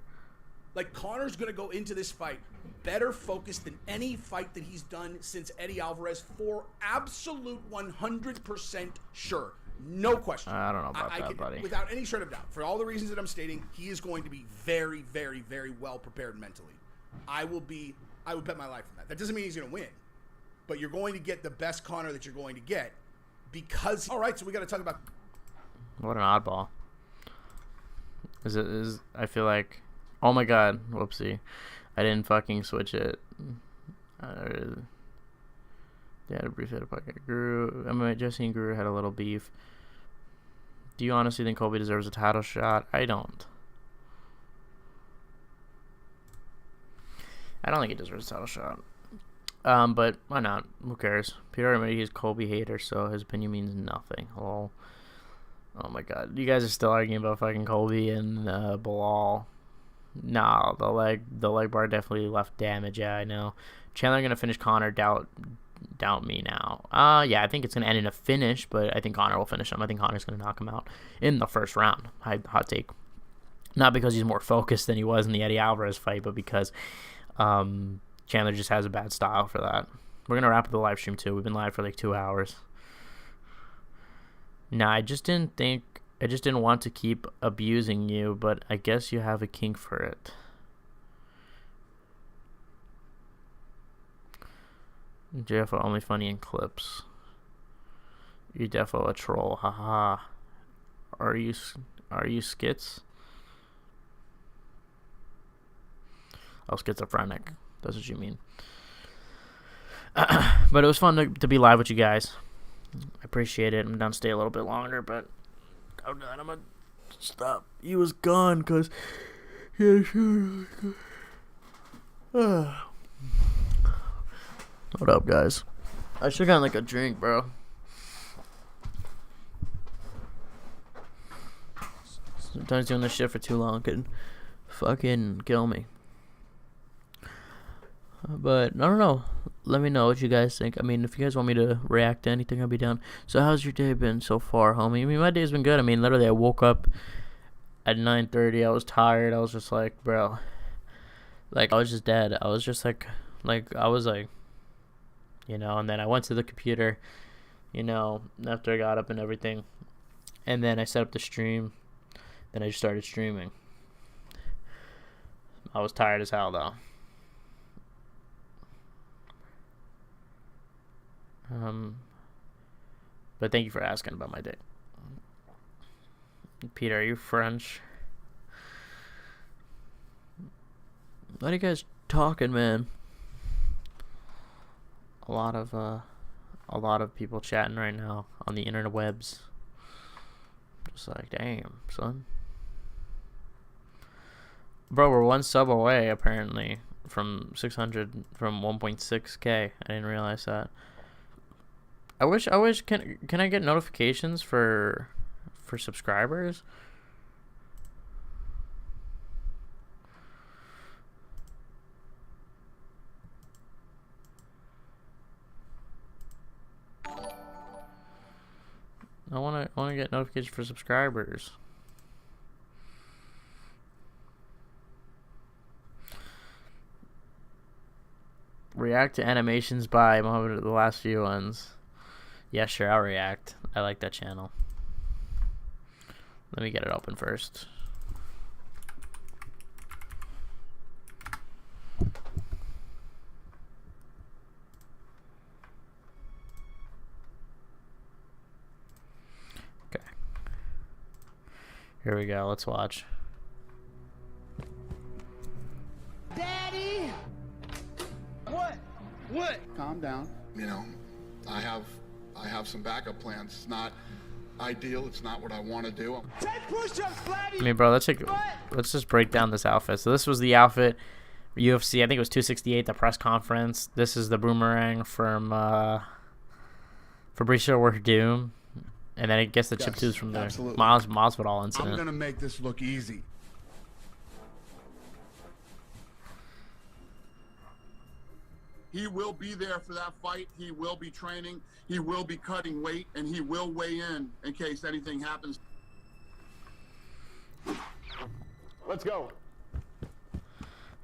Like, Conor's gonna go into this fight better focused than any fight that he's done since Eddie Alvarez, for absolute 100% sure. No question. I don't know about that, buddy. Without any shred of doubt, for all the reasons that I'm stating, he is going to be very, very, very well prepared mentally. I would bet my life on that. That doesn't mean he's going to win, but you're going to get the best Conor that you're going to get because. All right, so we got to talk about. What an oddball. I feel like. Oh my God! Whoopsie, I didn't fucking switch it. They had a brief hit of pocket. Jesse and Guru had a little beef. Do you honestly think Colby deserves a title shot? I don't. I don't think he deserves a title shot. But why not? Who cares? Peter already he's Colby hater, so his opinion means nothing. Lol. Oh my God, you guys are still arguing about fucking Colby and Bilal. Nah, the leg bar definitely left damage. Yeah, I know. Chandler gonna finish Conor. Doubt me now. Yeah, I think it's gonna end in a finish, but I think Conor will finish him. I think Conor's gonna knock him out in the first round. Hot take. Not because he's more focused than he was in the Eddie Alvarez fight, but because Chandler just has a bad style for that. We're gonna wrap up the live stream too. We've been live for like 2 hours. Nah, I just didn't want to keep abusing you, but I guess you have a kink for it. JFO only funny in clips. You defo a troll, haha. Are you skits? Oh, schizophrenic. That's what you mean. But it was fun to be live with you guys. I appreciate it. I'm down to stay a little bit longer, but I'm gonna stop. He was gone because he had a What up, guys? I should've gotten like a drink, bro. Sometimes doing this shit for too long could fucking kill me. But I don't know. Let me know what you guys think. I mean, if you guys want me to react to anything, I'll be down. So how's your day been so far, homie? I mean, my day's been good. I mean, literally, I woke up at 9:30. I was tired. I was just like, bro. Like, I was just dead. I was just like, I was like, you know, and then I went to the computer, you know, after I got up and everything. And then I set up the stream. Then I just started streaming. I was tired as hell, though. But thank you for asking about my day. Peter, are you French? What are you guys talking, man? A lot of people chatting right now on the interwebs. Just like, damn, son. Bro, we're 1 sub away apparently from 1.6K. I didn't realize that. I wish can I get notifications for subscribers? I want to get notifications for subscribers. React to animations by Mohammed, the last few ones. Yeah, sure, I'll react. I like that channel. Let me get it open first. Okay. Here we go. Let's watch. Daddy! What? Calm down. You know, I have some backup plans. It's not ideal. It's not what I want to do. 10 push-ups, Vladdy! I mean, bro, let's just break down this outfit. So this was the outfit UFC, I think it was 268, the press conference. This is the boomerang from Fabricio Werdum. And then I guess the chip tooth from the Masvidal incident. I'm going to make this look easy. He will be there for that fight. He will be training. He will be cutting weight, and he will weigh in case anything happens. Let's go.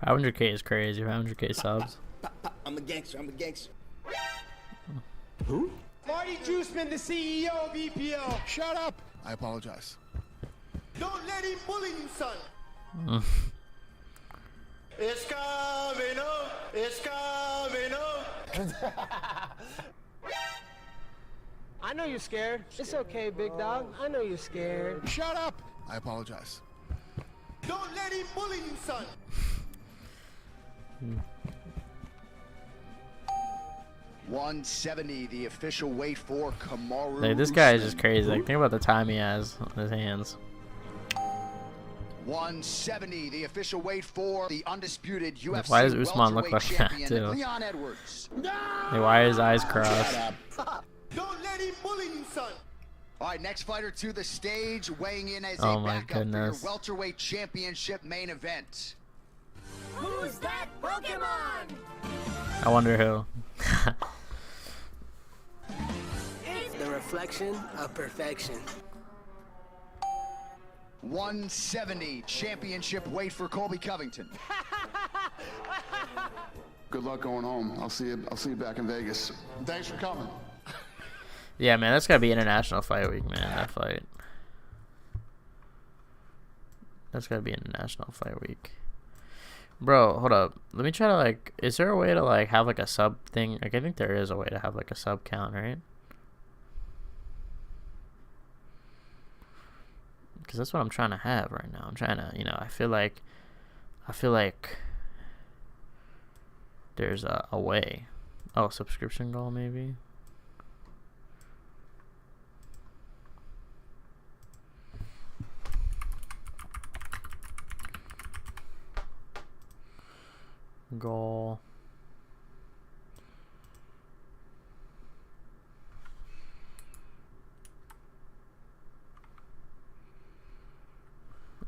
500K is crazy. 500K subs. I'm a gangster. I'm a gangster. Who? Marty Juiceman, the CEO of EPO. Shut up. I apologize. Don't let him bully you, son. It's coming up. It's coming up. I know you're scared. It's okay, big dog. I know you're scared. Shut up. I apologize. Don't let him bully you, son. $170, the official weight for Kamaru. Like, this guy is Usman. just crazy. Like, think about the time he has on his hands. 170, the official weight for the undisputed UFC Why does Usman look welterweight like that, champion, too? Leon Edwards. Like, why are his eyes crossed? Don't let him bully you, son. All right, next fighter to the stage, weighing in as Oh a my backup goodness. for your welterweight championship main event. Who's that Pokemon? I wonder who. The reflection of perfection. 170, championship weight for Colby Covington. Good luck going home. I'll see you back in Vegas. Thanks for coming. Yeah, man, that's gotta be International Fight Week, man. That fight. That's gotta be International Fight Week. Bro, hold up. Let me try to, like, is there a way to, like, have, like, a sub thing? Like, I think there is a way to have, like, a sub count, right? Because that's what I'm trying to have right now. I'm trying to, you know, I feel like there's a way. Oh, subscription goal, maybe? Goal.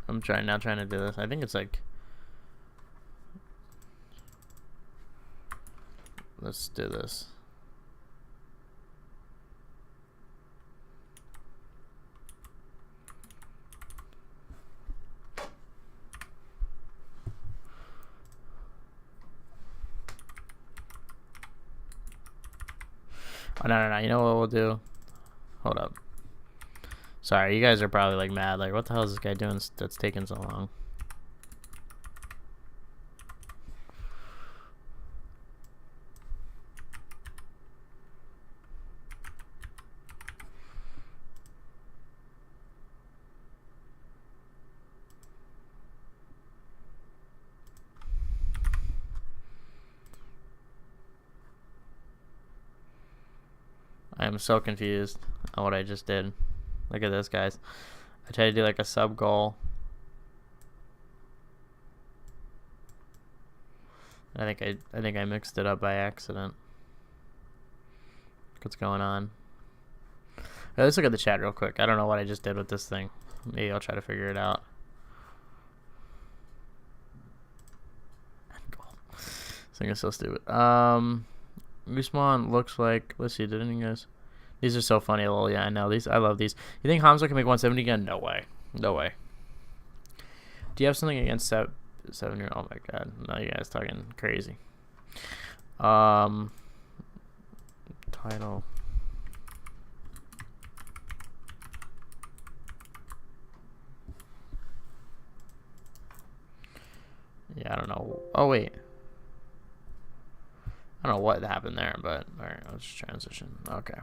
I'm trying to do this. I think it's like, let's do this. Oh, no. You know what we'll do? Hold up. Sorry, you guys are probably like mad. Like, what the hell is this guy doing that's taking so long? I am so confused on what I just did. Look at this, guys. I tried to do like a sub goal. I think I mixed it up by accident. What's going on? Let's look at the chat real quick. I don't know what I just did with this thing. Maybe I'll try to figure it out. This thing is so stupid. Usman looks like, let's see, didn't you guys? These are so funny. Lol, yeah, I know these. I love these. You think Hamza can make 170 again? No way. No way. Do you have something against 7-year? Oh my god. No, you guys talking crazy. Title. Yeah, I don't know. Oh wait. I don't know what happened there, but alright, let's transition. Okay.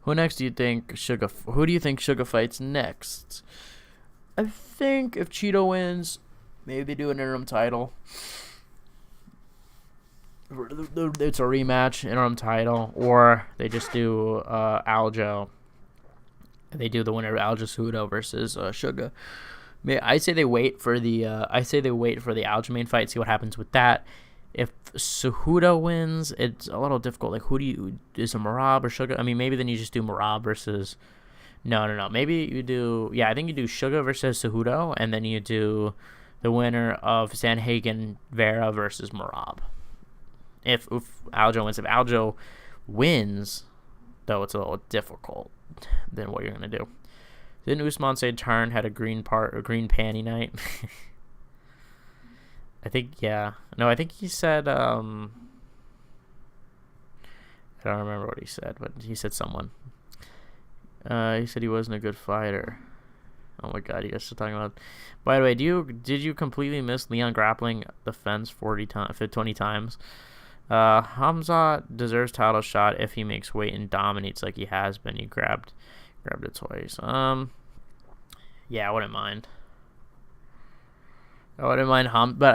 Who next do you think who do you think Sugar fights next? I think if Cheeto wins, maybe they do an interim title. It's a rematch, interim title, or they just do Aljo. They do the winner of Aljo Cejudo versus Sugar. I say they wait for the Aljamain fight, see what happens with that. If Cejudo wins, it's a little difficult. Like, who do you... Is it Merab or Sugar? I mean, maybe then you just do Merab versus... No. Maybe you do... Yeah, I think you do Sugar versus Cejudo, and then you do the winner of Sanhagen Vera versus Merab. if Aljo wins. If Aljo wins, though, it's a little difficult than what you're gonna do. Didn't Usman say Tarn had a green panty night? I think, yeah. No, I think he said, I don't remember what he said, but he said someone. He said he wasn't a good fighter. Oh my god, you guys are talking about. By the way, did you completely miss Leon grappling the fence 20 times? Hamzat deserves title shot if he makes weight and dominates like he has been. He grabbed it twice. Yeah, I wouldn't mind. But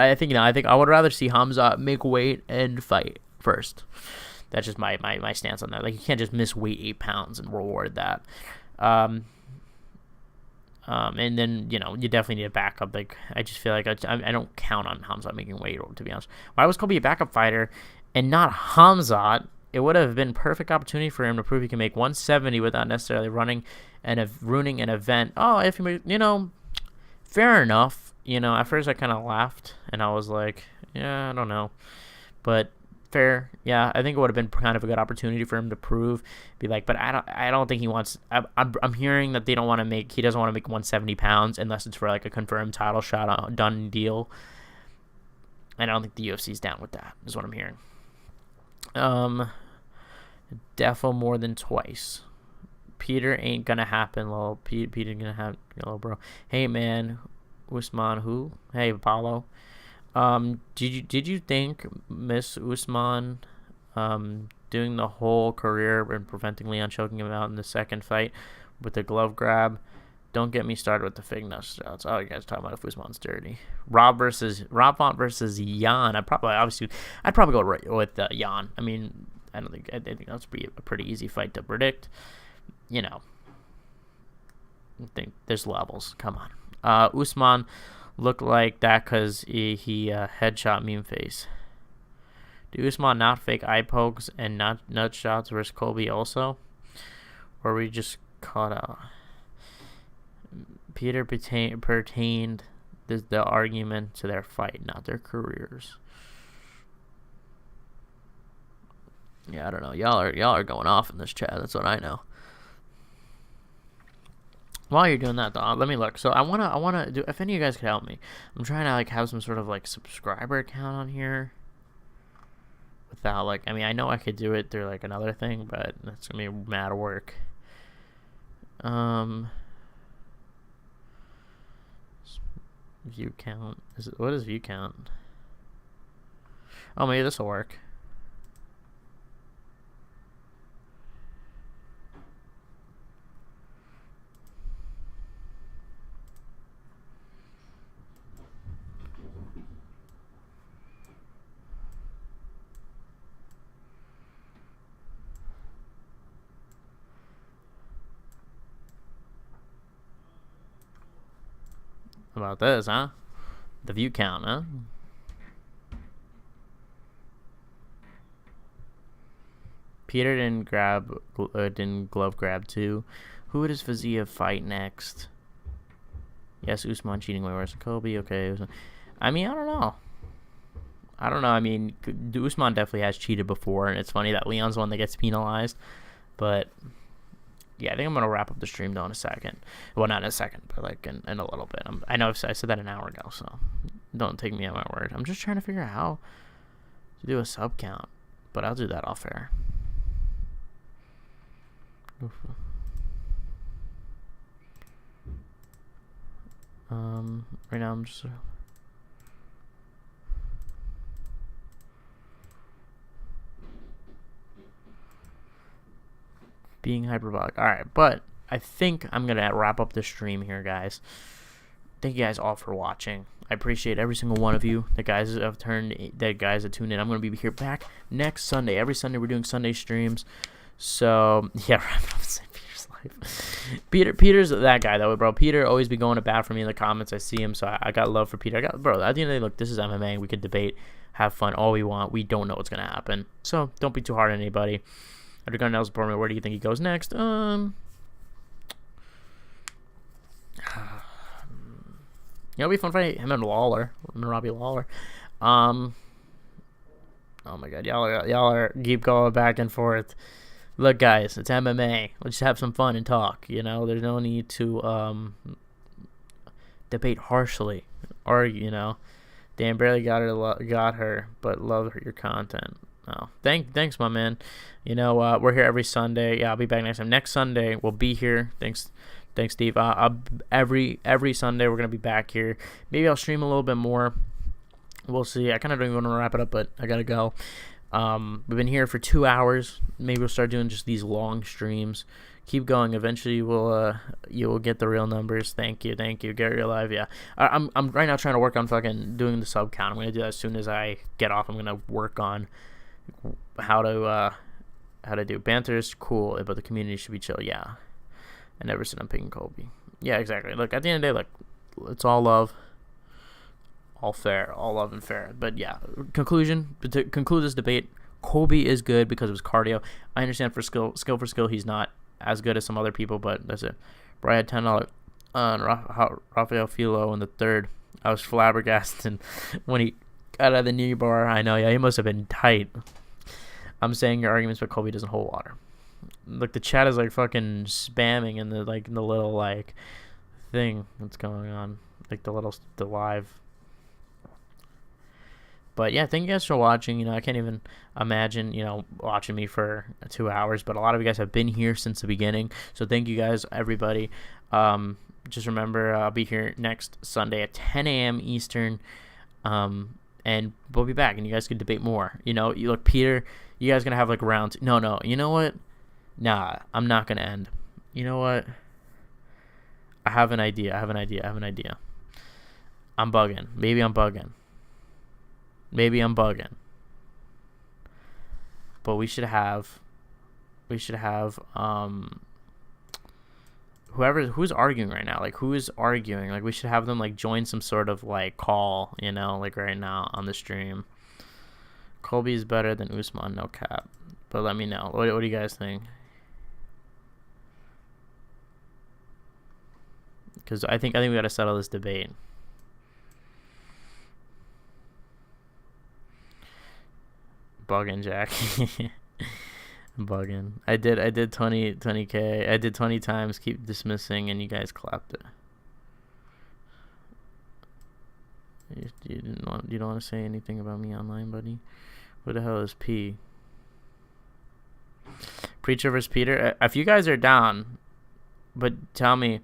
I think I would rather see Hamzat make weight and fight first. That's just my stance on that. Like, you can't just miss weight 8 pounds and reward that. And then, you definitely need a backup. Like, I just feel like I don't count on Hamzat making weight, to be honest. Why was Kobe a backup fighter and not Hamzat? It would have been perfect opportunity for him to prove he can make 170 without necessarily ruining an event. Oh, if he made, fair enough. At first I kind of laughed and I was like, yeah, I don't know, but fair. Yeah, I think it would have been kind of a good opportunity for him to prove, be like, but I don't think he wants. I'm hearing that he doesn't want to make 170 pounds unless it's for like a confirmed title shot, done deal. And I don't think the UFC's down with that, is what I'm hearing. Defo more than twice. Peter ain't gonna happen, lol. Peter gonna have, bro. Hey man, Usman who? Hey Apollo. Did you think Miss Usman doing the whole career and preventing Leon choking him out in the second fight with the glove grab? Don't get me started with the fake nose shots. Oh, you guys talking about if Usman's dirty. Rob Font versus Jan. I'd probably go right with Jan. I mean, I think that's a pretty easy fight to predict. I think there's levels. Come on. Usman looked like that because he headshot meme face. Do Usman not fake eye pokes and not nut shots versus Colby also? Or we just caught out? Peter pertained the argument to their fight, not their careers. Yeah, I don't know. Y'all are going off in this chat. That's what I know. While you're doing that, though, let me look. So I wanna do. If any of you guys could help me, I'm trying to have some sort of subscriber account on here. Without I know I could do it through another thing, but that's gonna be mad work. View count. What is view count? Oh, maybe this will work. About this, huh? The view count, huh? Peter didn't glove grab too. Who would his Fazia fight next? Yes, Usman cheating way worse than Kobe. Okay, I mean, I don't know. I mean, Usman definitely has cheated before, and it's funny that Leon's the one that gets penalized. But yeah, I think I'm gonna wrap up the stream though in a second. Well, not in a second, but in a little bit. I know I said that an hour ago, so don't take me at my word. I'm just trying to figure out how to do a sub count, but I'll do that off air. Right now I'm just being hyperbolic. All right, but I think I'm gonna wrap up the stream here, guys. Thank you guys all for watching. I appreciate every single one of you. The guys that have tuned in. I'm gonna be here back next Sunday. Every Sunday we're doing Sunday streams. So yeah, Peter's life. Peter's that guy though, bro. Peter always be going to bat for me in the comments. I see him, so I got love for Peter. Bro. At the end of the day, look, this is MMA. We could debate, have fun, all we want. We don't know what's gonna happen, so don't be too hard on anybody. After going to Nels Borman, where do you think he goes next? It'll be a fun fight. Him and Lawler. Him and Robbie Lawler. Oh my god, y'all are keep going back and forth. Look, guys, it's MMA. Let's just have some fun and talk. You know, there's no need to debate harshly, or Dan barely got her, but love your content. Oh, thanks, my man. We're here every Sunday. Yeah, I'll be back next time. Next Sunday we'll be here. Thanks, Steve. Every Sunday we're gonna be back here. Maybe I'll stream a little bit more. We'll see. I kind of don't even want to wrap it up, but I gotta go. We've been here for 2 hours. Maybe we'll start doing just these long streams. Keep going. Eventually, you will get the real numbers. Thank you, Gary Alive. Yeah, I'm right now trying to work on fucking doing the sub count. I'm gonna do that as soon as I get off. I'm gonna work on how to do banter is cool, but the community should be chill. Yeah, I never said I'm picking Kobe. Yeah, exactly. Look, at the end of the day, look, it's all love. All fair, all love and fair. But yeah, conclusion, to conclude this debate, Kobe is good because of his cardio. I understand for skill for skill, he's not as good as some other people, but that's it. Bro, I had $10 on Rafael Filo in the third. I was flabbergasted when he got out of the knee bar. I know, yeah, he must have been tight. I'm saying your arguments, but Kobe doesn't hold water. Look, the chat is like fucking spamming in the little thing that's going on, like the live. But yeah, thank you guys for watching. I can't even imagine, watching me for 2 hours. But a lot of you guys have been here since the beginning. So thank you guys, everybody. Just remember, I'll be here next Sunday at 10 a.m. Eastern. And we'll be back, and you guys can debate more. You look, Peter, you guys going to have round two. No. You know what? Nah, I'm not going to end. You know what? I have an idea. I'm bugging. Maybe I'm bugging. But we should have who's arguing right now, who is arguing, we should have them join some sort of call, right now on the stream. Colby is better than Usman, no cap. But let me know. What do you guys think? Because I think we got to settle this debate. Bugging, Jack. Bugging. I did 20k. I did 20 times. Keep dismissing, and you guys clapped it. You don't want to say anything about me online, buddy. What the hell is P? Preacher versus Peter. If you guys are down, but tell me,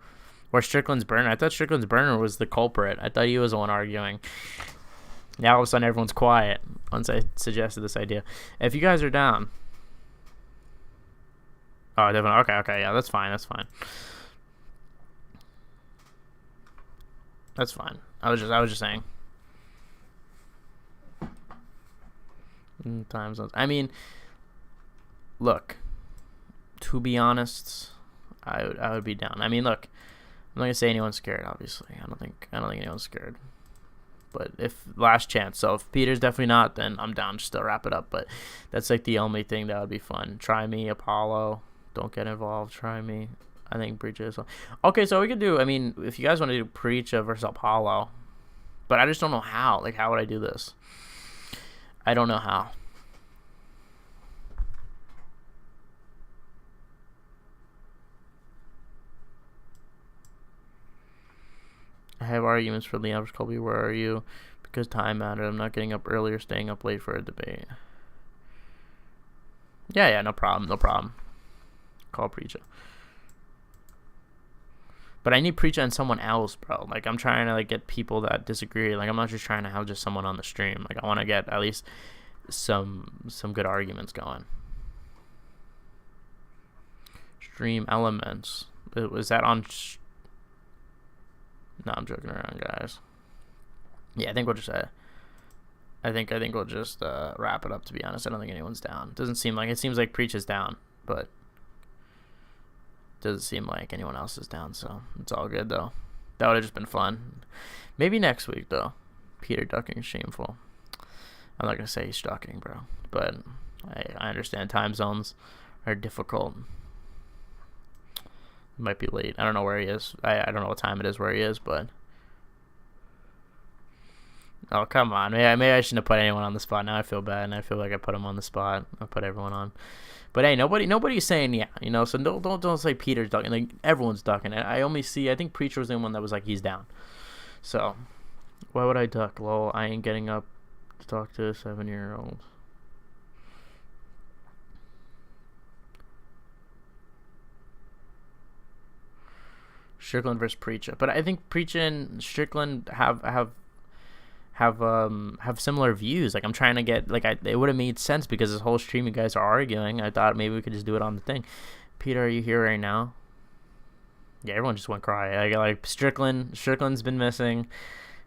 or Strickland's burner. I thought Strickland's burner was the culprit. I thought he was the one arguing. Now all of a sudden everyone's quiet once I suggested this idea. If you guys are down. Oh, definitely. Okay, yeah, that's fine. That's fine. I was just saying. Time zones. I mean, look, to be honest, I would be down. I mean, look, I'm not gonna say anyone's scared, obviously. I don't think anyone's scared. But if last chance, so if Peter's definitely not, then I'm down just to wrap it up. But that's the only thing that would be fun. Try me, Apollo. Don't get involved. Try me. I think Preacher as well. Okay, so we could do. I mean, if you guys want to do Preacher versus Apollo, but I just don't know how. How would I do this? I don't know how. I have arguments for Leon versus Colby. Where are you? Because time mattered. I'm not getting up early or staying up late for a debate. Yeah, no problem. Call Preacher. But I need Preacher and someone else, bro. I'm trying to get people that disagree. I'm not just trying to have just someone on the stream. I want to get at least some good arguments going. Stream elements. Was that on? No, I'm joking around, guys. Yeah, I think we'll just. I think we'll just wrap it up. To be honest, I don't think anyone's down. Doesn't seem like it. Seems like Preach is down, but doesn't seem like anyone else is down. So it's all good though. That would have just been fun. Maybe next week though. Peter ducking is shameful. I'm not gonna say he's ducking, bro, but I understand time zones are difficult. Might be late. I don't know where he is. I don't know what time it is where he is, but Oh, come on. Maybe I shouldn't have put anyone on the spot. Now I feel bad, and I feel like I put him on the spot. I put everyone on. But hey, nobody's saying yeah, you know. So don't say Peter's ducking. Like everyone's ducking. I think Preacher was the one that was like he's down. So why would I duck? Lol, I ain't getting up to talk to a 7-year-old. Strickland versus Preacher, but I think Preacher and Strickland have similar views. Like I'm trying to get it would have made sense because this whole stream you guys are arguing. I thought maybe we could just do it on the thing. Peter, are you here right now? Yeah, everyone just went cry. Like Strickland's been missing.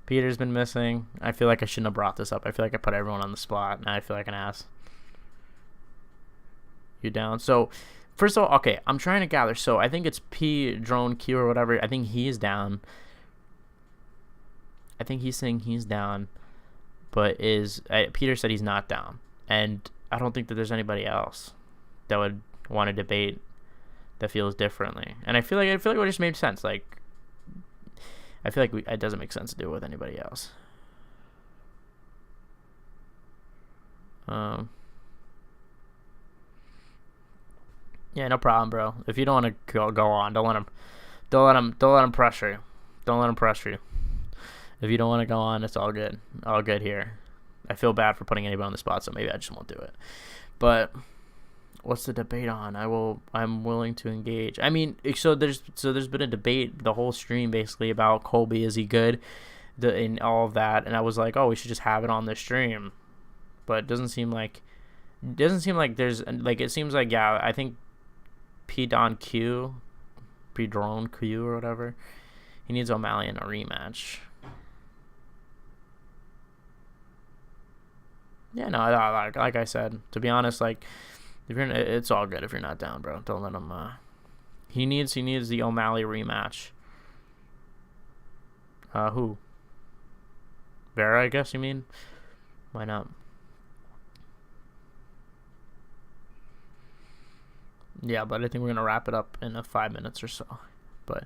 Peter's been missing. I feel like I shouldn't have brought this up. I feel like I put everyone on the spot, and I feel like an ass. You down? So, first of all, okay, I'm trying to gather. So I think it's P Drone Q or whatever. I think he's down. I think he's saying he's down, but Peter said he's not down, and I don't think that there's anybody else that would want to debate that feels differently. And I feel like it just made sense. Like I feel like it doesn't make sense to do it with anybody else. Yeah, no problem, bro. If you don't want to go on, don't let him pressure you. Don't let him pressure you. If you don't want to go on, it's all good. All good here. I feel bad for putting anybody on the spot, so maybe I just won't do it. But what's the debate on? I'm willing to engage. I mean, so there's been a debate the whole stream basically about Colby, is he good? In all of that, and I was like, oh, we should just have it on the stream. But it doesn't seem like there's it seems like, yeah, I think P Drone Q or whatever, he needs O'Malley in a rematch. Yeah, no, like I said, to be honest, like if you're, it's all good if you're not down, bro. Don't let him. He needs the O'Malley rematch. Who? Vera, I guess you mean? Why not? Yeah, but I think we're gonna wrap it up in 5 minutes or so. But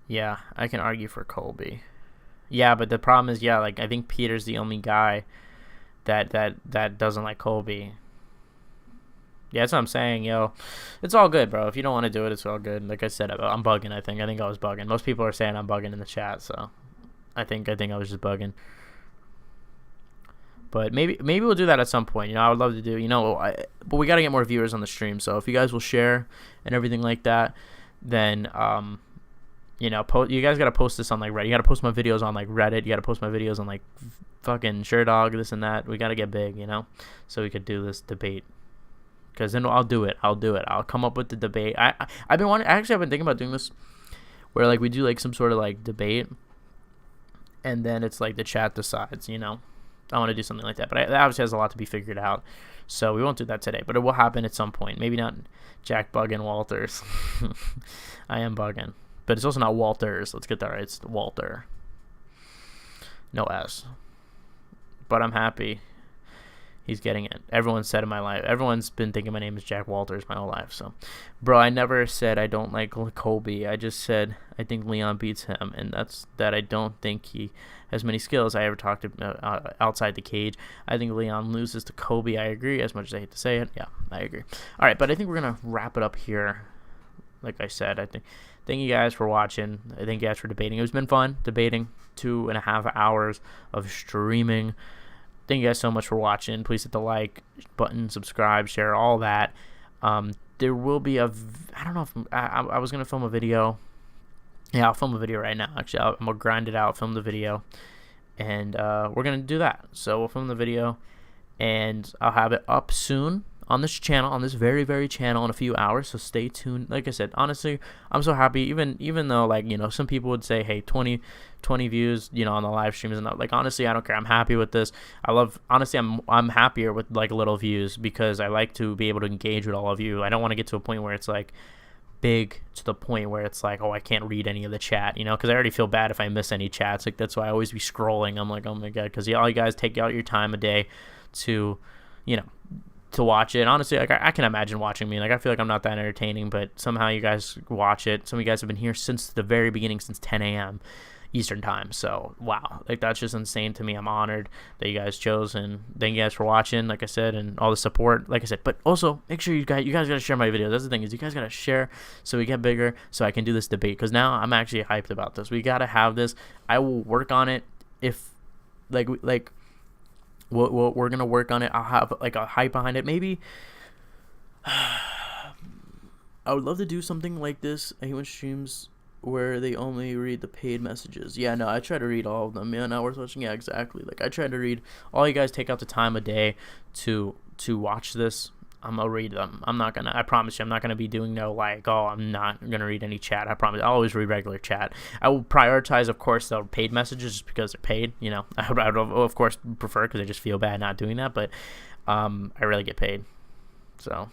yeah, I can argue for Colby. Yeah, but the problem is, yeah, like I think Peter's the only guy that doesn't like Colby. Yeah, that's what I'm saying, yo. It's all good, bro. If you don't want to do it, it's all good. Like I said, I'm bugging. I think I was bugging. Most people are saying I'm bugging in the chat, so I think I was just bugging. But maybe we'll do that at some point. You know, I would love to do. You know, but we gotta get more viewers on the stream. So if you guys will share and everything like that, then you know, you guys gotta post this on like Reddit. You gotta post my videos on like Reddit. You gotta post my videos on like fucking SureDog, this and that. We gotta get big, you know, so we could do this debate. Because then I'll do it. I'll come up with the debate. I've been thinking about doing this, where like we do like some sort of like debate, and then it's like the chat decides. You know, I want to do something like that, but that obviously has a lot to be figured out. So we won't do that today, but it will happen at some point. Maybe not Jack Buggin Walters. I am bugging, but it's also not Walters. Let's get that right. It's Walter. No S. But I'm happy he's getting it. Everyone said in my life. Everyone's been thinking my name is Jack Walters my whole life. So, bro, I never said I don't like Colby. I just said I think Leon beats him, and that's that. I don't think he has many skills. I ever talked to outside the cage. I think Leon loses to Colby. I agree. As much as I hate to say it, yeah, I agree. All right, but I think we're gonna wrap it up here. Like I said, I think. Thank you guys for watching. I thank you guys for debating. It's been fun debating. 2.5 hours of streaming. Thank you guys so much for watching. Please hit the like button, subscribe, share, all that. There will be I don't know if I was going to film a video. Yeah, I'll film a video right now. Actually, I'm going to grind it out, film the video. And we're going to do that. So we'll film the video. And I'll have it up soon on this channel, on this very, very channel in a few hours. So stay tuned. Like I said, honestly, I'm so happy. Even though, like, you know, some people would say, hey, 20 views, you know, on the live stream isn't, like, honestly, I don't care. I'm happy with this. Honestly, I'm happier with like little views because I like to be able to engage with all of you. I don't want to get to a point where it's like big to the point where it's like, oh, I can't read any of the chat, you know, because I already feel bad if I miss any chats. Like, that's why I always be scrolling. I'm like, oh my God, because all you guys take out your time a day to, you know, to watch it. Honestly, like I can imagine watching me. Like I feel like I'm not that entertaining, but somehow you guys watch it. Some of you guys have been here since the very beginning, since 10 a.m. Eastern time. So wow, like that's just insane to me. I'm honored that you guys chose, and thank you guys for watching, like I said, and all the support, like I said. But also make sure you guys gotta share my videos. That's the thing, is you guys gotta share so we get bigger, so I can do this debate, because now I'm actually hyped about this. We gotta have this. I will work on it. If like we're gonna work on it. I'll have like a hype behind it. Maybe I would love to do something like this. I hate when streams where they only read the paid messages. Yeah, no, I try to read all of them. Yeah, not worth watching. Yeah, exactly. Like, I try to read. All you guys take out the time a day to watch this. I'm gonna read them. I promise you, I'm not gonna be doing no like, oh, I'm not gonna read any chat. I promise. I'll always read regular chat. I will prioritize, of course, the paid messages just because they're paid. You know, I would of course prefer, because I just feel bad not doing that. But I really get paid, so.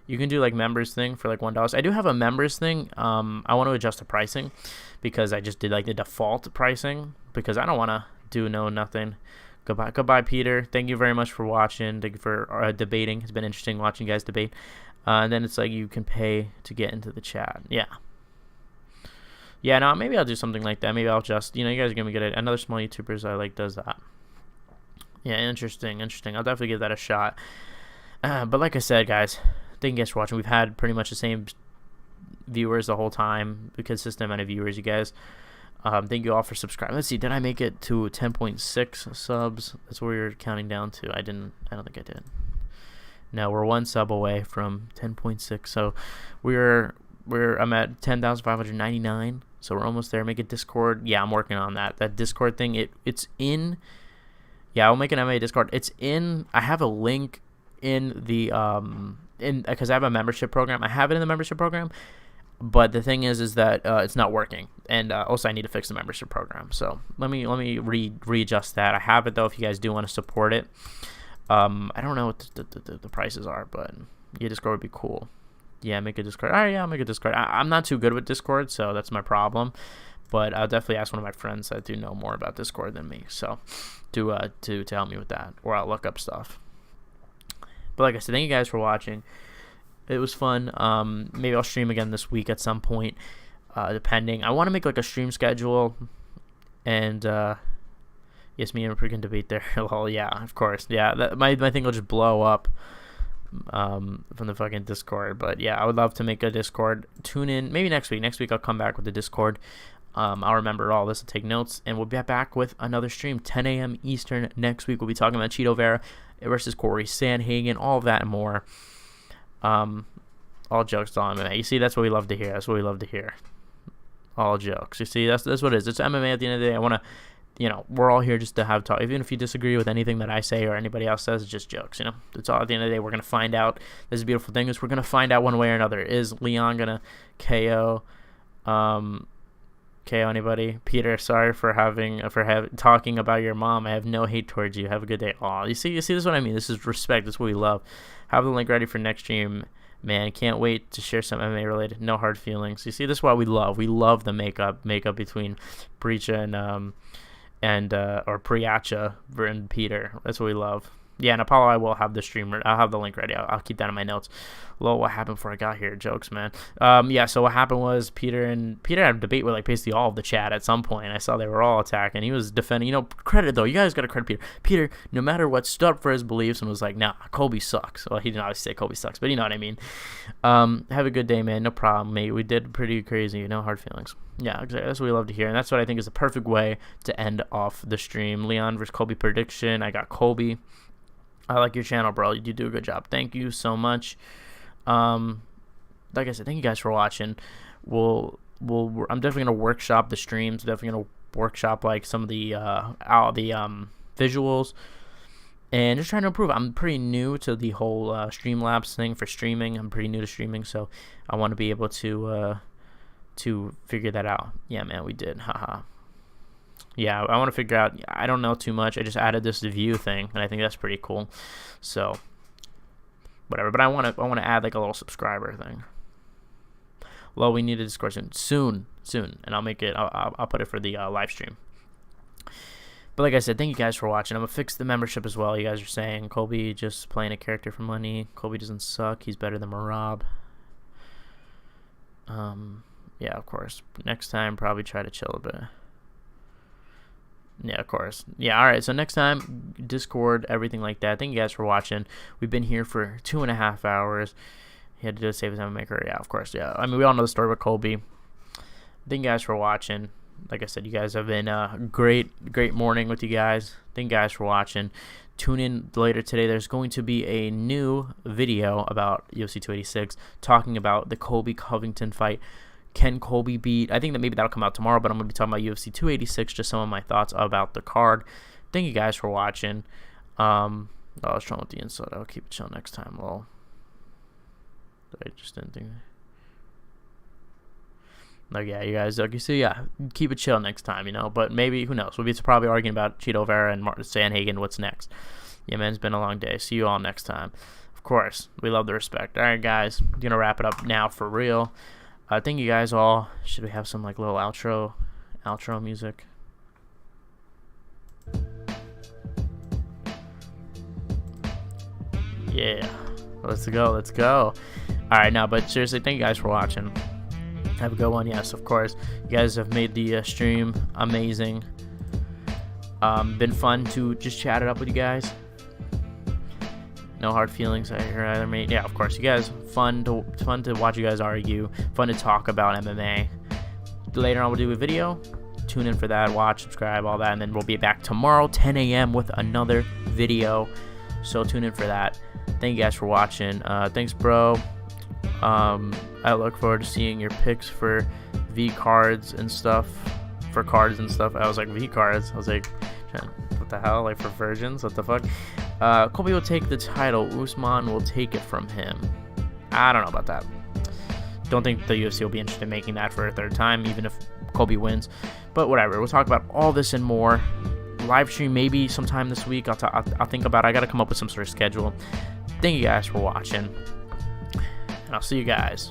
You can do like members thing for like $1. I do have a members thing. I want to adjust the pricing, because I just did like the default pricing, because I don't want to do nothing. Goodbye, Peter. Thank you very much for watching. Thank you for debating. It's been interesting watching you guys debate. And then it's like you can pay to get into the chat. Yeah. Yeah, no, maybe I'll do something like that. Maybe I'll just, you guys are going to get it. Another small YouTubers I like does that. Yeah, interesting. I'll definitely give that a shot. But like I said, guys, thank you guys for watching. We've had pretty much the same viewers the whole time, the consistent amount of viewers, you guys. Thank you all for subscribing. Let's see, did I make it to 10.6 subs? That's what we were counting down to. I don't think I did. No, we're one sub away from 10.6. So I'm at 10,599. So we're almost there. Make a Discord. Yeah, I'm working on that. That Discord thing, it's in. Yeah, I'll make an MA Discord. It's in. I have a link in the because I have a membership program. I have it in the membership program, but the thing is that it's not working, and also I need to fix the membership program. So let me readjust that. I have it though. If you guys do want to support it, I don't know what the prices are, but yeah, Discord would be cool. Yeah, make a Discord. All right, yeah, I'll make a Discord. I'm not too good with Discord, so that's my problem. But I'll definitely ask one of my friends that do know more about Discord than me, so to help me with that, or I'll look up stuff. But like I said, thank you guys for watching. It was fun. Maybe I'll stream again this week at some point, depending. I want to make like a stream schedule, and yes, me and a freaking debate there. Well, yeah, of course. Yeah, my thing will just blow up from the fucking Discord. But yeah, I would love to make a Discord. Tune in maybe next week. Next week I'll come back with the Discord. I'll remember all this and take notes, and we'll be back with another stream 10 a.m. Eastern next week. We'll be talking about Cheeto Vera versus Corey Sandhagen, all of that and more. All jokes on MMA. You see, that's what we love to hear. All jokes. You see, that's what it is. It's MMA at the end of the day. I want to, we're all here just to have talk. Even if you disagree with anything that I say or anybody else says, it's just jokes. It's all at the end of the day. We're gonna find out. This is the beautiful thing, is we're gonna find out one way or another. Is Leon gonna KO? KO anybody? Peter, sorry for talking about your mom. I have no hate towards you. Have a good day. Aw, you see, this is what I mean. This is respect. That's what we love. Have the link ready for next stream, man. Can't wait to share some MMA related. No hard feelings. You see, this is what we love. We love the makeup between Breacha or Priyacha and Peter. That's what we love. Yeah, and Apollo, I will have the streamer. I'll have the link ready. I'll keep that in my notes. Lol, what happened before I got here? Jokes, man. Yeah, so what happened was Peter had a debate with like basically all of the chat at some point. I saw they were all attacking. He was defending. Credit though. You guys got to credit Peter. Peter, no matter what, stood up for his beliefs and was like, nah, Kobe sucks. Well, he didn't obviously say Kobe sucks, but you know what I mean. Have a good day, man. No problem, mate. We did pretty crazy. No hard feelings. Yeah, exactly. That's what we love to hear, and that's what I think is the perfect way to end off the stream. Leon versus Kobe prediction. I got Kobe. I like your channel, bro. You do a good job. Thank you so much. Like I said, thank you guys for watching. I'm definitely gonna workshop the streams. Definitely gonna workshop like some of the visuals, and just trying to improve. I'm pretty new to the whole Streamlabs thing for streaming. I'm pretty new to streaming, so I want to be able to figure that out. Yeah, man, we did. Haha. Yeah, I want to figure out. I don't know too much. I just added this view thing, and I think that's pretty cool. So, whatever. But I want to add like a little subscriber thing. Well, we need a Discord soon, and I'll make it. I'll put it for the live stream. But like I said, thank you guys for watching. I'm gonna fix the membership as well. You guys are saying Colby just playing a character for money. Colby doesn't suck. He's better than Marab. Yeah, of course. Next time, probably try to chill a bit. Yeah, of course. Yeah, all right. So next time, Discord, everything like that. Thank you guys for watching. We've been here for 2.5 hours. He had to do a save his MMA career. Yeah, of course. Yeah. I mean, we all know the story with Colby. Thank you guys for watching. Like I said, you guys have been great morning with you guys. Thank you guys for watching. Tune in later today. There's going to be a new video about UFC 286 talking about the Colby Covington fight. Can Colby beat? I think that maybe that'll come out tomorrow, but I'm going to be talking about UFC 286, just some of my thoughts about the card. Thank you guys for watching. I was trying with the insult. I'll keep it chill next time. Lol. I just didn't think. Like, yeah, you guys, like you see, yeah, keep it chill next time, you know. But maybe, who knows? We'll be probably arguing about Cheeto Vera and Martin Sandhagen. What's next? Yeah, man, it's been a long day. See you all next time. Of course, we love the respect. All right, guys, I'm going to wrap it up now for real. Thank you guys all. Should we have some like little outro music? Yeah, let's go. All right, now, but seriously, thank you guys for watching. Have a good one. Yes, of course, you guys have made the stream amazing. Been fun to just chat it up with you guys. No hard feelings. I hear either me. Yeah, of course. You guys, fun to watch you guys argue. Fun to talk about MMA. Later on, we'll do a video. Tune in for that. Watch, subscribe, all that, and then we'll be back tomorrow, 10 a.m. with another video. So tune in for that. Thank you guys for watching. Thanks, bro. I look forward to seeing your picks for V cards and stuff. I was like, V cards. I was like, what the hell? Like, for versions? What the fuck? Colby will take the title. Usman will take it from him. I don't know about that. Don't think the UFC will be interested in making that for a third time, even if Colby wins. But whatever. We'll talk about all this and more. Live stream maybe sometime this week. I'll think about it. I got to come up with some sort of schedule. Thank you guys for watching. And I'll see you guys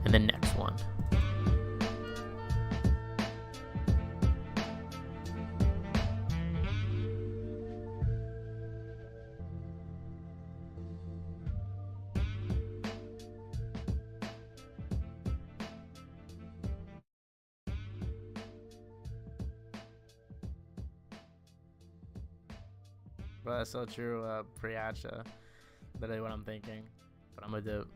in the next one. But that's so true, Priyacha. Literally what I'm thinking. But I'm gonna do